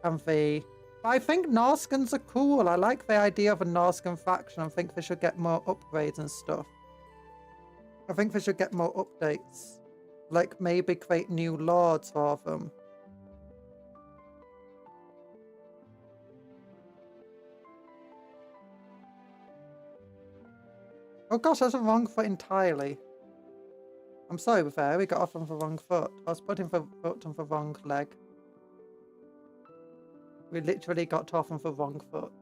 And the... I think Norskans are cool. I like the idea of a Norskan faction. I think they should get more upgrades and stuff. I think they should get more updates. Like maybe create new lords for them. Oh gosh, that's the wrong foot entirely. I'm sorry with that. We got off on the wrong foot. I was putting the foot on the wrong leg. We literally got off on the wrong foot.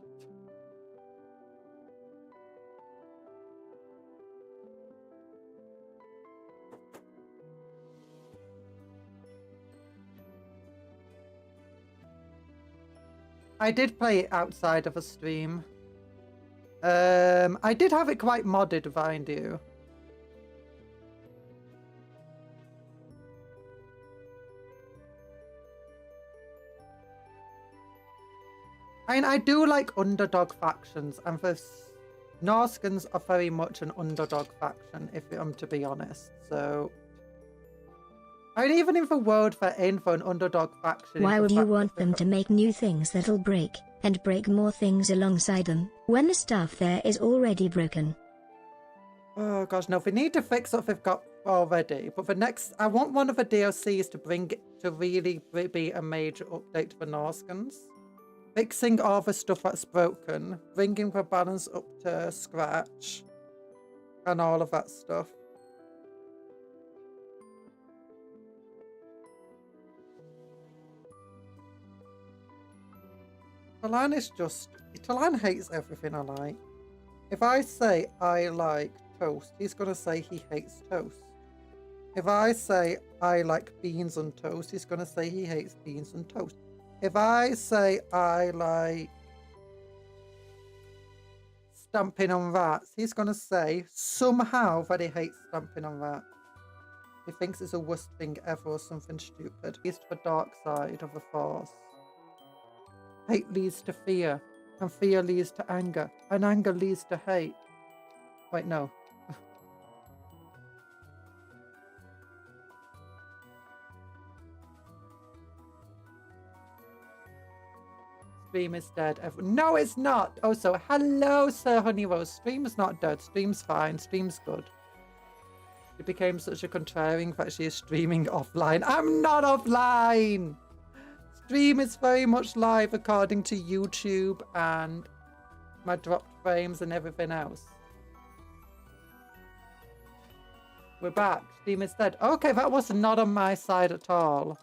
I did play it outside of a stream. I did have it quite modded, mind you. And I do like underdog factions, and the Norskans are very much an underdog faction, if I'm to be honest. So, I mean, even in the world they're in for an underdog faction. Why would you want them to make new things that'll break, and break more things alongside them, when the stuff there is already broken? Oh gosh, no, they need to fix what they've got already. But the next, I want one of the DLCs to bring it to really be a major update for Norskans. Fixing all the stuff that's broken, bringing the balance up to scratch, and all of that stuff. Talan is just... Talan hates everything I like. If I say I like toast, he's going to say he hates toast. If I say I like beans on toast, he's going to say he hates beans on toast. If I say I like stamping on rats, he's going to say somehow that he hates stamping on rats. He thinks it's the worst thing ever or something stupid. He's the dark side of the force. Hate leads to fear, and fear leads to anger, and anger leads to hate. Wait, no. Stream is dead. No, it's not. Oh, so hello, Sir Honeyrose. Stream's not dead. Stream's fine. Stream's good. It became such a contrarian that she is streaming offline. I'm not offline! Stream is very much live according to YouTube and my dropped frames and everything else. We're back. Stream is dead. Okay, that was not on my side at all.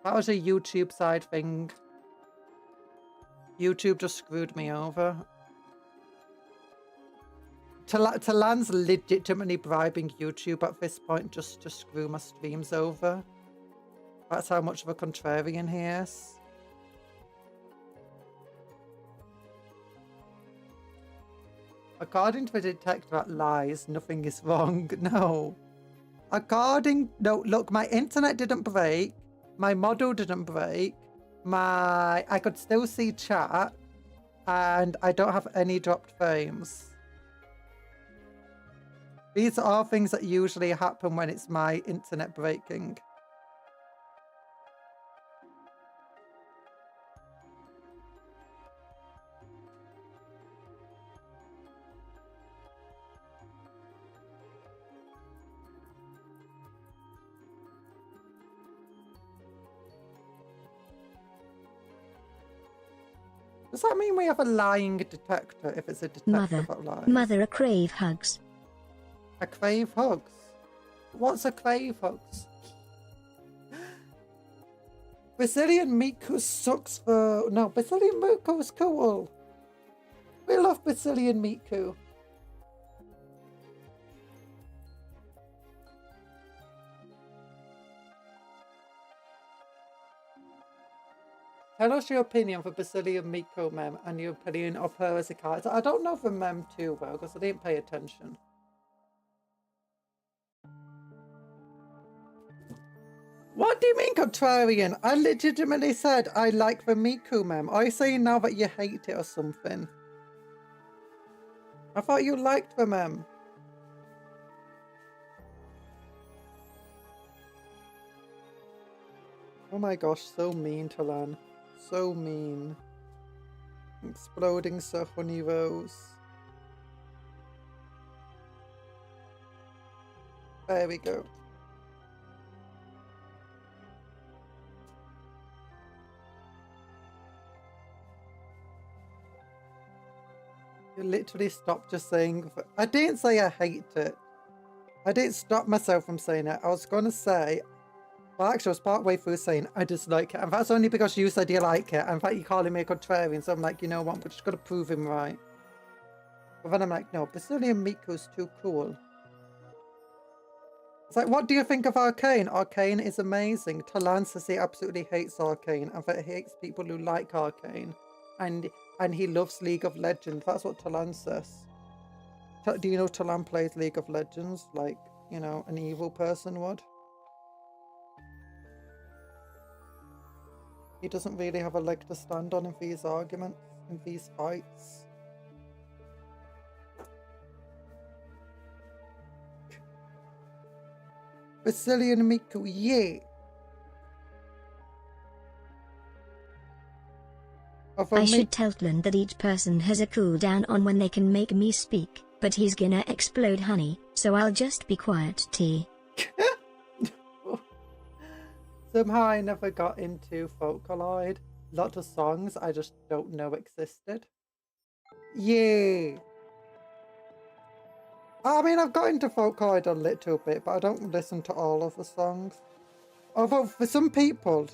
That was a YouTube side thing. YouTube just screwed me over. Talan's legitimately bribing YouTube at this point just to screw my streams over. That's how much of a contrarian he is. According to the detector that lies, nothing is wrong. No. No, look, my internet didn't break. My model didn't break. I could still see chat. And I don't have any dropped frames. These are things that usually happen when it's my internet breaking. Does that mean we have a lying detector if it's a detector that lies? Mother, a crave hugs. A crave hugs? What's a crave hugs? Brazilian Miku sucks for... No, Brazilian Miku is cool. We love Brazilian Miku. Tell us your opinion for Brazilian Miko mem and your opinion of her as a character. I don't know the mem too well because I didn't pay attention. What do you mean contrarian? I legitimately said I like the Miku mem. Are you saying now that you hate it or something? I thought you liked the mem. Oh my gosh, so mean, Talan. So mean. Exploding Sir Honeyrose. There we go. You literally stopped just saying... I didn't say I hate it. I didn't stop myself from saying it. I was going to say... Well, actually, I was partway through saying I dislike it. And that's only because you said you like it. And in fact, you're calling me a contrarian. So I'm like, you know what? We're just going to prove him right. But then I'm like, no, Brazilian Miku's too cool. It's like, what do you think of Arcane? Arcane is amazing. Talan says he absolutely hates Arcane. And that he hates people who like Arcane. And he loves League of Legends. That's what Talan says. Do you know Talan plays League of Legends like, you know, an evil person would? He doesn't really have a leg to stand on in these arguments, in these fights. Brazilian Miku, yeah. I should tell Tlan that each person has a cooldown on when they can make me speak, but he's gonna explode, honey, so I'll just be quiet, T. Somehow I never got into Vocaloid. Lots of songs I just don't know existed. Yeah. I mean, I've got into Vocaloid a little bit, but I don't listen to all of the songs. Although for some people,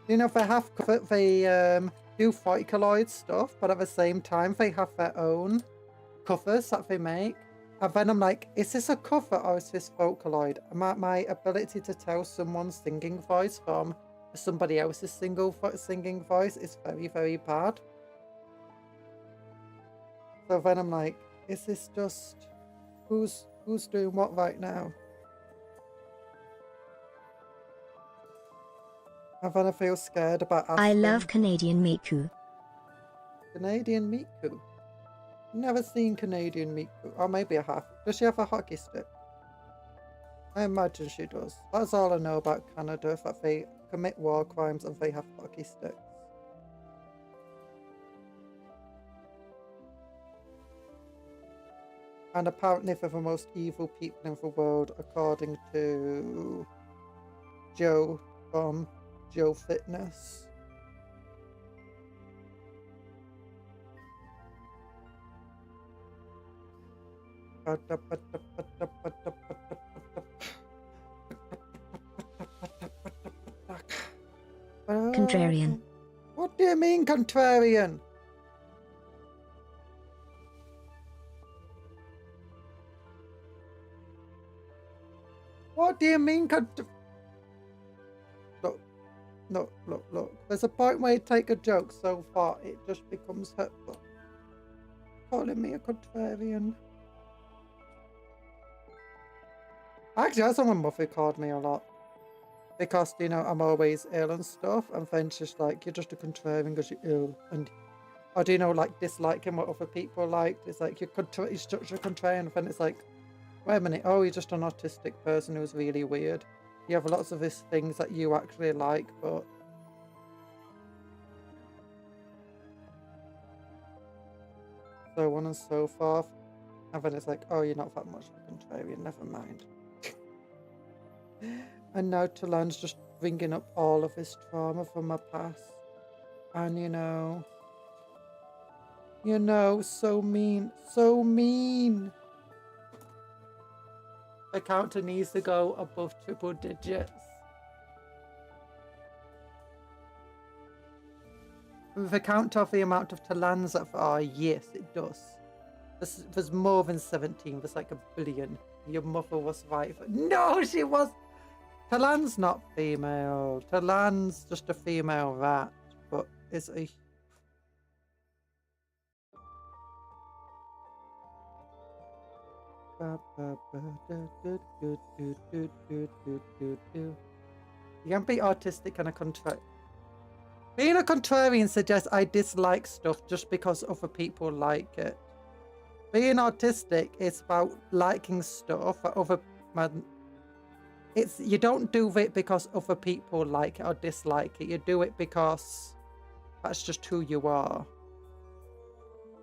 you know, they do Vocaloid stuff, but at the same time they have their own covers that they make. And then I'm like, is this a cover or is this Vocaloid? My ability to tell someone's singing voice from somebody else's singing voice is very, very bad. So then I'm like, is this just... Who's doing what right now? And then I feel scared about asking. I love Canadian Miku. Canadian Miku? Never seen Canadian Miku. Or maybe I have. Does she have a hockey stick? I imagine she does. That's all I know about Canada, that they commit war crimes and they have hockey sticks. And apparently they're the most evil people in the world, according to Joe from Joe Fitness. Contrarian. What do you mean, contrarian? What do you mean, Look. There's a point where you take a joke so far, it just becomes hurtful. Calling me a contrarian. Actually, that's what my mother called me a lot. Because, you know, I'm always ill and stuff, and then she's like, you're just a contrarian because you're ill. And I do, you know, like, disliking what other people like. It's like, you're such a contrarian, and then it's like, wait a minute, oh, you're just an autistic person who's really weird. You have lots of these things that you actually like, but... so on and so forth. And then it's like, oh, you're not that much of a contrarian, never mind. And now Talan's just bringing up all of his trauma from my past. And you know, so mean, so mean. The counter needs to go above triple digits. The count of the amount of Talans that there are, yes, it does. There's more than 17. There's like 1 billion. Your mother was right. No, she was. Talan's not female. Talan's just a female rat, but is a... You can be autistic and a contrarian. Being a contrarian suggests I dislike stuff just because other people like it. Being autistic is about liking stuff that other... you don't do it because other people like it or dislike it. You do it because that's just who you are.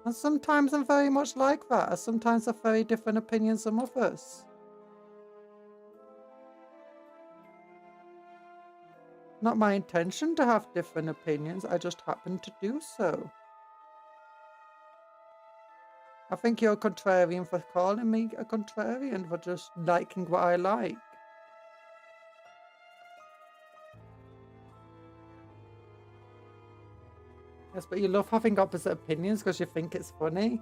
And sometimes I'm very much like that. And sometimes I have very different opinions from others. Not my intention to have different opinions. I just happen to do so. I think you're a contrarian for calling me a contrarian for just liking what I like. Yes, but you love having opposite opinions because you think it's funny.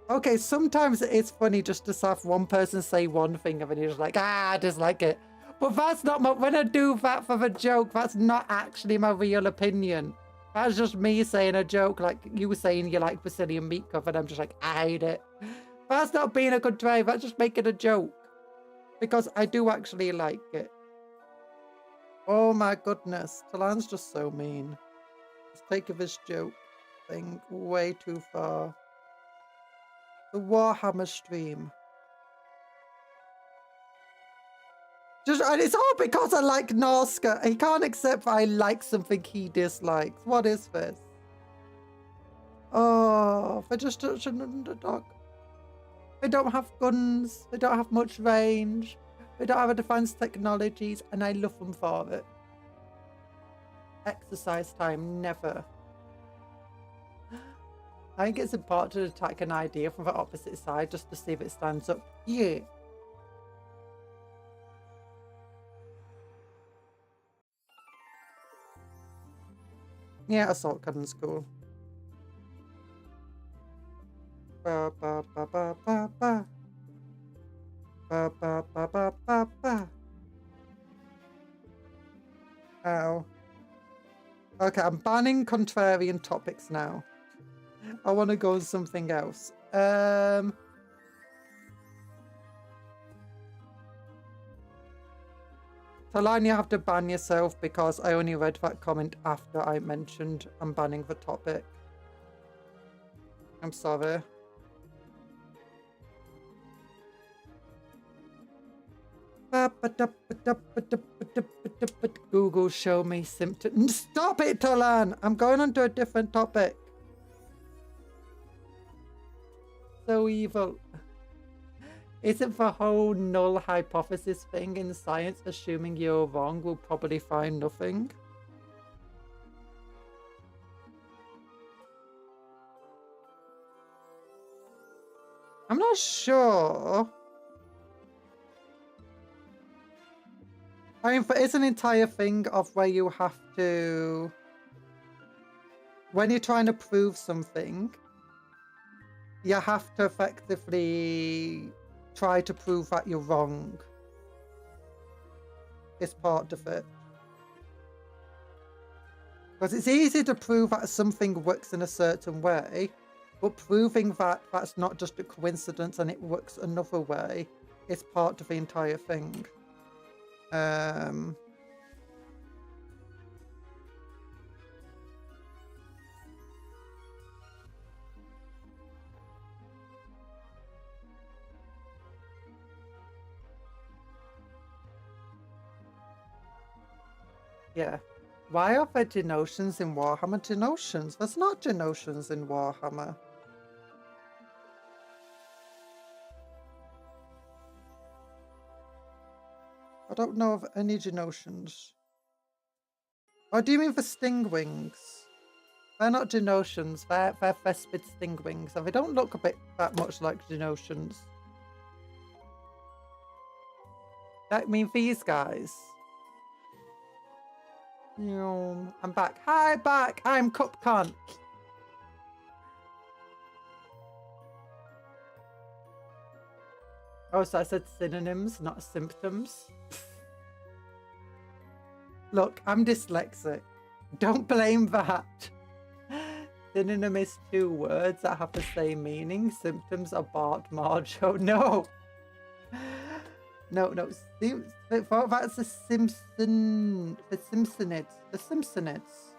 Okay, sometimes it is funny just to have one person say one thing and then you're just like, I dislike it. But that's not my... when I do that for the joke, that's not actually my real opinion. That's just me saying a joke, like you saying you like Brazilian meat cup, and I'm just like, I hate it. That's not being a contrarian, that's just making a joke. Because I do actually like it. Oh my goodness, Talan's just so mean. He's taking this joke thing way too far. The Warhammer stream. And it's all because I like Norska. He can't accept that I like something he dislikes. What is this? Oh, they're just such an underdog. They don't have guns. They don't have much range. They don't have advanced technologies, and I love them for it. Exercise time, never. I think it's important to attack an idea from the opposite side just to see if it stands up. Yeah. Yeah, assault cannon's cool. Ba ba ba ba ba ba. Ba ba ba ba ba ba. Ow. Okay, I'm banning contrarian topics now. I want to go on something else. Talan, you have to ban yourself because I only read that comment after I mentioned I'm banning the topic. I'm sorry. Google show me symptoms. Stop it, Talan! I'm going on to a different topic. So evil. Isn't the whole null hypothesis thing in science assuming you're wrong will probably find nothing? I'm not sure. I mean, there is an entire thing of where you have to... When you're trying to prove something, you have to effectively try to prove that you're wrong. It's part of it. Because it's easy to prove that something works in a certain way, but proving that that's not just a coincidence and it works another way is part of the entire thing. Yeah. Why are there denotions in Warhammer? Denotions? There's not denotions in Warhammer. I don't know of any denotions. Oh, do you mean for sting wings? They're not denotions, they're Vespid sting wings, and they don't look a bit that much like denotions. I mean these guys. I'm back. Hi, back! I'm Cupcake. Oh, so I said synonyms, not symptoms. Look, I'm dyslexic. Don't blame that. Synonym is two words that have the same meaning. Symptoms are Bart, Marge. Oh, no. No. That's the Simpson. The Simpsonids. The Simpsonids.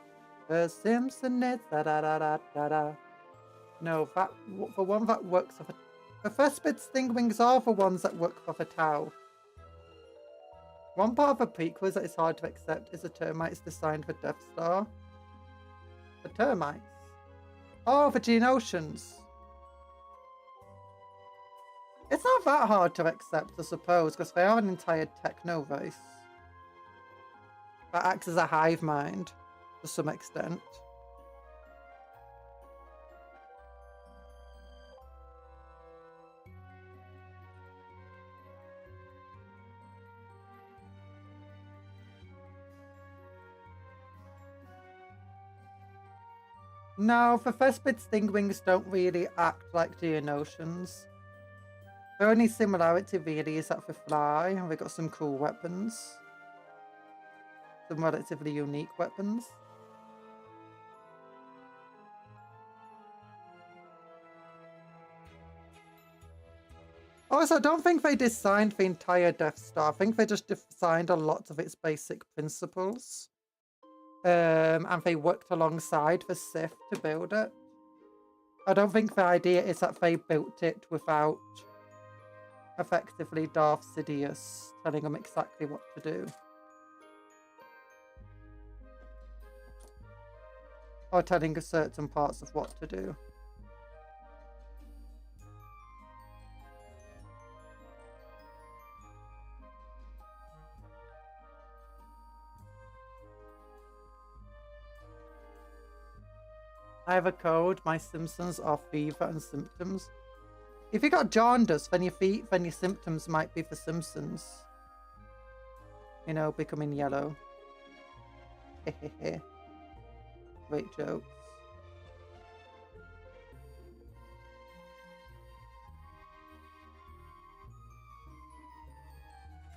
The Simpsonids. Da-da-da-da-da-da. No, that the one that works for the Vespid stingwings are the ones that work for the Tau. One part of the prequels that is hard to accept is the termites designed for Death Star. The termites? Oh, the Geonosians. It's not that hard to accept, I suppose, because they are an entire techno race that acts as a hive mind to some extent. No, the Vespid stingwings don't really act like Geonosians. The only similarity really is that they fly and they got some cool weapons. Some relatively unique weapons. Also, I don't think they designed the entire Death Star. I think they just designed a lot of its basic principles. And they worked alongside the Sith to build it. I don't think the idea is that they built it without effectively Darth Sidious telling them exactly what to do. Or telling certain parts of what to do. I have a code. My Simpsons are fever and symptoms. If you got jaundice, then your symptoms might be for Simpsons. You know, becoming yellow. Hehehe. Great jokes.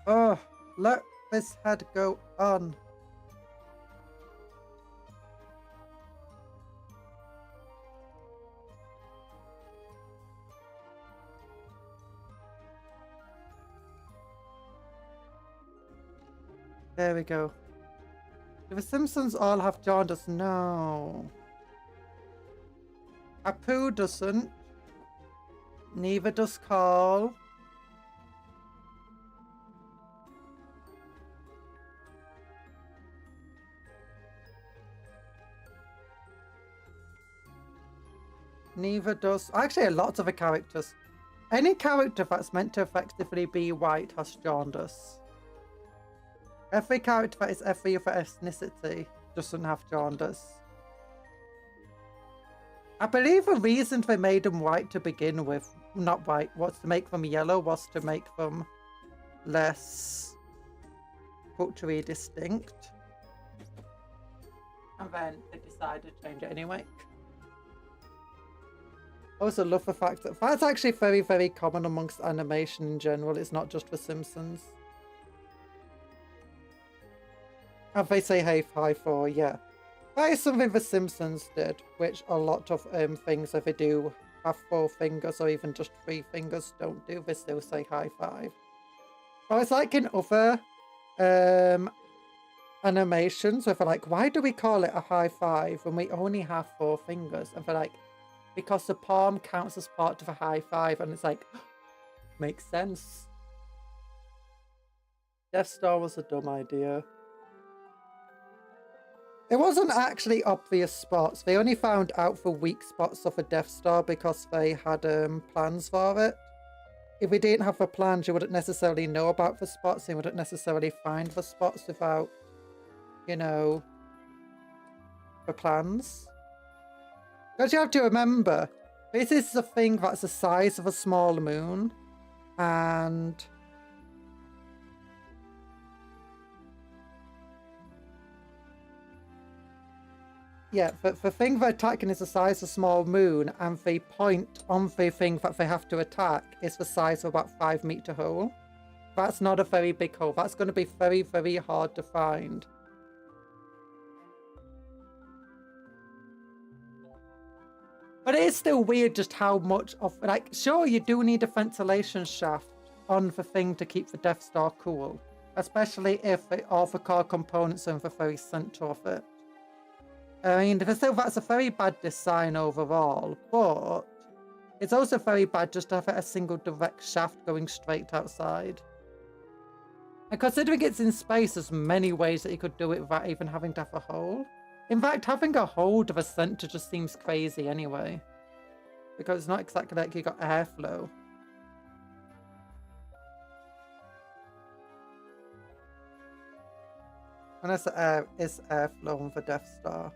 Oh, let this head go on. There we go. Do the Simpsons all have jaundice? No. Apu doesn't. Neither does Carl. Neither does... Actually, a lot of the characters. Any character that's meant to effectively be white has jaundice. Every character that is every other ethnicity doesn't have jaundice. I believe the reason they made them white to begin with, not white, was to make them yellow, was to make them less culturally distinct. And then they decided to change it anyway. I also love the fact that that's actually very, very common amongst animation in general. It's not just for Simpsons. And they say hey, hi for, yeah. That is something the Simpsons did, which a lot of things, if they do have 4 fingers or even just 3 fingers, don't do. They still say high five. But it's like in other animations where they're like, why do we call it a high five when we only have 4 fingers? And they're like, because the palm counts as part of a high five. And it's like, makes sense. Death Star was a dumb idea. It wasn't actually obvious spots. They only found out the weak spots of a Death Star because they had plans for it. If we didn't have the plans, you wouldn't necessarily know about the spots. You wouldn't necessarily find the spots without, you know, the plans. Because you have to remember, this is a thing that's the size of a small moon. And... yeah, the thing they're attacking is the size of a small moon, and the point on the thing that they have to attack is the size of about 5-meter hole. That's not a very big hole. That's going to be very, very hard to find. But it is still weird just how much of... like, sure, you do need a ventilation shaft on the thing to keep the Death Star cool. Especially if all the core components are in the very center of it. I mean, still, that's a very bad design overall, but it's also very bad just to have a single direct shaft going straight outside. And considering it's in space, there's many ways that you could do it without even having to have a hole. In fact, having a hole to the center just seems crazy anyway. Because it's not exactly like you got airflow. Unless the air is airflow on the Death Star.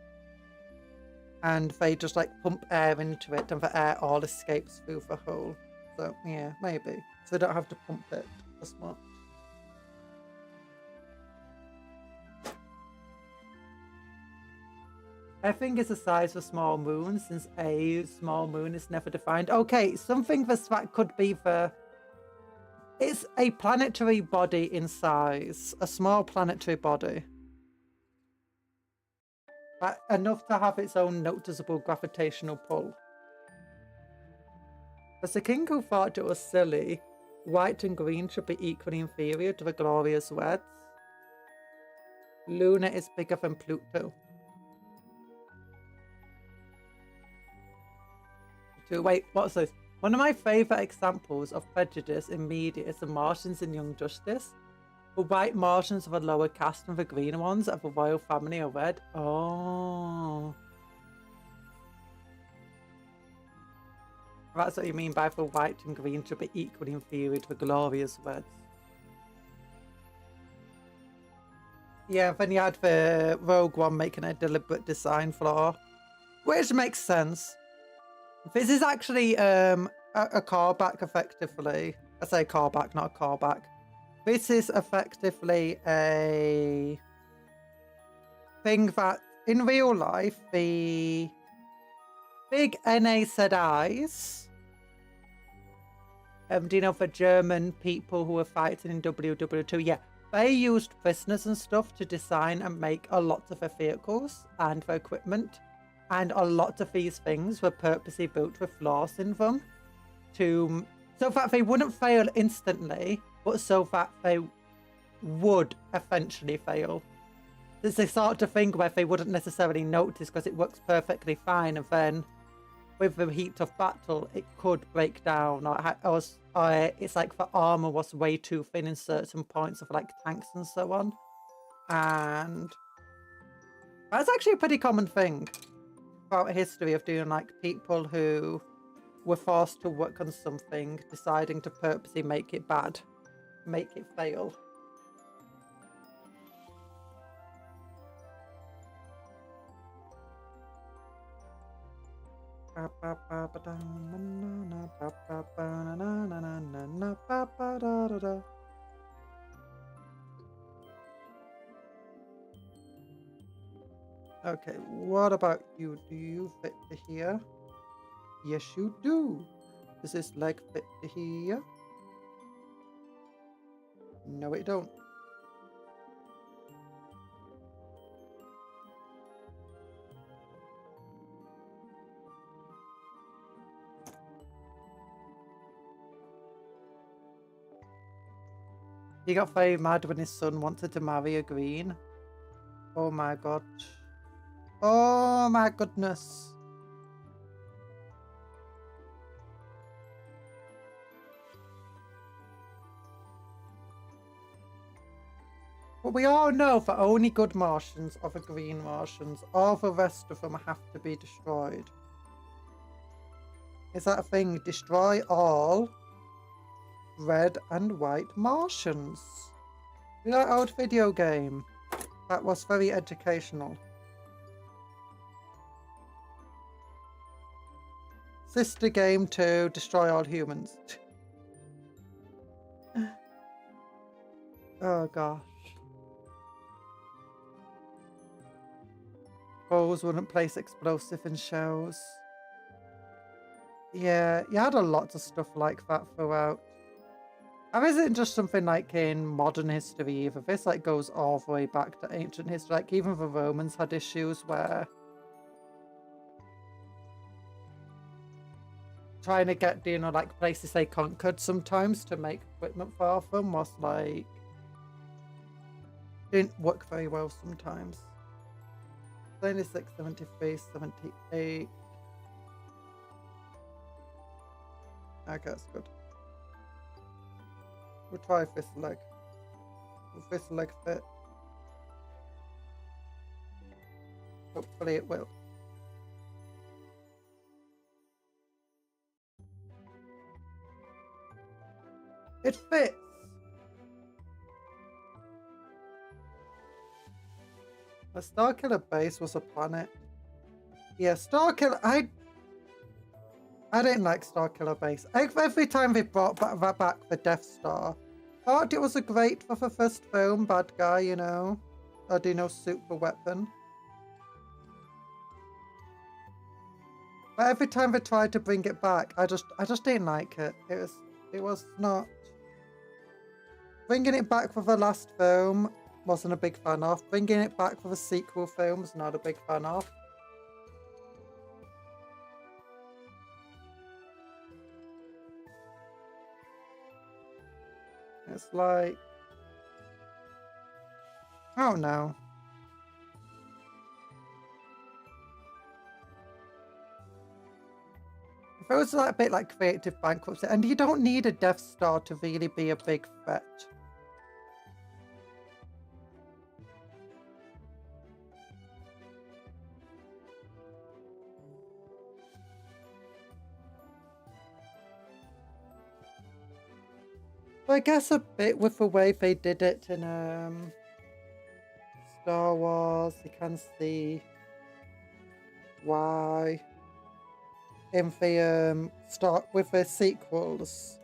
And they just like pump air into it and the air all escapes through the hole. So yeah, maybe. So they don't have to pump it as much. I think it's the size of a small moon, since a small moon is never defined. Okay, something that could be the... it's a planetary body in size. A small planetary body. But enough to have its own noticeable gravitational pull. As the king who thought it was silly, white and green should be equally inferior to the glorious reds. Luna is bigger than Pluto. Wait, what's this? One of my favourite examples of prejudice in media is the Martians in Young Justice. The white Martians are a lower caste than the green ones of the royal family are red. Oh. That's what you mean by the white and green should be equally inferior to the glorious reds. Yeah, then you had the Rogue One making a deliberate design flaw. Which makes sense. This is actually a callback, effectively. I say callback, not a callback. This is effectively a thing that, in real life, the big NA-ZIs, do you know, the German people who were fighting in WW2, yeah, they used prisoners and stuff to design and make a lot of their vehicles and their equipment. And a lot of these things were purposely built with flaws in them so that they wouldn't fail instantly, but so that they would eventually fail. It's the sort of thing where they wouldn't necessarily notice because it works perfectly fine, and then with the heat of battle, it could break down, or it's like the armor was way too thin in certain points of like tanks and so on. And that's actually a pretty common thing. throughout history of doing like people who were forced to work on something, deciding to purposely make it bad, make it fail. Okay, what about you? Do you fit to here? Yes, you do. Does this leg fit to here? No, it don't. He got very mad when his son wanted to marry a green. Oh my god. Oh my goodness. But we all know that only good Martians are the green Martians. All the rest of them have to be destroyed. Is that a thing? Destroy all red and white Martians. You know that old video game? That was very educational. Sister game to destroy all humans. Oh gosh. Bows wouldn't place explosive in shells. Yeah, you had a lot of stuff like that throughout. And this isn't just something like in modern history either. This like goes all the way back to ancient history. Like even the Romans had issues where trying to get, you know, like places they conquered sometimes to make equipment for them was like didn't work very well sometimes. 76, 73, 78. Okay, that's good. We'll try this leg. Will this leg fit? Hopefully it will. It fits! A Starkiller base was a planet. Yeah, Starkiller... I didn't like Starkiller base. Every time they brought back the Death Star, thought it was a great for the first film bad guy, you know? Or do you know, super weapon. But every time they tried to bring it back, I just didn't like it. It was not... Bringing it back for the last film, wasn't a big fan of. Bringing it back for the sequel films, not a big fan of. It's like... I don't know. If it was like a bit like creative bankruptcy, and you don't need a Death Star to really be a big threat. I guess a bit with the way they did it in Star Wars, you can see why. In the start with the sequels,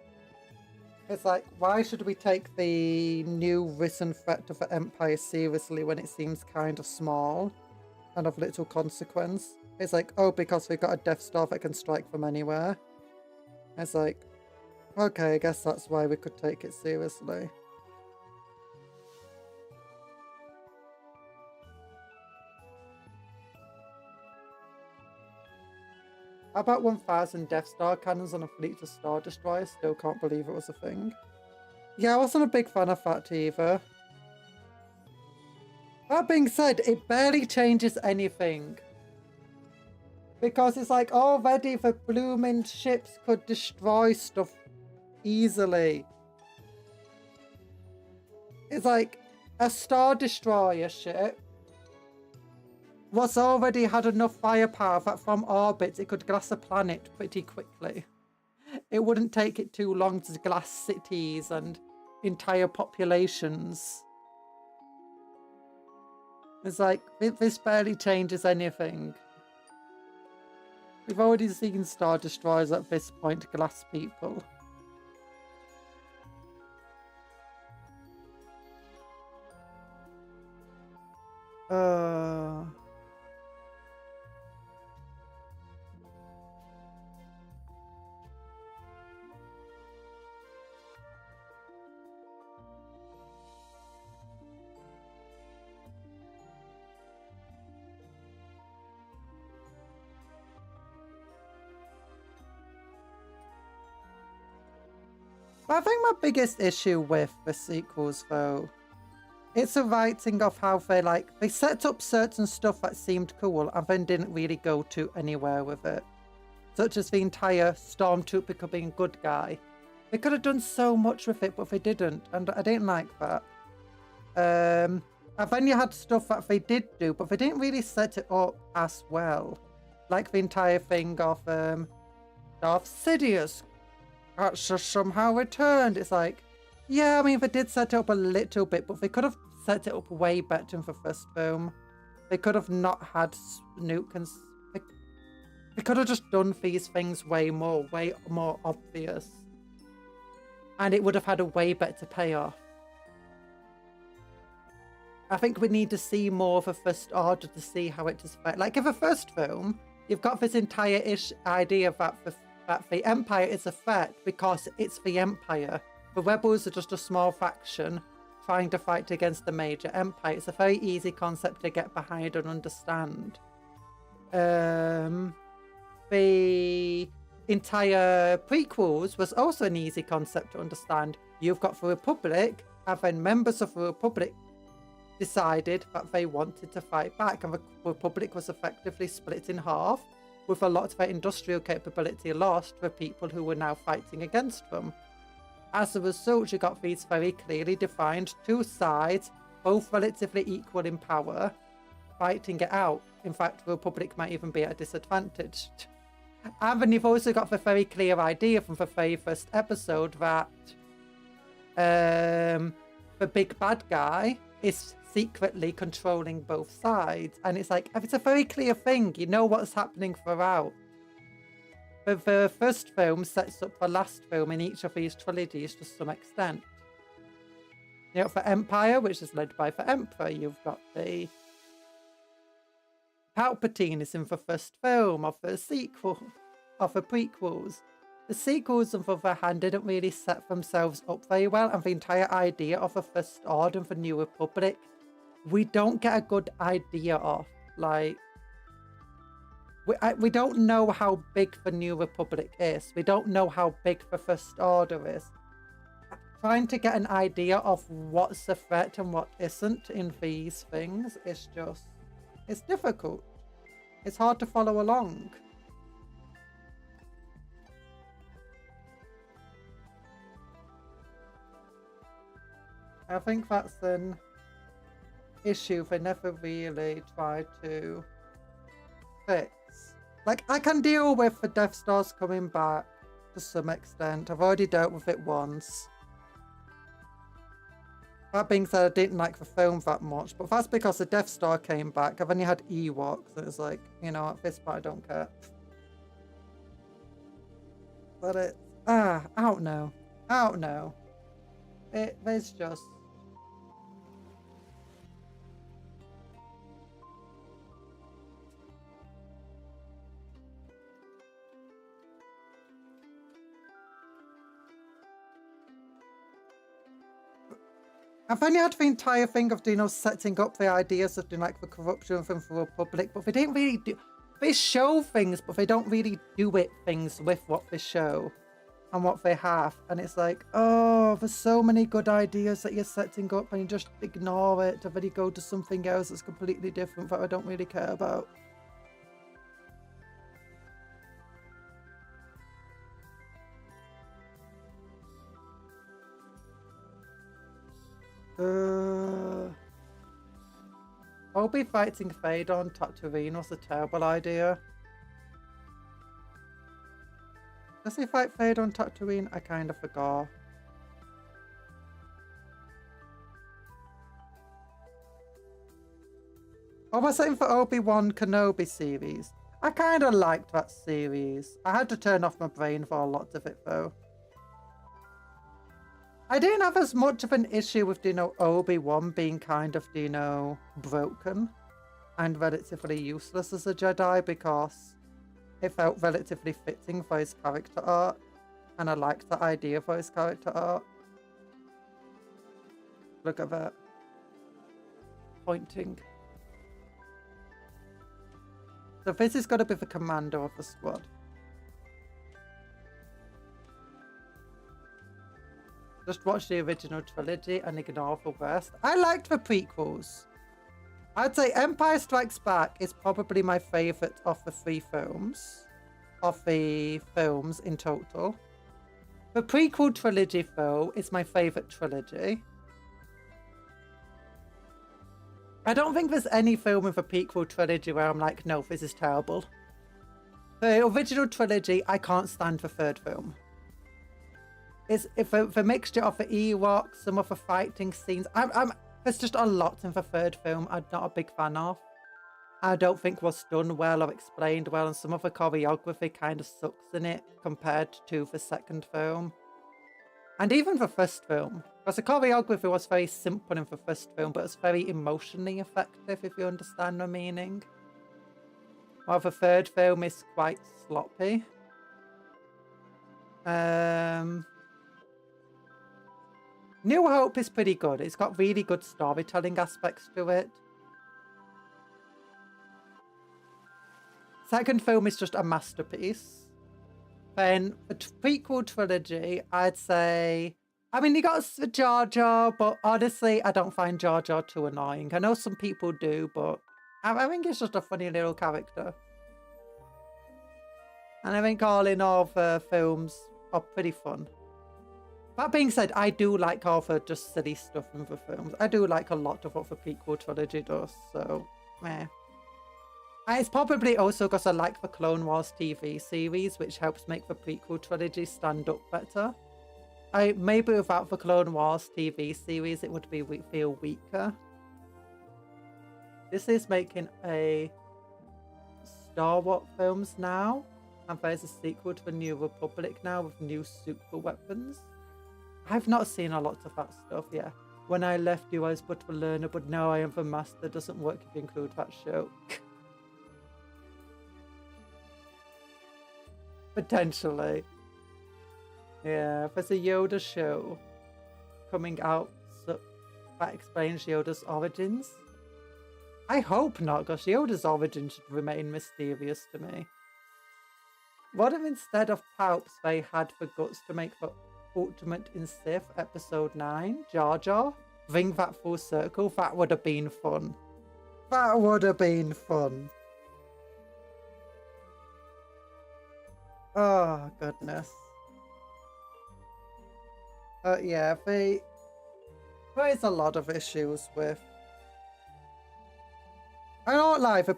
it's like, why should we take the new risen threat of the Empire seriously when it seems kind of small and of little consequence? It's like, oh, because we've got a Death Star that can strike from anywhere. It's like, okay, I guess that's why we could take it seriously. How about 1,000 Death Star cannons on a fleet of Star Destroyers? Still can't believe it was a thing. Yeah, I wasn't a big fan of that either. That being said, it barely changes anything. Because it's like, already the blooming ships could destroy stuff easily. It's like a Star Destroyer ship was already had enough firepower that from orbit it could glass a planet pretty quickly. It wouldn't take it too long to glass cities and entire populations. It's like, this barely changes anything. We've already seen Star Destroyers at this point glass people. I think my biggest issue with the sequels, though, it's a writing of how they set up certain stuff that seemed cool and then didn't really go to anywhere with it. Such as the entire Stormtrooper becoming a good guy. They could have done so much with it, but they didn't, and I didn't like that. And then you had stuff that they did do, but they didn't really set it up as well. Like the entire thing of Darth Sidious just somehow returned. It's like, yeah, I mean, they did set it up a little bit, but they could have set it up way better in the first film. They could have not had Snoke and... They could have just done these things way more obvious. And it would have had a way better payoff. I think we need to see more of the First Order to see how it is. Like in the first film, you've got this entire idea that the Empire is a threat because it's the Empire. The Rebels are just a small faction trying to fight against the major Empire. It's a very easy concept to get behind and understand. The entire prequels was also an easy concept to understand. You've got the Republic, and then members of the Republic decided that they wanted to fight back, and the Republic was effectively split in half, with a lot of their industrial capability lost for people who were now fighting against them. As a result, you got these very clearly defined two sides, both relatively equal in power, fighting it out. In fact, the Republic might even be at a disadvantage. And then you've also got the very clear idea from the very first episode that the big bad guy is secretly controlling both sides. And it's like, it's a very clear thing. You know what's happening throughout. But the first film sets up the last film in each of these trilogies to some extent. You know, for Empire, which is led by the Emperor, you've got the Palpatine is in the first film of the sequel, of the prequels. The sequels, on the other hand, didn't really set themselves up very well, and the entire idea of the First Order and the New Republic, we don't get a good idea of. Like, we don't know how big the New Republic is. We don't know how big the First Order is. Trying to get an idea of what's a threat and what isn't in these things is just... it's difficult. It's hard to follow along. I think that's an issue they never really tried to fix. Like, I can deal with the Death Stars coming back to some extent. I've already dealt with it once. That being said, I didn't like the film that much, but that's because the Death Star came back, and then you had Ewoks, and it's like, you know, at this point I don't care. But it's, I don't know. I don't know. There's just... And then you had the entire thing of, you know, setting up the ideas of, you know, like the corruption from the Republic, but they didn't really do... They show things, but they don't really do things with what they show and what they have. And it's like, oh, there's so many good ideas that you're setting up and you just ignore it, and then you go to something else that's completely different that I don't really care about. Obi fighting Fade on Tatooine was a terrible idea. Does he fight Fade on Tatooine? I kind of forgot. Oh, we're saying for Obi-Wan Kenobi series. I kind of liked that series. I had to turn off my brain for a lot of it, though. I didn't have as much of an issue with, you know, Obi-Wan being kind of, you know, broken and relatively useless as a Jedi because it felt relatively fitting for his character arc, and I liked the idea for his character arc. Look at that. Pointing. So this is going to be the commander of the squad. Just watch the original trilogy and ignore the rest. I liked the prequels. I'd say Empire Strikes Back is probably my favourite of the three films. Of the films in total. The prequel trilogy, though, is my favourite trilogy. I don't think there's any film with a prequel trilogy where I'm like, no, this is terrible. The original trilogy, I can't stand the third film. It's the mixture of the Ewoks, some of the fighting scenes. There's just a lot in the third film I'm not a big fan of. I don't think was done well or explained well, and some of the choreography kind of sucks in it compared to the second film. And even the first film, because the choreography was very simple in the first film, but it's very emotionally effective, if you understand the meaning. While the third film is quite sloppy. New Hope is pretty good. It's got really good storytelling aspects to it. Second film is just a masterpiece. Then the prequel trilogy, I'd say... I mean, you got Jar Jar, but honestly, I don't find Jar Jar too annoying. I know some people do, but I think he's just a funny little character. And I think all in all, the films are pretty fun. That being said, I do like all the just silly stuff in the films. I do like a lot of what the prequel trilogy does, so meh. And it's probably also because I like the Clone Wars TV series, which helps make the prequel trilogy stand up better. Maybe without the Clone Wars TV series, it would feel weaker. This is making a Star Wars films now, and there's a sequel to the New Republic now with new super weapons. I've not seen a lot of that stuff yet. When I left you, I was but a learner, but now I am the master. Doesn't work if you include that show. Potentially. Yeah, there's a Yoda show coming out that explains Yoda's origins. I hope not, because Yoda's origin should remain mysterious to me. What if instead of Palps they had the guts to make the Ultimate in Sith episode 9, Jar Jar? Bring that full circle? That would have been fun. That would have been fun. Oh, goodness. Yeah, there is a lot of issues with... I don't lie, the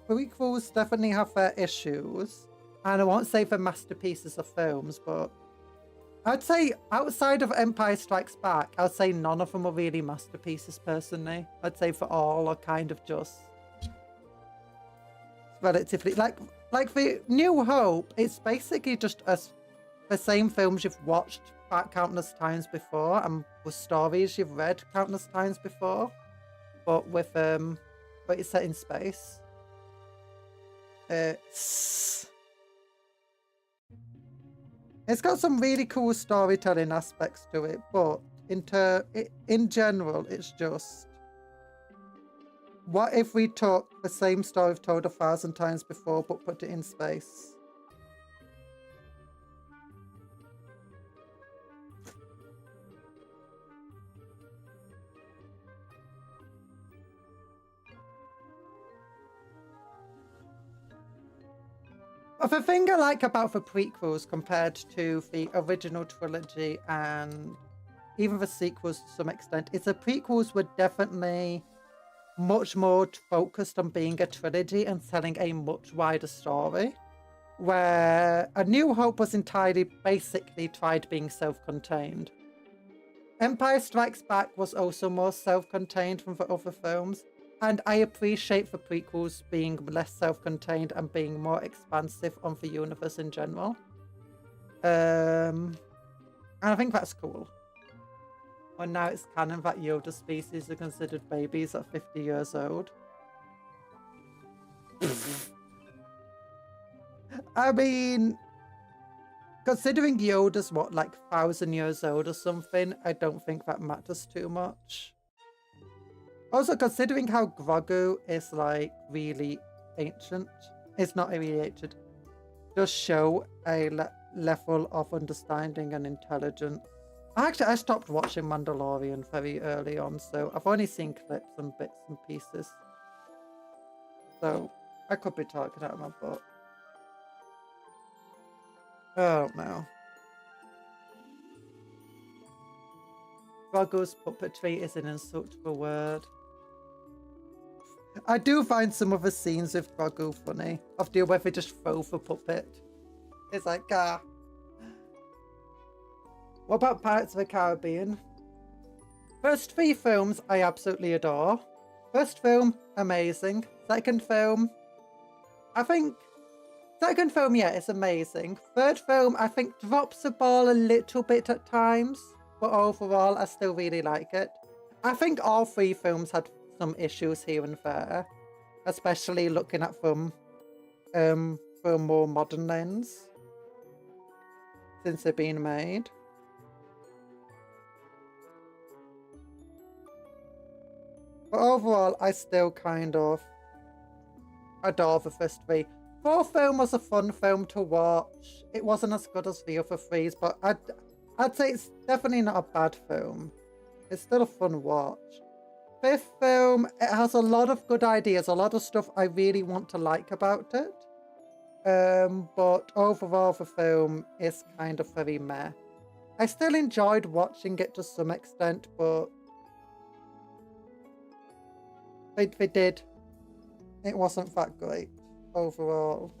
prequels definitely have their issues. And I won't say they're masterpieces of films, but I'd say outside of Empire Strikes Back, I'd say none of them are really masterpieces personally. I'd say for all are kind of just relatively... Like the New Hope, it's basically just the same films you've watched countless times before and with stories you've read countless times before, but with but it's set in space. It's got some really cool storytelling aspects to it, but in general, it's just, what if we took the same story we've told 1,000 times before, but put it in space? The thing I like about the prequels compared to the original trilogy and even the sequels to some extent is the prequels were definitely much more focused on being a trilogy and telling a much wider story. Where A New Hope was entirely basically tried being self-contained. Empire Strikes Back was also more self-contained from the other films, and I appreciate the prequels being less self-contained and being more expansive on the universe in general. And I think that's cool. Well, now it's canon that Yoda species are considered babies at 50 years old. I mean, considering Yoda's what, like 1,000 years old or something, I don't think that matters too much. Also, considering how Grogu is like really ancient, it's not really ancient, does show a level of understanding and intelligence. Actually, I stopped watching Mandalorian very early on, so I've only seen clips and bits and pieces. So I could be talking out of my butt. I don't know. Grogu's puppetry is an insult-ful word. I do find some of the scenes with Grogu funny. Of the where they just throw the puppet. It's like, ah. What about Pirates of the Caribbean? First 3 films I absolutely adore. First film, amazing. Second film, second film, yeah, it's amazing. Third film, I think drops the ball a little bit at times, but overall, I still really like it. I think all 3 films had some issues here and there, especially looking at them through a more modern lens since they've been made. But overall, I still kind of adore the first 3. Fourth film was a fun film to watch. It wasn't as good as the other 3s, but I'd say it's definitely not a bad film. It's still a fun watch. Fifth film, it has a lot of good ideas, a lot of stuff I really want to like about it. But overall, the film is kind of very meh. I still enjoyed watching it to some extent, but they did. It wasn't that great overall.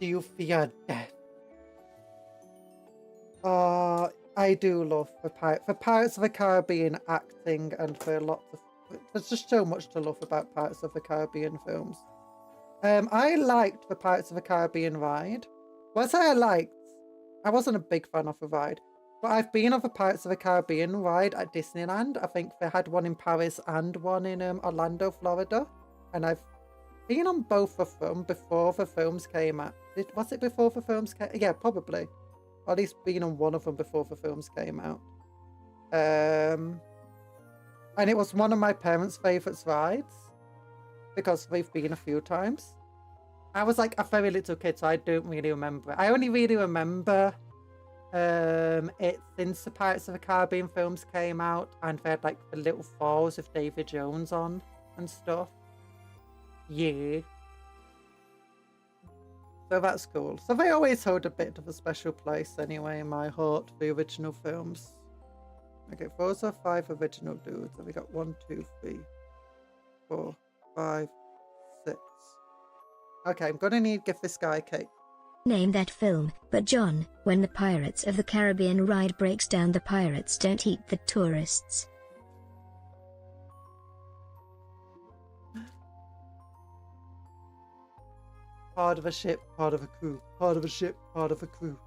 Do you fear death? I do love the Pirates of the Caribbean acting, and for lots of there's just so much to love about Pirates of the Caribbean films. I liked the Pirates of the Caribbean ride. Well, I say I wasn't a big fan of the ride, but I've been on the Pirates of the Caribbean ride at Disneyland. I think they had one in Paris and one in Orlando, Florida, and I've been on both of them before the films came out. Was it before the films came? Yeah, probably. Or at least been on one of them before the films came out. And it was one of my parents' favourite rides because we've been a few times. I was like a very little kid, so I don't really remember it. I only really remember it since the Pirates of the Caribbean films came out, and they had like the little falls with David Jones on and stuff. Yeah. So that's cool. So they always hold a bit of a special place anyway in my heart, the original films. Okay, those are 5 original dudes. And we got 1, 2, 3, 4, 5, 6. Okay, I'm gonna need to give this guy a cake. Name that film. But John, when the Pirates of the Caribbean ride breaks down, the pirates don't eat the tourists. Part of a ship, part of a crew. Part of a ship, part of a crew.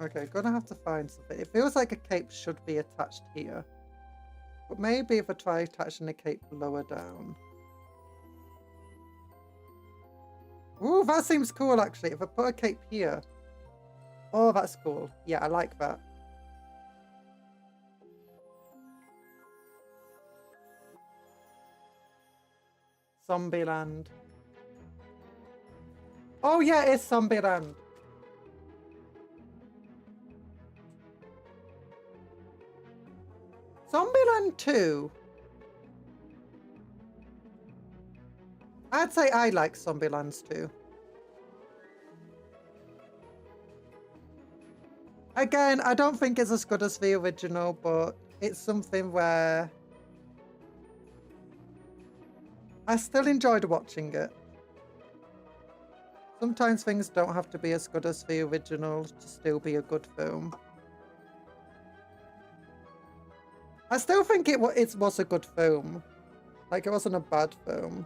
Okay, gonna have to find something. It feels like a cape should be attached here. But maybe if I try attaching the cape lower down. Ooh, that seems cool actually. If I put a cape here. Oh, that's cool. Yeah, I like that. Zombieland. Oh yeah, it's Zombieland. Zombieland 2. I'd say I like Zombielands too. Again, I don't think it's as good as the original, but it's something where I still enjoyed watching it. Sometimes things don't have to be as good as the original to still be a good film. I still think it was a good film. Like, it wasn't a bad film.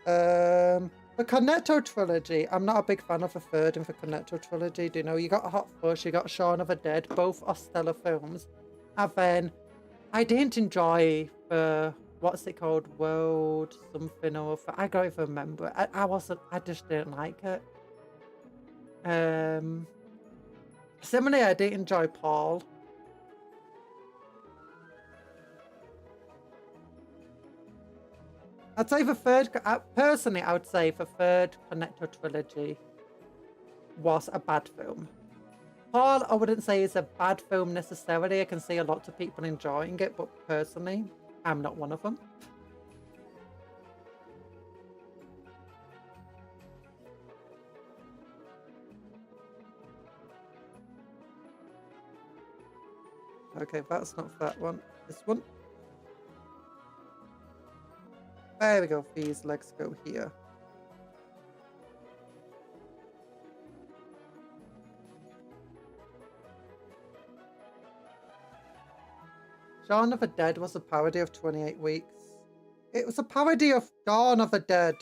The Cornetto trilogy, I'm not a big fan of the third in the Cornetto trilogy. Do you know, you got Hot Fuzz, you got Shaun of the Dead, both are stellar films. And then I didn't enjoy the, what's it called, World something or other. I can't even remember. I just didn't like it. Similarly, I didn't enjoy Paul. I'd say the third, personally, I would say the third Cornetto trilogy was a bad film. Paul, I wouldn't say is a bad film necessarily. I can see a lot of people enjoying it, but personally, I'm not one of them. Okay, that's not that one. This one. There we go, these legs go here. Shaun of the Dead was a parody of 28 Weeks. It was a parody of Dawn of the Dead.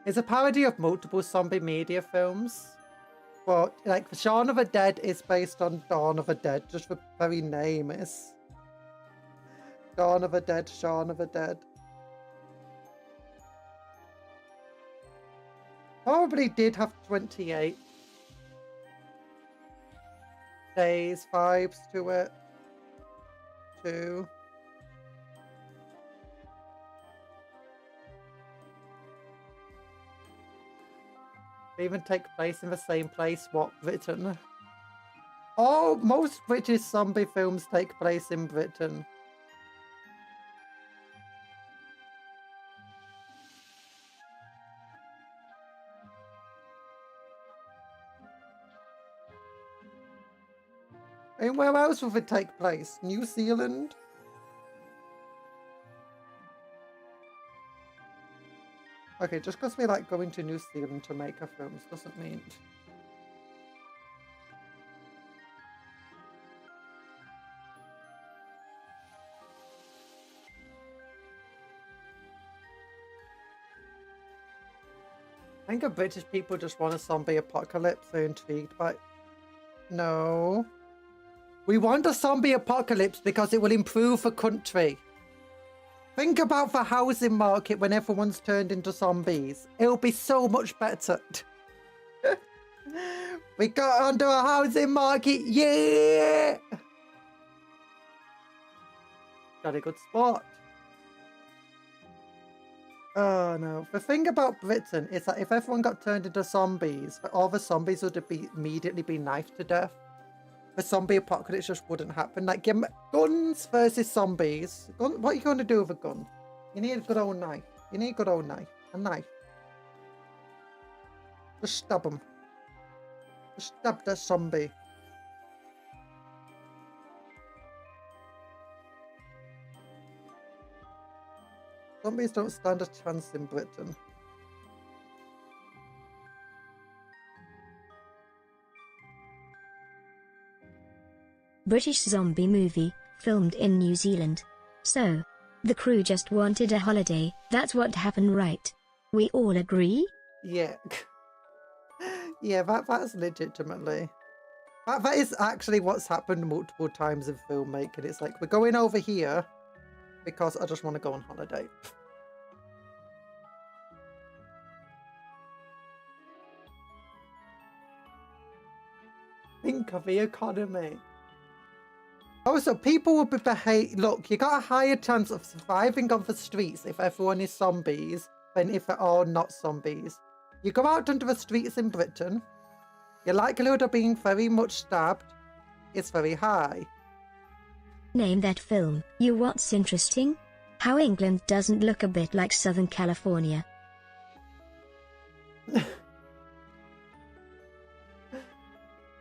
It's a parody of multiple zombie media films. But, like, Shaun of the Dead is based on Dawn of the Dead. Just the very name is. Dawn of the Dead, Shaun of the Dead. Probably did have 28 days, vibes to it. Too. They even take place in the same place, what, Britain? Oh, most British zombie films take place in Britain. And where else would it take place? New Zealand? Okay, just because we like going to New Zealand to make our films doesn't mean... I think if British people just want a zombie apocalypse, they're intrigued by... No. We want a zombie apocalypse because it will improve the country. Think about the housing market when everyone's turned into zombies. It'll be so much better. We got onto a housing market, yeah! Got a good spot. Oh no. The thing about Britain is that if everyone got turned into zombies, all the zombies would immediately be knifed to death. The zombie apocalypse just wouldn't happen. Like, guns versus zombies. What are you going to do with a gun? You need a good old knife. You need a good old knife. A knife. Just stab him. Just stab that zombie. Zombies don't stand a chance in Britain. British zombie movie, filmed in New Zealand. So, the crew just wanted a holiday, that's what happened, right? We all agree? Yeah. Yeah, that's legitimately. That is actually what's happened multiple times in filmmaking. It's like, we're going over here because I just want to go on holiday. Think of the economy. Also, people will behave. Look, you got a higher chance of surviving on the streets if everyone is zombies than if they're all not zombies. You go out onto the streets in Britain, your likelihood of being very much stabbed is very high. Name that film. You what's interesting? How England doesn't look a bit like Southern California.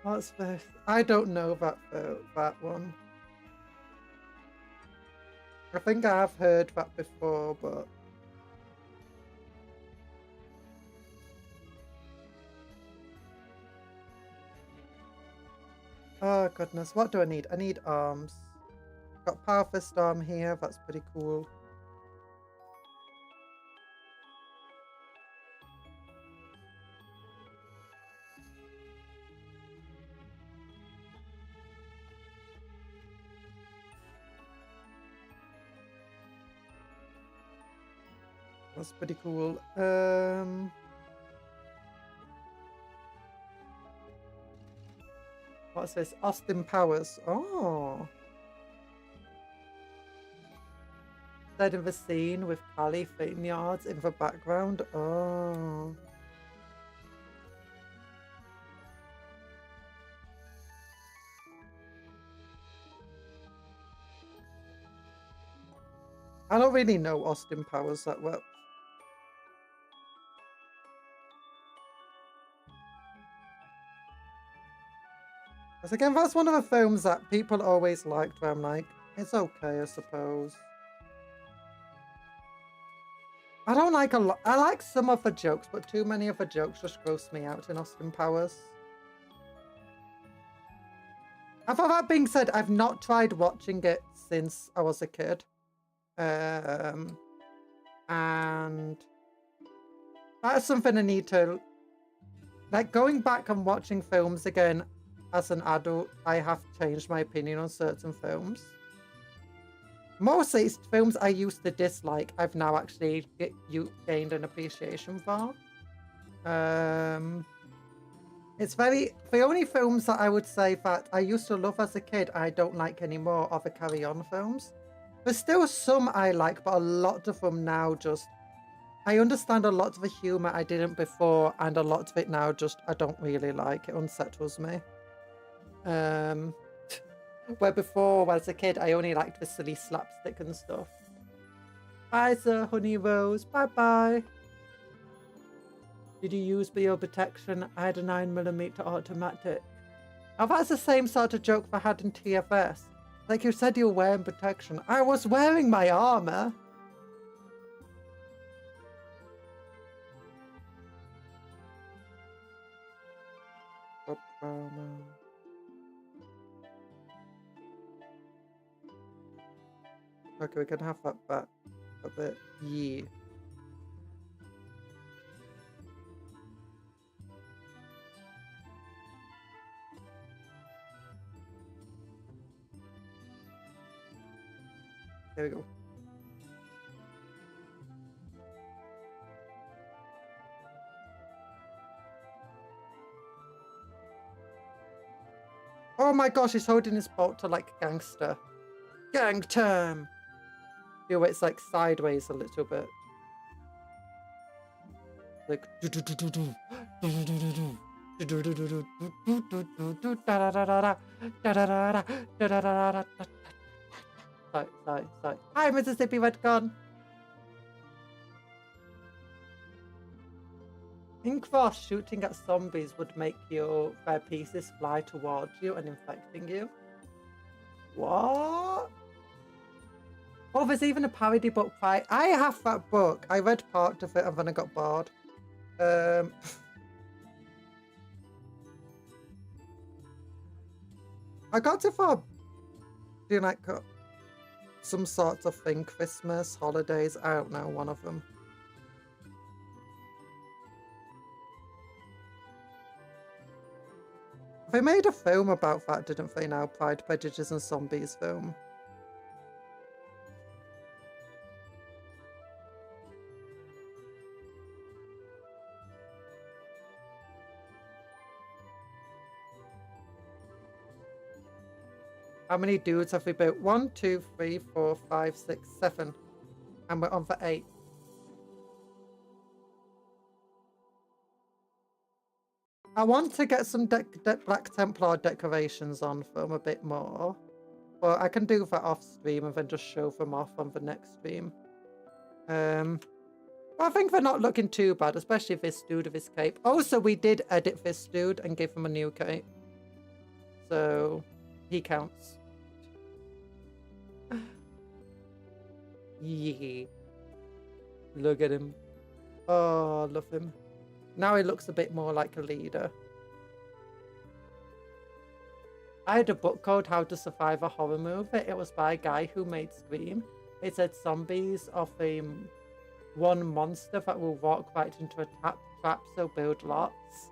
What's this? I don't know that one. I think I have heard that before, but... Oh goodness, what do I need? I need arms. Got Power Fist arm here, that's pretty cool. That's pretty cool. What's this? Austin Powers. Oh. Dead in the scene with Callie fitting yards in the background. Oh. I don't really know Austin Powers that well. Because again, that's one of the films that people always liked where I'm like, it's okay, I suppose. I don't like a lot. I like some of the jokes, but too many of the jokes just gross me out in Austin Powers. After that being said, I've not tried watching it since I was a kid. And that's something I need to... Like, going back and watching films again as an adult, I have changed my opinion on certain films. Mostly it's films I used to dislike, I've now actually gained an appreciation for. It's very... The only films that I would say that I used to love as a kid, I don't like anymore, are the Carry On films. There's still some I like, but a lot of them now just... I understand a lot of the humour I didn't before, and a lot of it now just I don't really like. It unsettles me. Where before, as a kid, I only liked the silly slapstick and stuff. Bye, Sir Honey Rose. Bye-bye. Did you use bio protection? I had a 9mm automatic. Oh, that's the same sort of joke I had in TFS. Like you said you were wearing protection. I was wearing my armour. Okay, we can have that back a bit. Yeah. There we go. Oh my gosh, he's holding his bolt to like gangster. Gang term! You it's like sideways a little bit. Like sorry. Hi, Mississippi Redcon. Inkfrost shooting at zombies would make their pieces fly towards you and infecting you. What? Oh, there's even a parody book fight. I have that book. I read part of it and then I got bored. I got it for doing like some sorts of thing, Christmas, holidays, I don't know, one of them. They made a film about that, didn't they now? Pride, Prejudice and Zombies film. How many dudes have we built? 1, 2, 3, 4, 5, 6, 7. And we're on for 8. I want to get some Black Templar decorations on film a bit more. But I can do that off stream and then just show them off on the next stream. But I think they're not looking too bad, especially this dude with his cape. Also, we did edit this dude and give him a new cape. So, he counts. Yeah. Look at him. Oh, love him. Now he looks a bit more like a leader. I had a book called How to Survive a Horror Movie. It was by a guy who made Scream. It said zombies of one monster that will walk right into a trap, so build lots.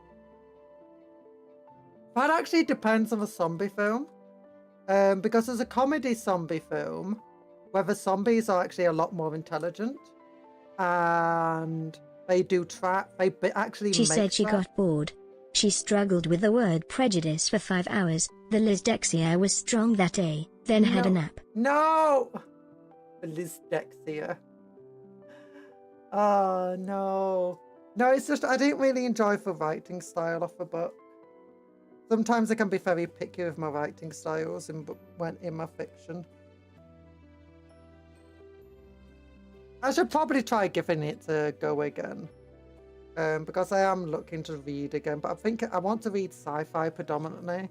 That actually depends on the zombie film. Because there's a comedy zombie film where the zombies are actually a lot more intelligent. And they do they actually She said she got bored. She struggled with the word prejudice for 5 hours. The Lizdexia was strong that day, then had a nap. No! The Lizdexia. Oh, no. No, it's just, I didn't really enjoy the writing style of the book. Sometimes I can be very picky with my writing styles in my fiction. I should probably try giving it a go again. Because I am looking to read again, but I think I want to read sci-fi predominantly.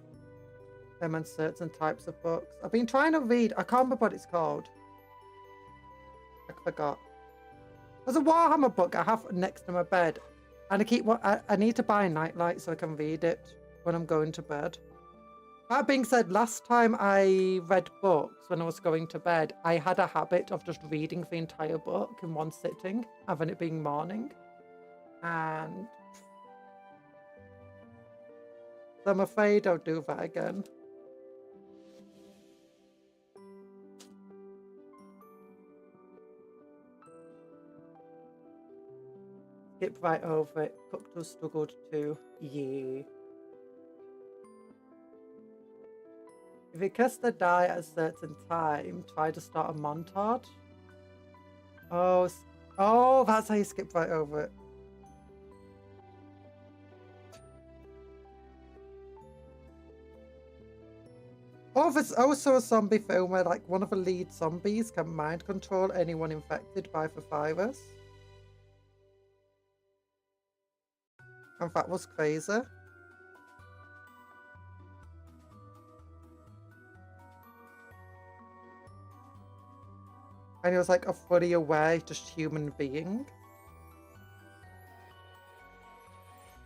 And certain types of books. I've been trying to read, I can't remember what it's called. I forgot. There's a Warhammer book I have next to my bed. And I need to buy a nightlight so I can read it when I'm going to bed. That being said, last time I read books when I was going to bed, I had a habit of just reading the entire book in one sitting, and then it being morning. And so I'm afraid I'll do that again. Skip right over it. Cuptle struggled too. Yeah. If you cast a die at a certain time, try to start a montage. Oh, that's how you skip right over it. Oh, there's also a zombie film where like one of the lead zombies can mind control anyone infected by the virus. And that was crazy. And he was like a fully aware, just human being.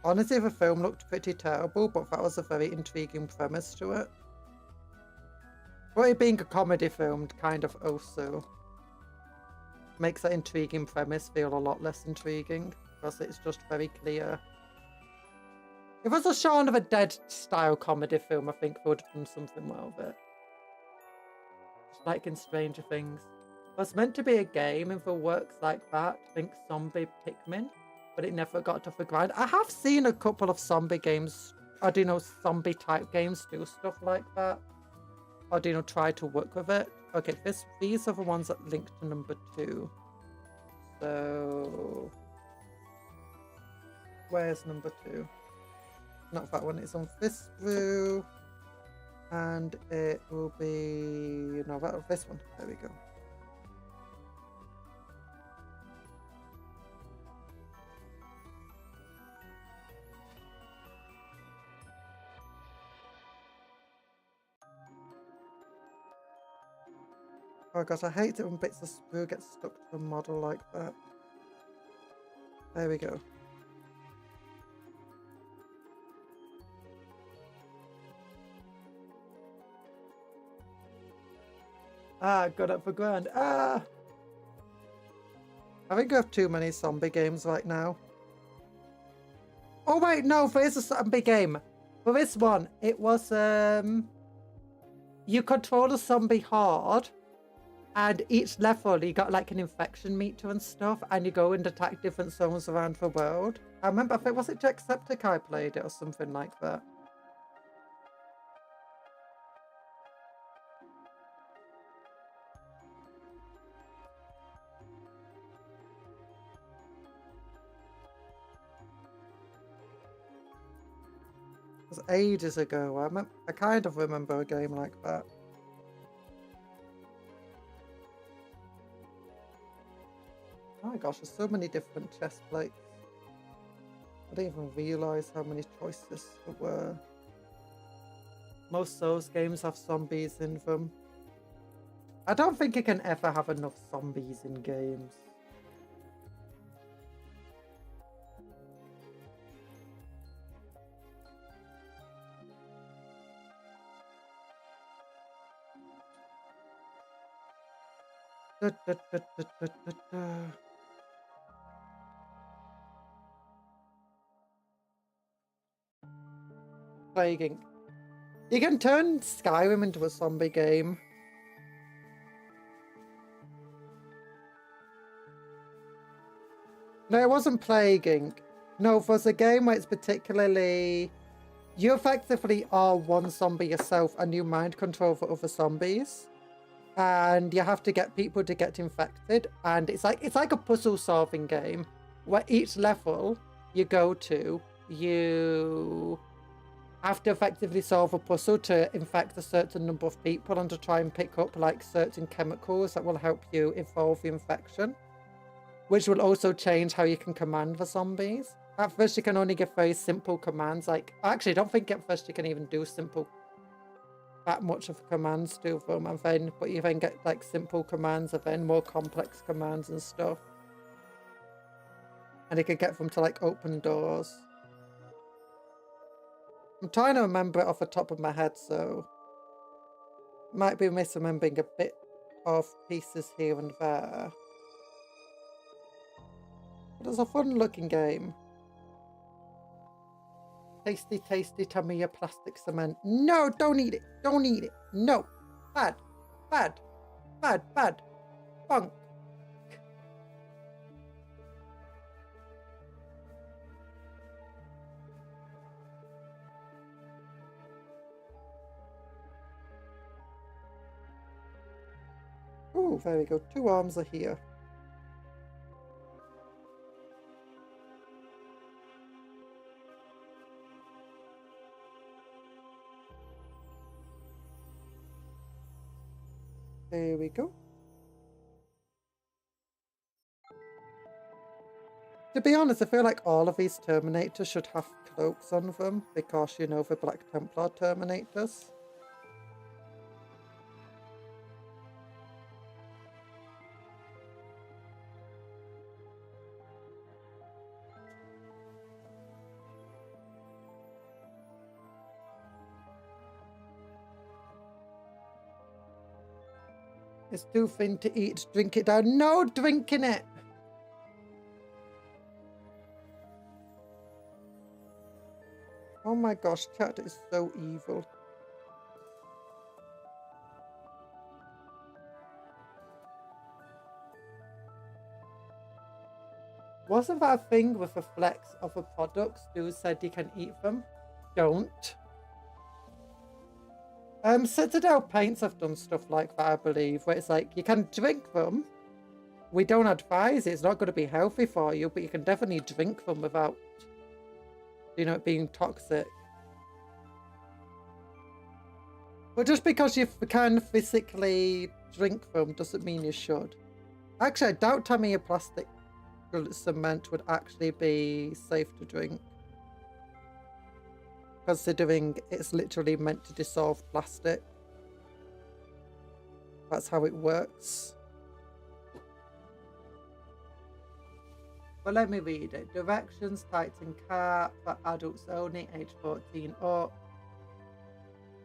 Honestly, the film looked pretty terrible, but that was a very intriguing premise to it. But it being a comedy film kind of also makes that intriguing premise feel a lot less intriguing, because it's just very clear. If it was a Shaun of the Dead style comedy film, I think they would have done something well with it. Just like in Stranger Things. It was meant to be a game, and for works like that, think Zombie Pikmin, but it never got off the ground. I have seen a couple of zombie games, zombie type games do stuff like that. Or try to work with it. Okay, these are the ones that link to number 2. So where's number 2? Not that one, it's on this brew. And it will be this one. There we go. Oh gosh, I hate it when bits of sprue get stuck to a model like that. There we go. Ah, got up for grand. Ah! I think I have too many zombie games right now. Oh wait, no, there is a zombie game. For this one, it was, you control a zombie horde. And each level, you got like an infection meter and stuff, and you go and attack different zones around the world. I remember, I think, was it Jacksepticeye played it or something like that? was ages ago. I kind of remember a game like that. Oh my gosh, there's so many different chest plates. I didn't even realise how many choices there were. Most Souls games have zombies in them. I don't think you can ever have enough zombies in games. Da, da, da, da, da, da, da. Plaguing. You can turn Skyrim into a zombie game. No, it wasn't Plaguing. No, it was a game where it's particularly... You effectively are one zombie yourself and you mind control for other zombies. And you have to get people to get infected. And it's like a puzzle solving game where each level you go to, you have to effectively solve a puzzle to infect a certain number of people and to try and pick up like certain chemicals that will help you evolve the infection, which will also change how you can command the zombies. At first you can only give very simple commands, like actually I don't think at first you can even do that much of commands to them, and then but you then get like simple commands and then more complex commands and stuff, and you can get them to like open doors. I'm trying to remember it off the top of my head, so might be misremembering a bit of pieces here and there. But it's a fun looking game. Tasty, tasty Tamiya plastic cement. No, don't eat it. Don't eat it. No. Bad. Bad. Bad. Bad. Bunk. Oh, there we go. 2 arms are here. There we go. To be honest, I feel like all of these Terminators should have cloaks on them because, you know, the Black Templar Terminators. It's too thin to eat. Drink it down. No drinking it! Oh my gosh, chat is so evil. Wasn't that a thing with the flex of the products? Dude said you can eat them. Don't. Citadel Paints have done stuff like that, I believe, where it's like, you can drink them. We don't advise it. It's not going to be healthy for you, but you can definitely drink them without, you know, it being toxic. But just because you can physically drink them doesn't mean you should. Actually, I doubt Tamiya plastic cement would actually be safe to drink, considering it's literally meant to dissolve plastic. That's how it works. But let me read it. Directions: Titan cap for adults only, age 14 up.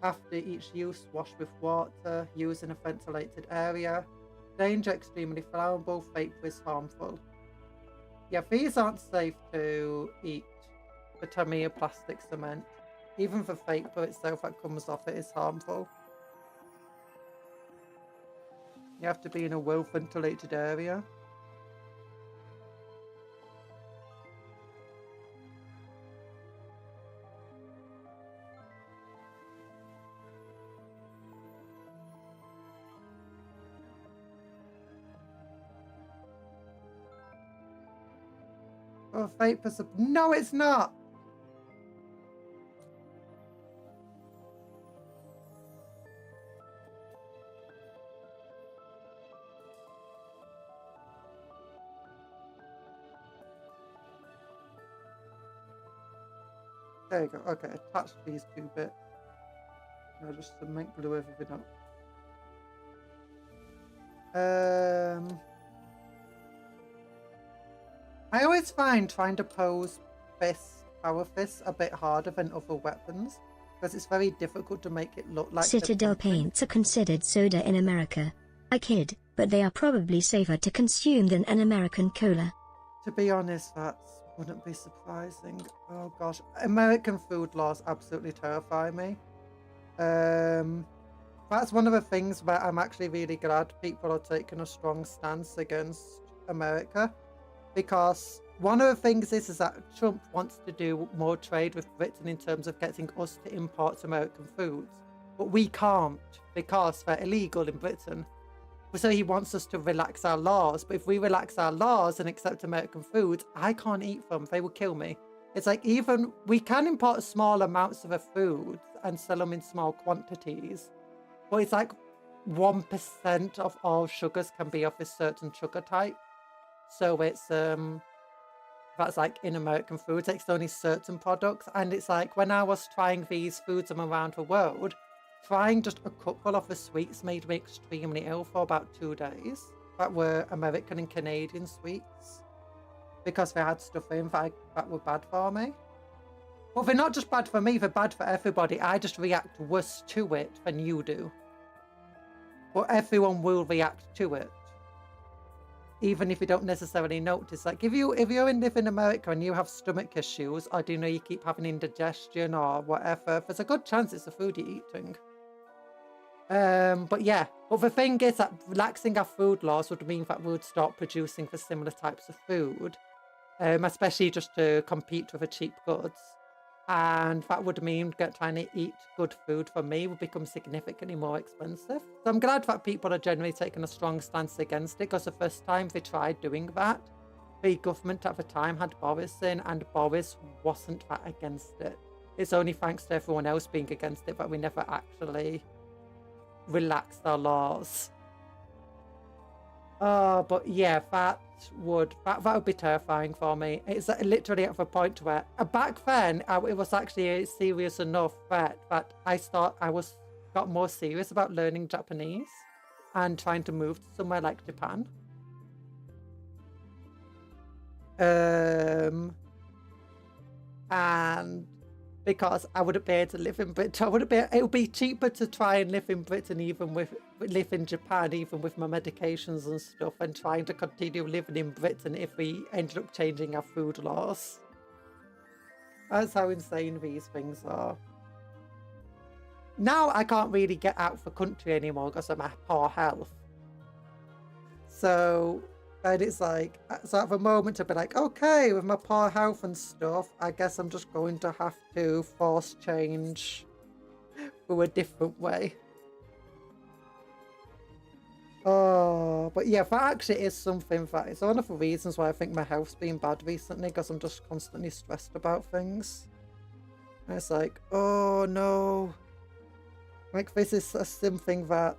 After each use, wash with water. Use in a ventilated area. Danger: extremely flammable. Vapor is harmful. Yeah, these aren't safe to eat. The Tamiya plastic cement. Even the vapor itself that comes off it is harmful. You have to be in a well-ventilated area. Oh, vapor's... No, it's not! There you go. Okay, attach these 2 bits. I'll just cement glue everything up. I always find trying to pose power fists a bit harder than other weapons, because it's very difficult to make it look like Citadel paints are considered soda in America. I kid, but they are probably safer to consume than an American cola. To be honest, that wouldn't be surprising. Oh gosh, American food laws absolutely terrify me. That's one of the things where I'm actually really glad people are taking a strong stance against America, because one of the things is that Trump wants to do more trade with Britain in terms of getting us to import American foods, but we can't because they're illegal in Britain. So he wants us to relax our laws, but if we relax our laws and accept American foods, I can't eat them. They will kill me. It's like, even we can import small amounts of a food and sell them in small quantities, but it's like 1% of all sugars can be of a certain sugar type. So it's that's like in American foods, it's only certain products. And it's like, when I was trying these foods from around the world, trying just a couple of the sweets made me extremely ill for about 2 days that were American and Canadian sweets, because they had stuff in that were bad for me. But they're not just bad for me, they're bad for everybody. I just react worse to it than you do. But everyone will react to it, even if you don't necessarily notice. Like, if you live in America and you have stomach issues, or do you know you keep having indigestion or whatever, there's a good chance it's the food you're eating. But yeah, but the thing is that relaxing our food laws would mean that we would start producing for similar types of food, especially just to compete with the cheap goods. And that would mean trying to eat good food for me would become significantly more expensive. So I'm glad that people are generally taking a strong stance against it, because the first time they tried doing that, the government at the time had Boris in, and Boris wasn't that against it. It's only thanks to everyone else being against it that we never actually relaxed our laws. But yeah, that would be terrifying for me. It's literally at the point where back then it was actually serious enough that I got more serious about learning Japanese and trying to move to somewhere like Japan. And because I wouldn't be able to live in Britain, it would be cheaper to try and live in Britain, live in Japan, even with my medications and stuff, and trying to continue living in Britain if we ended up changing our food laws. That's how insane these things are. Now I can't really get out of the country anymore because of my poor health. So, and it's like, so at the moment I'd be like, okay, with my poor health and stuff, I guess I'm just going to have to force change through a different way. Oh, but yeah, that actually is something that it's one of the reasons why I think my health's been bad recently, because I'm just constantly stressed about things. And it's like, oh no, like this is something that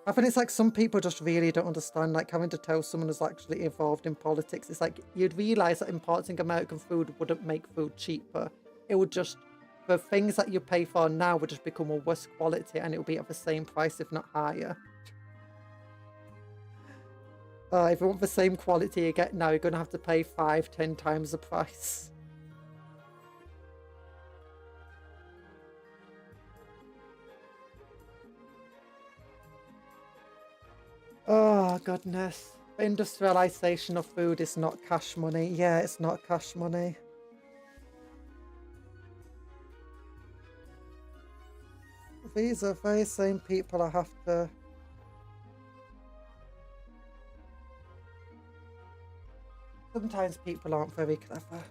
I think it's like some people just really don't understand, like having to tell someone who's actually involved in politics. It's like, you'd realise that importing American food wouldn't make food cheaper. It would just, the things that you pay for now would just become a worse quality, and it would be at the same price, if not higher. If you want the same quality you get now, you're going to have to pay 5-10 times the price. Oh, goodness. The industrialization of food is not cash money. Yeah, it's not cash money. These are very same people I have to... Sometimes people aren't very clever.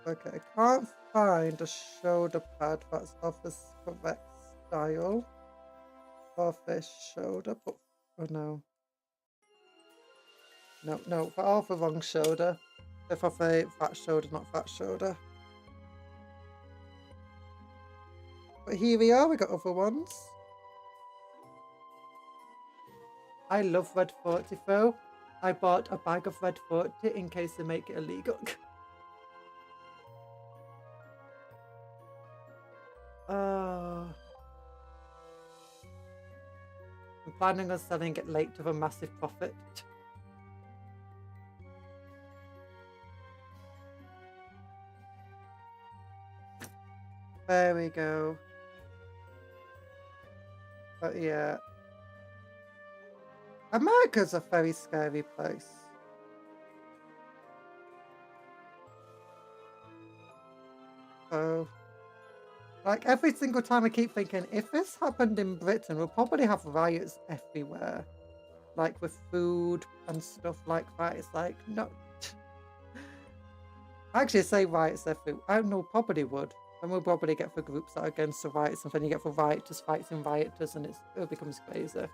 Okay, I can't find a shoulder pad that's of the correct style of this shoulder, but oh no. No, for all the wrong shoulder. If I say that shoulder, not that shoulder. But here we are, we got other ones. I love red 40 though. I bought a bag of red 40 in case they make it illegal. I'm planning on selling it late with a massive profit. There we go. But yeah. America's a very scary place. So, like every single time I keep thinking, if this happened in Britain, we'll probably have riots everywhere. Like with food and stuff like that. It's like, no. Actually, say riots everywhere. I don't know, probably would. And we'll probably get for groups that are against the riots, and then you get for rioters fighting rioters, and it becomes crazy.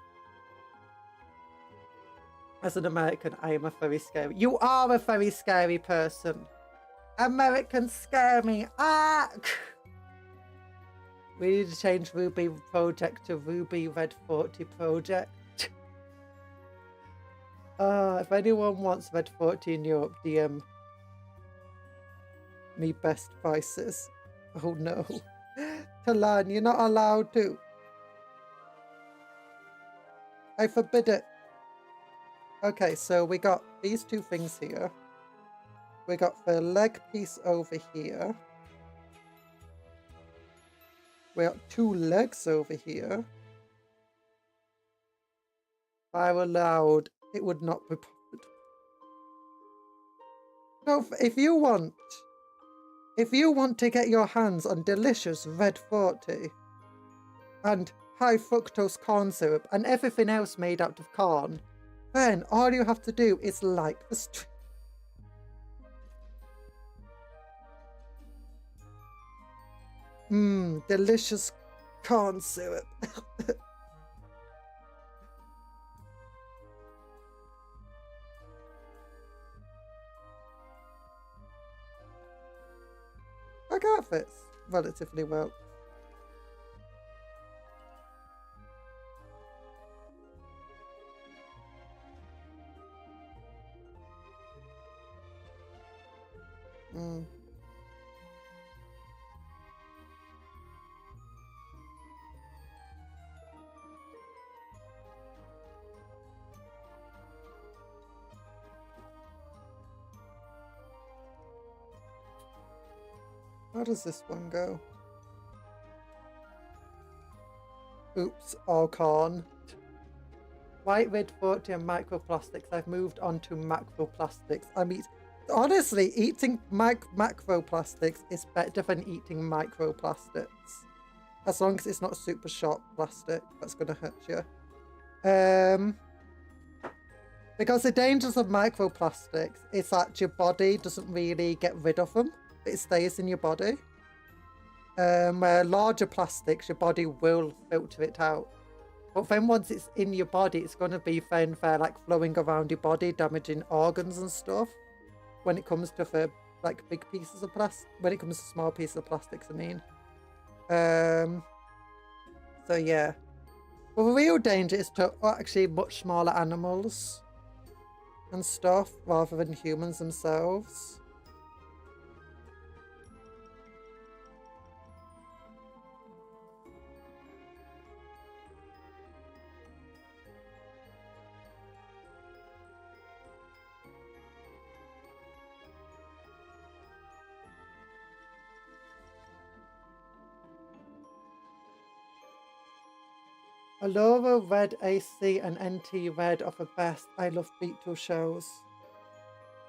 As an American, I am a very scary... You are a very scary person. Americans scare me. Ah! We need to change Ruby Project to Ruby Red 40 Project. If anyone wants Red 40 in Europe, DM me best prices. Oh no. Talan, you're not allowed to. I forbid it. Okay, so we got these two things here. We got the leg piece over here. We got two legs over here. If I were allowed, it would not be profitable. So if you want to get your hands on delicious red 40 and high fructose corn syrup and everything else made out of corn, then all you have to do is like the stream. Delicious corn syrup. I got this relatively well. How does this one go? Oops, all corn. White, red 40 and microplastics. I've moved on to macroplastics. I mean, honestly, eating macroplastics is better than eating microplastics. As long as it's not super sharp plastic, that's going to hurt you. Because the dangers of microplastics is that your body doesn't really get rid of them. It stays in your body. Where larger plastics, your body will filter it out. But then once it's in your body, it's going to be then like flowing around your body, damaging organs and stuff. When it comes to the like big pieces of plastic, when it comes to small pieces of plastics, I mean. So yeah. But the real danger is to actually much smaller animals and stuff rather than humans themselves. Allura Red AC and NT Red are the best. I love beetle shells.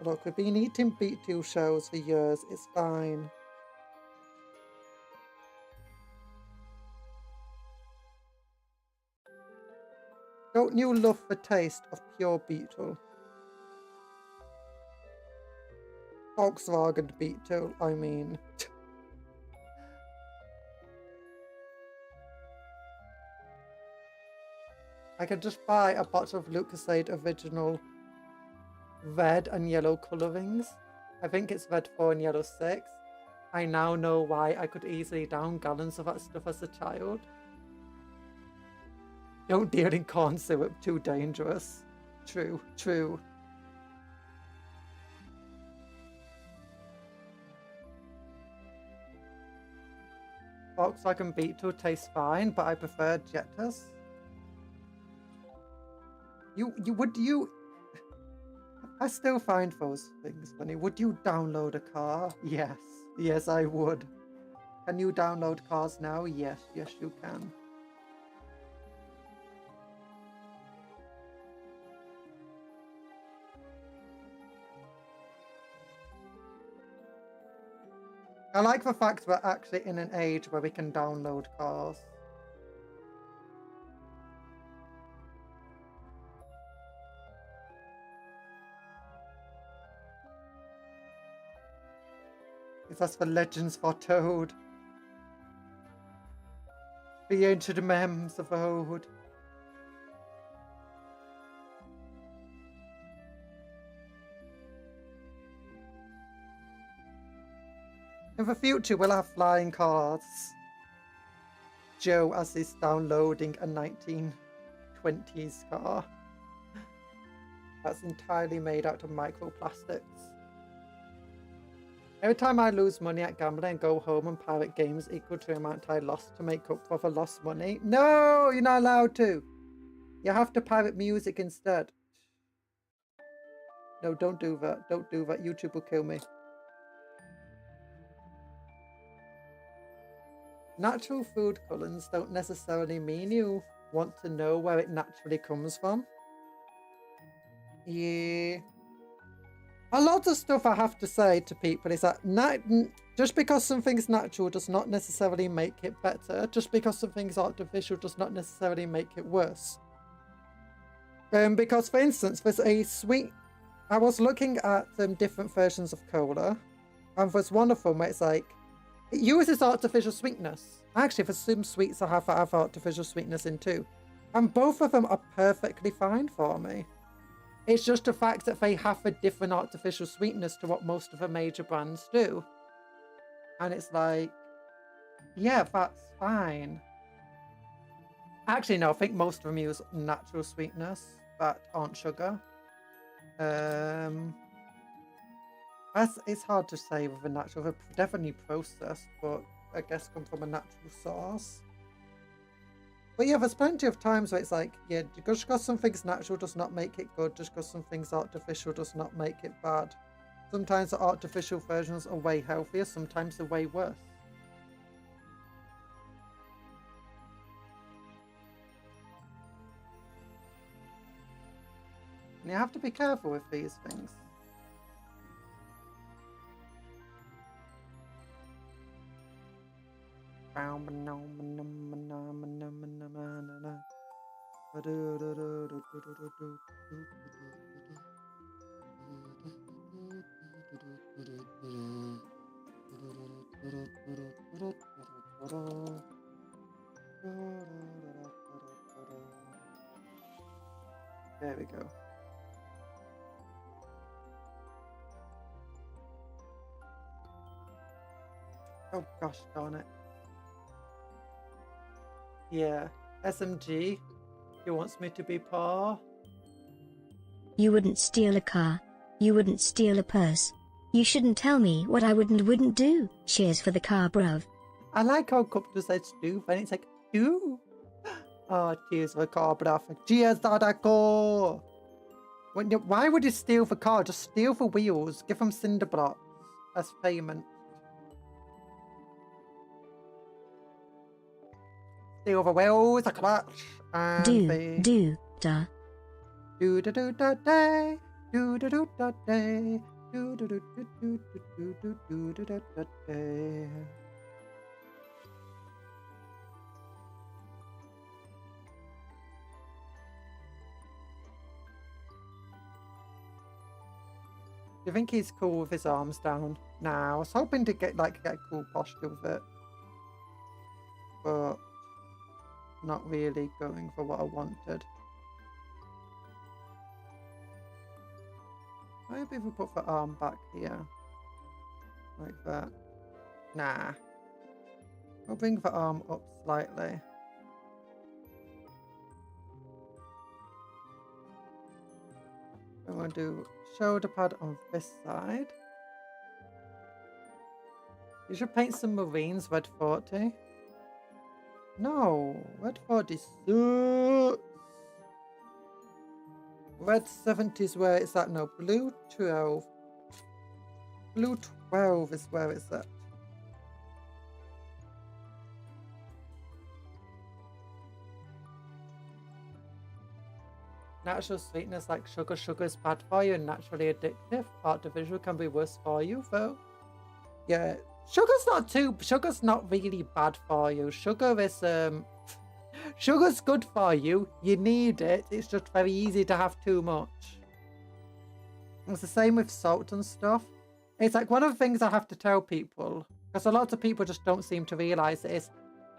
Look, we've been eating beetle shells for years. It's fine. Don't you love the taste of pure beetle? Volkswagen beetle, I mean. I could just buy a bottle of Lucasade original red and yellow colourings. I think it's red 4 and yellow 6. I now know why I could easily down gallons of that stuff as a child. Don't deal in corn syrup, too dangerous. True, true. Volkswagen Beetle tastes fine, but I prefer Jettas. I still find those things funny. Would you download a car? Yes. Yes, I would. Can you download cars now? Yes. Yes, you can. I like the fact we're actually in an age where we can download cars. Is that the legends foretold? The ancient memes of old. In the future, we'll have flying cars. Joe, as is downloading a 1920s car. That's entirely made out of microplastics. Every time I lose money at gambling and go home and pirate games equal to the amount I lost to make up for the lost money. No, you're not allowed to. You have to pirate music instead. No, don't do that. Don't do that. YouTube will kill me. Natural food colours don't necessarily mean you want to know where it naturally comes from. Yeah. A lot of stuff I have to say to people is that just because something's natural does not necessarily make it better. Just because something's artificial does not necessarily make it worse. Because, for instance, there's a sweet... I was looking at different versions of cola, and there's one of them where it's like, it uses artificial sweetness. Actually, there's some sweets I have that have artificial sweetness in too. And both of them are perfectly fine for me. It's just the fact that they have a different artificial sweetness to what most of the major brands do. And it's like, yeah, that's fine. Actually, no, I think most of them use natural sweetness that aren't sugar. It's hard to say with a natural. They're definitely processed, but I guess come from a natural source. But yeah, there's plenty of times where it's like, yeah, just because something's natural does not make it good. Just because something's artificial does not make it bad. Sometimes the artificial versions are way healthier. Sometimes they're way worse. And you have to be careful with these things. There we go. Oh gosh darn it. Yeah, SMG, he wants me to be par. You wouldn't steal a car. You wouldn't steal a purse. You shouldn't tell me what I would and wouldn't do. Cheers for the car, bruv. I like how Cuptle says do, but it's like, do. Oh, cheers for the car, bruv. Cheers for the car. Why would you steal the car? Just steal the wheels. Give them cinder blocks as payment. Steal the wheels, a clutch, and Do da. Do da do da day. Do da do da day. Do do do do do do do do do da da day. Do you think he's cool with his arms down? Nah, I was hoping to get a cool posture with it, but not really going for what I wanted. Maybe if we put the arm back here, like that. Nah. I'll bring the arm up slightly. I'm going to do shoulder pad on this side. You should paint some Marines red 40. No, red 40 sucks. Red 70 is where it's at. No, blue 12. Blue 12 is where it's at. Natural sweetness like sugar. Sugar is bad for you and naturally addictive. Artificial can be worse for you though. Yeah, sugar's not really bad for you. Sugar is sugar's good for you. You need it. It's just very easy to have too much. It's the same with salt and stuff. It's like one of the things I have to tell people, because a lot of people just don't seem to realize it, is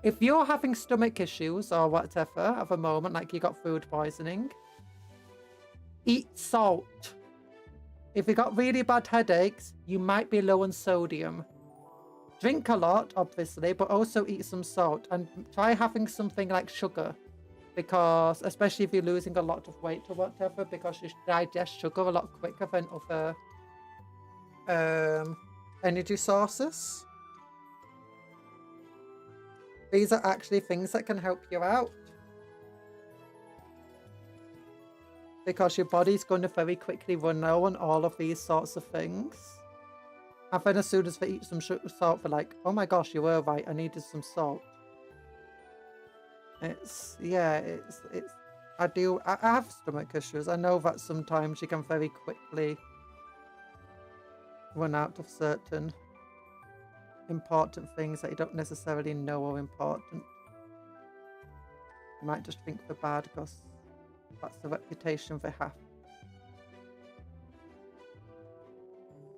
if you're having stomach issues or whatever at the moment, like you got food poisoning, eat salt. If you got really bad headaches, you might be low on sodium. Drink a lot, obviously, but also eat some salt and try having something like sugar, because especially if you're losing a lot of weight or whatever, because you digest sugar a lot quicker than other energy sources. These are actually things that can help you out, because your body's going to very quickly run low on all of these sorts of things. And then as soon as they eat some salt, they're like, oh my gosh, you were right, I needed some salt. I have stomach issues. I know that sometimes you can very quickly run out of certain important things that you don't necessarily know are important. You might just think they're bad because that's the reputation they have.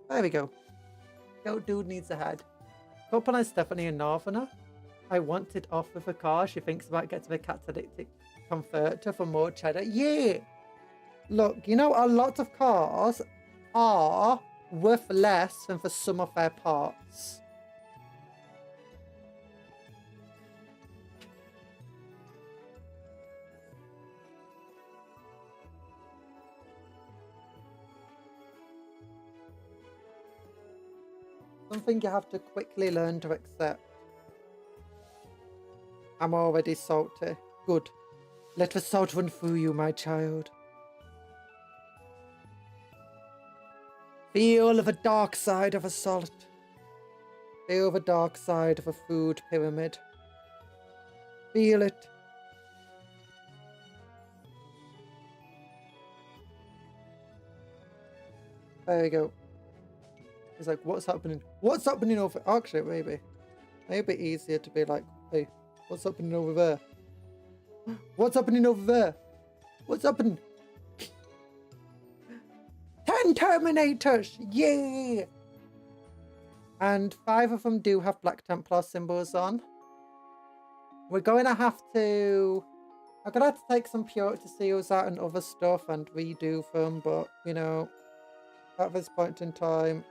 There we go. Goat dude needs a head. Cupple is definitely a northerner. I want it off with a car. She thinks about getting a catalytic converter for more cheddar. Yeah! Look, you know, a lot of cars are worth less than for some of their parts. Something you have to quickly learn to accept. I'm already salty. Good. Let the salt run through you, my child. Feel the dark side of a salt. Feel the dark side of a food pyramid. Feel it. There we go. It's like, what's happening? What's happening over... Actually, maybe easier to be like, hey, what's happening over there? What's happening over there? What's happening? 10 Terminators! Yeah! And 5 of them do have Black Templar symbols on. We're going to have to... I'm going to have to take some purity seals out and other stuff and redo them, but, you know, at this point in time...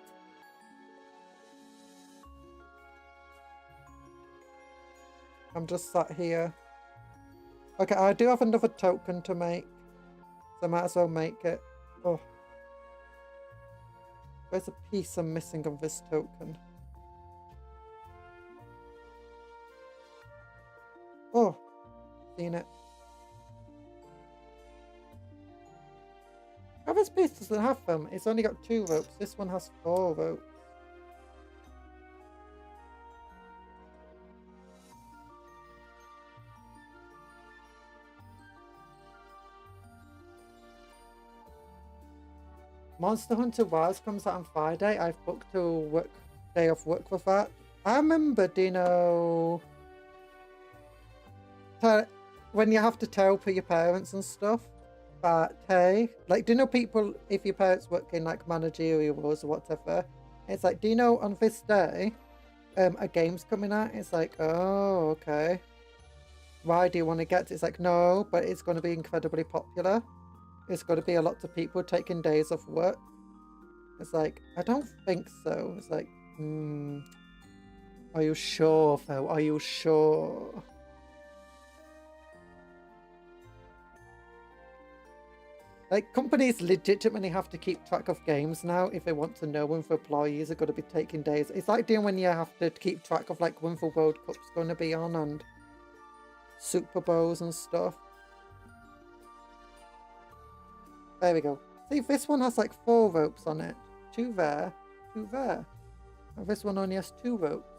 I'm just sat here. Okay, I do have another token to make, so I might as well make it. Oh. There's a piece I'm missing of this token. Oh, seen it. Oh, this piece doesn't have them. It's only got 2 ropes. This one has 4 ropes. Monster Hunter Wilds comes out on Friday. I've booked a day off work with that. I remember, do you know, when you have to tell your parents and stuff that, hey, like, do you know people, if your parents work in like managerial roles or whatever, it's like, do you know on this day a game's coming out? It's like, oh, okay. Why do you want to get it? It's like, no, but it's going to be incredibly popular. It's got to be a lot of people taking days off work. It's like, I don't think so. It's like, Are you sure, though? Are you sure? Like, companies legitimately have to keep track of games now if they want to know when for employees are going to be taking days. It's like doing when you have to keep track of like when the World Cup's going to be on and Super Bowls and stuff. There we go. See, this one has like 4 ropes on it. 2 there, 2 there. And this one only has 2 ropes.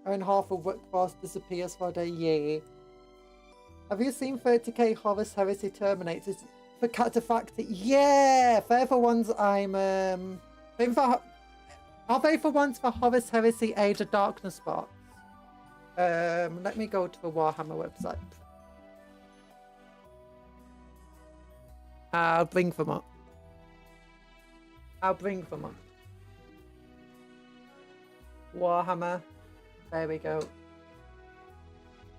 And half of workforce disappears for a day. Yeah. Have you seen 30k Horus Heresy Terminators for Cataphracti? Yeah! They're the ones I'm are they the ones for Horus Heresy Age of Darkness bots? Let me go to the Warhammer website. I'll bring them up. I'll bring them up. Warhammer. There we go.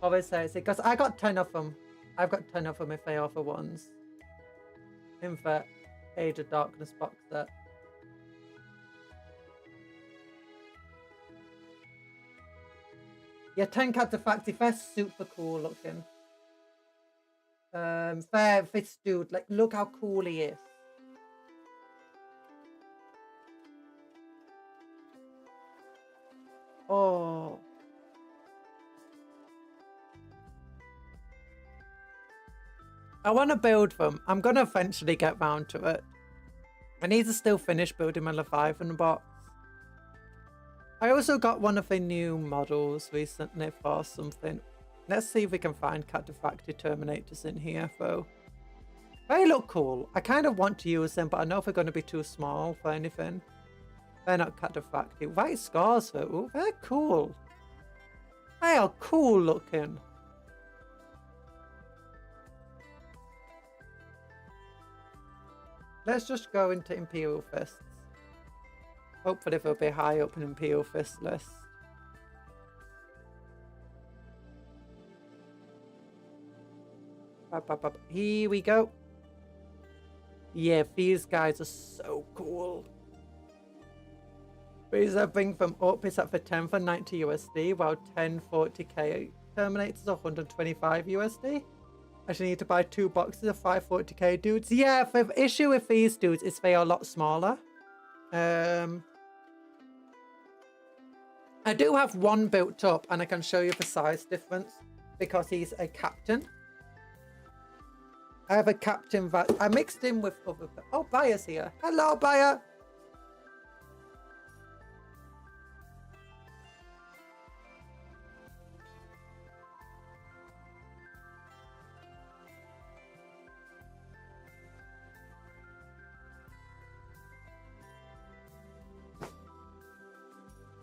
Horus Heresy, because I got 10 of them. I've got 10 of them if they are for ones. In the Age of Darkness box set. Yeah, 10 Cataphracti, they're super cool looking. This dude, like, look how cool he is. Oh. I want to build them. I'm going to eventually get round to it. I need to still finish building my Leviathan box. I also got one of the new models recently for something. Let's see if we can find Cataphracti Terminators in here, though. They look cool. I kind of want to use them, but I know if they're going to be too small for anything. They're not Cataphracti. White scars, though. Ooh, they're cool. They are cool looking. Let's just go into Imperial Fists. Hopefully they'll be high up in Imperial Fist list. Here we go. Yeah, these guys are so cool. These I bring them up. It's at for 10 for 90 USD, while 10 40k Terminators are 125 USD. I should need to buy 2 boxes of 540k dudes. Yeah, the issue with these dudes is they are a lot smaller. I do have one built up, and I can show you the size difference because he's a captain. I have a captain that I mixed in with other. Oh, Bayer's here. Hello, Bayer.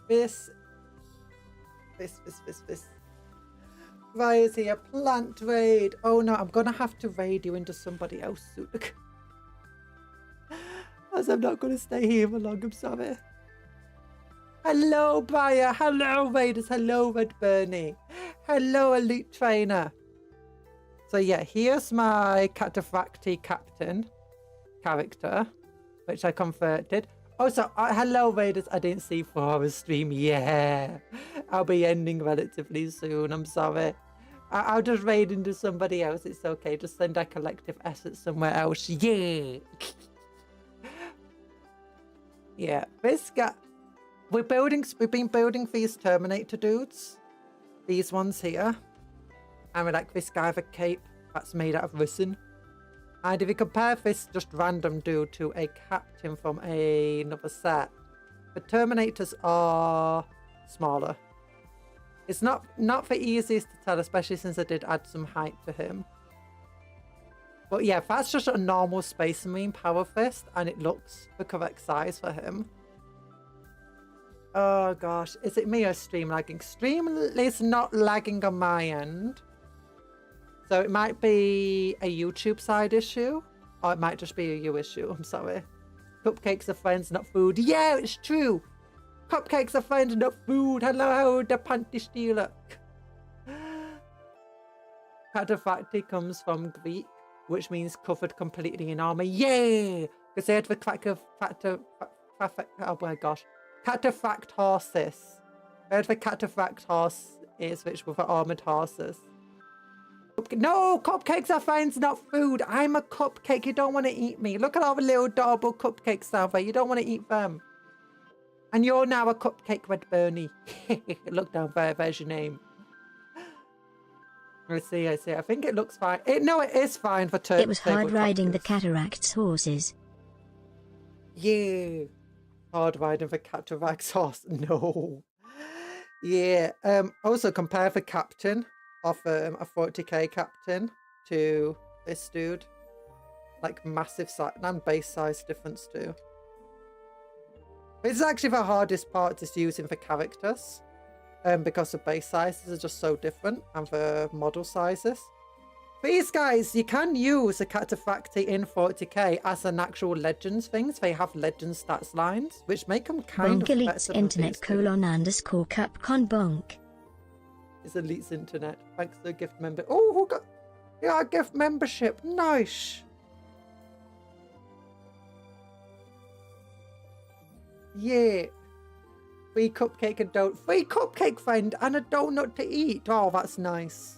This. Why is he a plant raid? Oh no, I'm gonna have to raid you into somebody else soon. As I'm not gonna stay here for long, I'm sorry. Hello, Bayer. Hello, Raiders. Hello, Red Bernie. Hello, Elite Trainer. So yeah, here's my Cataphracti Captain character, which I converted. Also, hello Raiders, I didn't see Flora's stream. Yeah, I'll be ending relatively soon, I'm sorry. I'll just raid into somebody else, it's okay. Just send our collective assets somewhere else. Yeah. Yeah, this guy, we've been building these Terminator dudes. These ones here. And we like this guy with a cape that's made out of resin. And if you compare this just random dude to a captain from another set, the Terminators are smaller. It's not the easiest to tell, especially since I did add some height to him. But yeah, that's just a normal Space Marine Power Fist, and it looks the correct size for him. Oh gosh, is it me or stream lagging? Stream is not lagging on my end. So it might be a YouTube side issue, or it might just be a you issue. I'm sorry. Cupcakes are friends, not food. Yeah, it's true. Cupcakes are friends, not food. Hello, the panty stealer. Cataphracti comes from Greek, which means covered completely in armor. Yeah! Because they had the oh my gosh, cataphract horses. They had the cataphract horses, which were the armored horses. No, cupcakes are fine, it's not food. I'm a cupcake, you don't want to eat me. Look at all the little adorable cupcakes out there, you don't want to eat them. And you're now a cupcake, Red Bernie. Look down there, there's your name. I see. I think it looks fine. No, it is fine for turtle. It was hard riding the cataract's horses. Yeah. Hard riding the cataract's horse. No. Yeah. Also compare the captain of a 40k captain to this dude. Like massive size and base size difference too. This is actually the hardest part, is using the characters. Because the base sizes are just so different and the model sizes. These guys, you can use a Cataphracti in 40k as an actual Legends things. They have Legends stats lines, which make them kind of better than internet __ cupcon bonk. It's Elite's internet. Thanks for the gift member. Oh, who got a gift membership? Nice. Yeah. Free cupcake and donut. Free cupcake, friend, and a donut to eat. Oh, that's nice.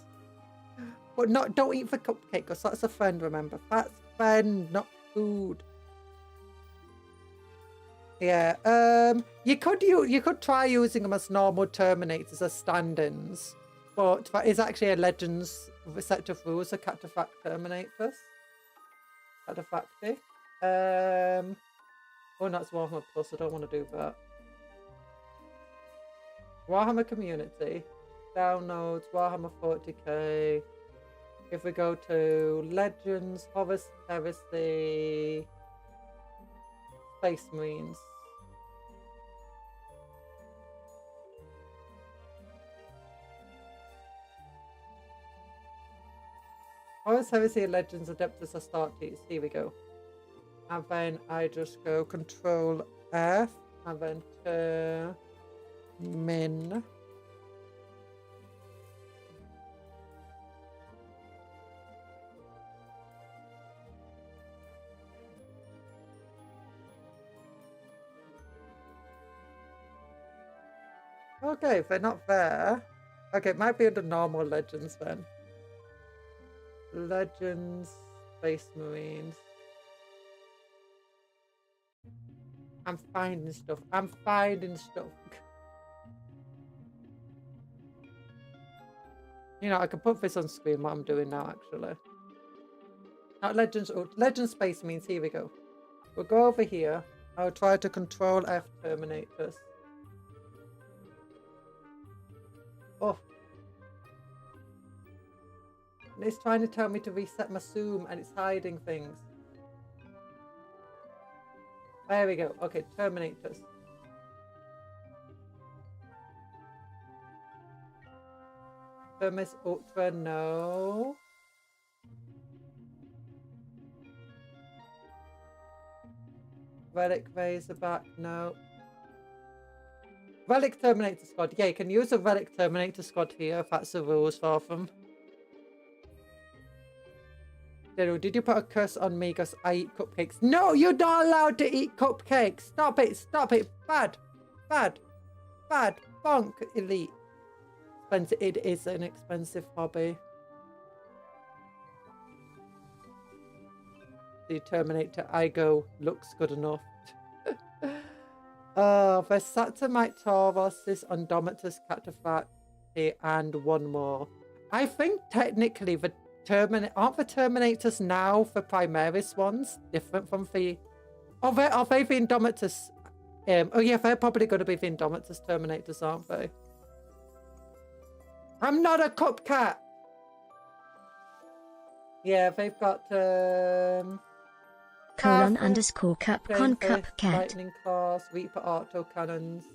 But don't eat the cupcake, because that's a friend, remember. That's friend, not food. Yeah. You could try using them as normal Terminators as stand-ins, but that is actually a Legends set of rules. A Cataphract Terminators. Cataphracti. Oh, that's Warhammer Plus. I don't want to do that. Warhammer Community, downloads, Warhammer 40k. If we go to Legends, Horus Heresy, Space Marines. Horus Heresy, Legends, Adeptus, Astartes. Here we go. And then I just go Control F, and then Min. Okay, if they're not there. Okay, it might be under normal Legends then. Legends, Space Marines. I'm finding stuff. You know, I can put this on screen what I'm doing now, actually. Not Legends, Legends Space Marines, here we go. We'll go over here. I'll try to Control F Terminators. Oh. And it's trying to tell me to reset my zoom and it's hiding things. There we go. Okay, Terminators. Terminus Ultra, no. Relic Razorback, no. Relic Terminator Squad. Yeah, you can use a Relic Terminator Squad here if that's the rules for them. Did you put a curse on me because I eat cupcakes? No, you're not allowed to eat cupcakes. Stop it. Stop it. Bad. Bad. Bad. Bonk, Elite. It is an expensive hobby. The Terminator I go looks good enough. There's Saturmite Tauros, Indomitus Cataphracti, and one more. I think technically the aren't the Terminators now the Primaris ones different from the... are they the Indomitus? Oh yeah, they're probably going to be the Indomitus Terminators, aren't they? I'm not a cupcat! Yeah, they've got _cupcat. Lightning Claws, Reaper Auto Cannons,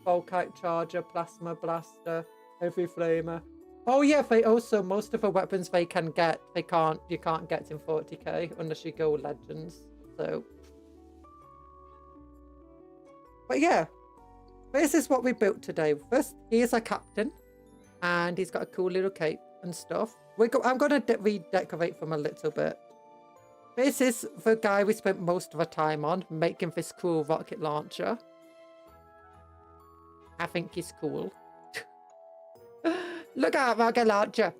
Volkite Charger, Plasma Blaster, Heavy Flamer. Oh yeah, they also, most of the weapons you can't get in 40k unless you go Legends. So, but yeah, this is what we built today. First, here's our captain, and he's got a cool little cape and stuff. I'm gonna redecorate them a little bit. This is the guy we spent most of our time on, making this cool rocket launcher. I think he's cool. Look at rocket launcher.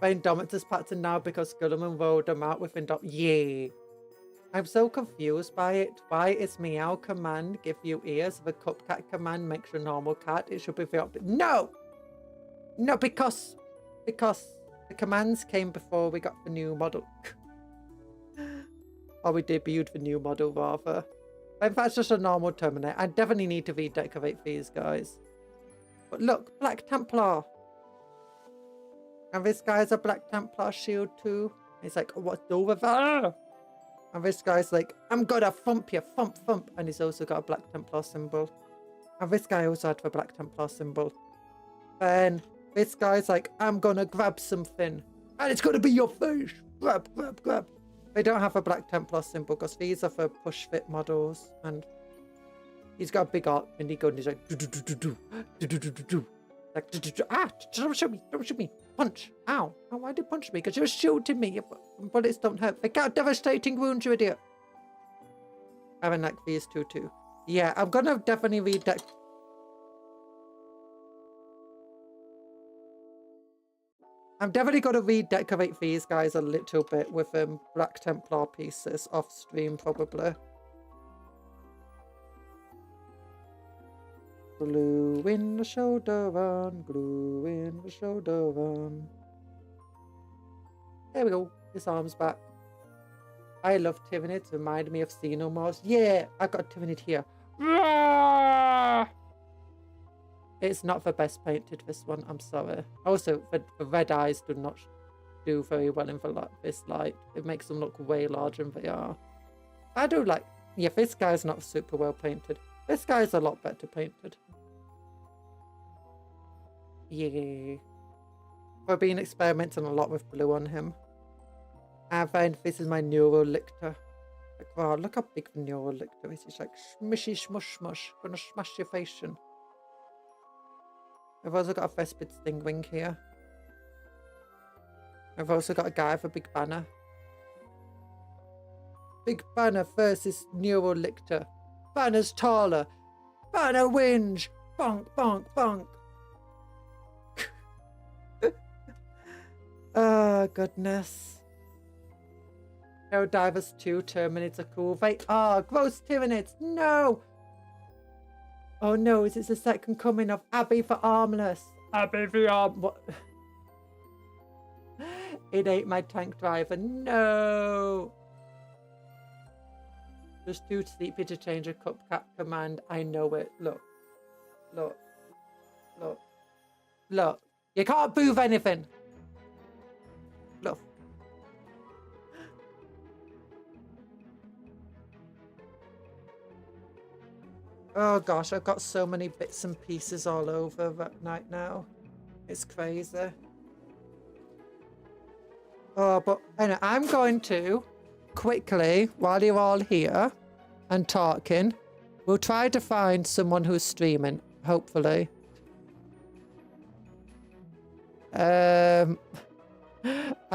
The Indomitus pattern now because Gulliman rolled them out with Yeah. I'm so confused by it. Why is meow command give you ears? The cupcake command makes you a normal cat. It should be the opposite. No! No, because the commands came before we got the new model. Or we debuted the new model, rather. But if that's just a normal Terminator, I definitely need to redecorate these guys. But look, Black Templar. And this guy's a Black Templar shield too. He's like, what's over there? And this guy's like, I'm gonna thump you, thump, thump. And he's also got a Black Templar symbol. And this guy also had the Black Templar symbol. Then this guy's like, I'm gonna grab something. And it's gonna be your face. Grab, grab, grab. They don't have a Black Templar symbol because these are for push fit models. And he's got a big art mini gun. He's like, do, do, do, do, do, do, do, do, do, do. Like, do, do, do. Ah, don't shoot me, don't shoot me. Punch. Ow. Oh, why did you punch me? Because you were shooting me. Bullets don't hurt. They got devastating wounds, you idiot. I haven't like these two too. Yeah, I'm gonna definitely read that. I'm definitely going to redecorate these guys a little bit with Black Templar pieces off stream, probably. Glue in the shoulder run, glue in the shoulder run. There we go. His arm's back. I love Tyranids. Remind me of Xenomorphs. Yeah, I got a Tyranid here. It's not the best painted, this one. I'm sorry. Also, the red eyes do not do very well in this light. It makes them look way larger than they are. I do like... Yeah, this guy's not super well painted. This guy's a lot better painted. Yeah. I've been experimenting a lot with blue on him. And then this is my neural lictor. Like, wow, look how big the neural lictor is. It's like smushy smush smush. Gonna smash your face in. I've also got a Vespid Stingwing here. I've also got a guy with a big banner. Big banner versus neural lictor. Banner's taller. Banner wins. Bonk, bonk, bonk. Oh, goodness. Divers 2 Terminators are cool. They are. Gross Tyranids. No. Oh no, is it the second coming of Abby for Armless? Abby for Arm... What? It ate my tank driver. No. Just too sleepy to change a cupcake command. I know it. Look. Look. Look. Look. You can't move anything. Look. Oh gosh, I've got so many bits and pieces all over right now. It's crazy. Oh, but anyway, I'm going to quickly, while you're all here and talking, we'll try to find someone who's streaming, hopefully. I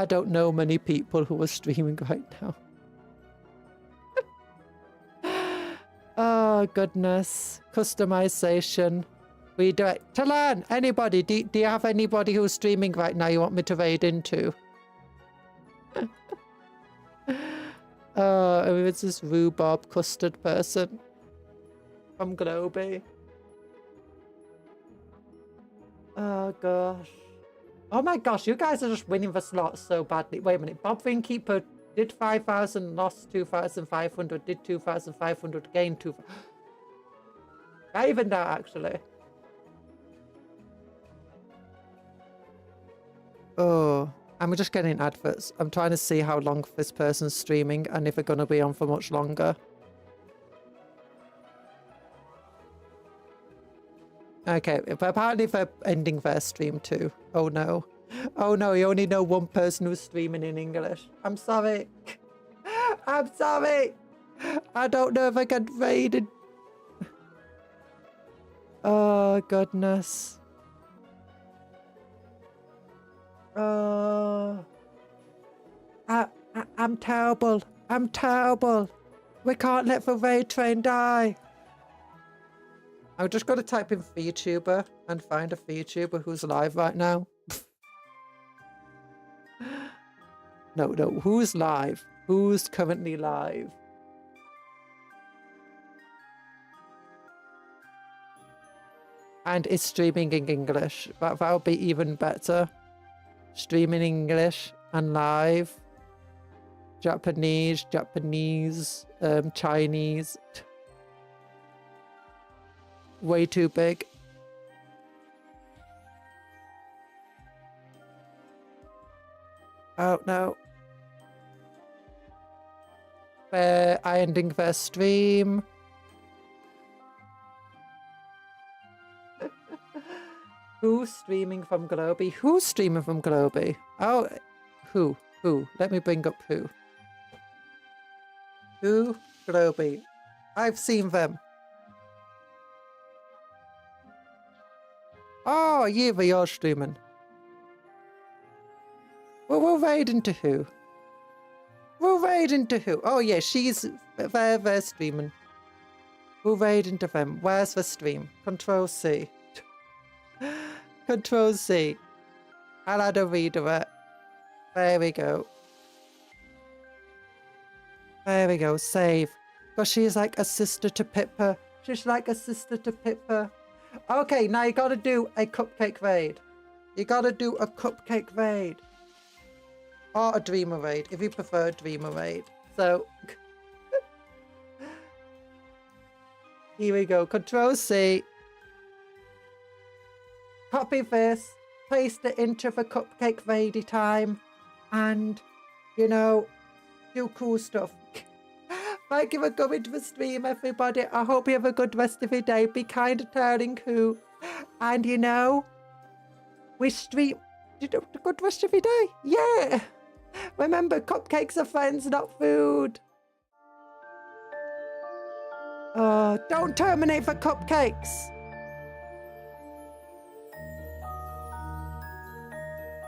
don't know many people who are streaming right now. Oh, goodness. Customization. We do it. To learn, anybody, do you have anybody who's streaming right now you want me to raid into? Oh, it's this rhubarb custard person from Globy. Oh, gosh. Oh, my gosh, you guys are just winning the slots so badly. Wait a minute. Bob Innkeeper did 5,000, lost 2,500, did 2,500, gained 2,000. I evened out, actually. Oh, I'm just getting adverts. I'm trying to see how long this person's streaming and if they're going to be on for much longer. Okay, but apparently they're ending their stream too. Oh no. Oh no, you only know one person who's streaming in English. I'm sorry. I'm sorry. I don't know if I can raid it. Oh, goodness. Oh. I'm terrible. I'm terrible. We can't let the raid train die. I'm just going to type in VTuber and find a VTuber who's live right now. No, who's live? Who's currently live? And is streaming in English. That'll be even better. Streaming English and live. Japanese, Chinese. Way too big. Oh no. They're ending their stream. Who's streaming from Globy? Who's streaming from Globy? Oh, who? Let me bring up who. Who? Globy. I've seen them. Oh, you're streaming. Well, we'll raid into who? Oh yeah, they're streaming. We'll raid into them. Where's the stream? Control C. Control C. I'll add a redirect. There we go. Save. Because she's like a sister to Pippa. Okay, now you gotta do a cupcake raid. Or a dreamer raid, if you prefer a dreamer raid. So, here we go. Control C. Copy this. Paste it into the cupcake raidy time. And, do cool stuff. Thank you for coming to the stream, everybody. I hope you have a good rest of your day. Be kind to turning who. And, we stream. A good rest of your day. Yeah. Remember, cupcakes are friends, not food. Don't terminate for cupcakes.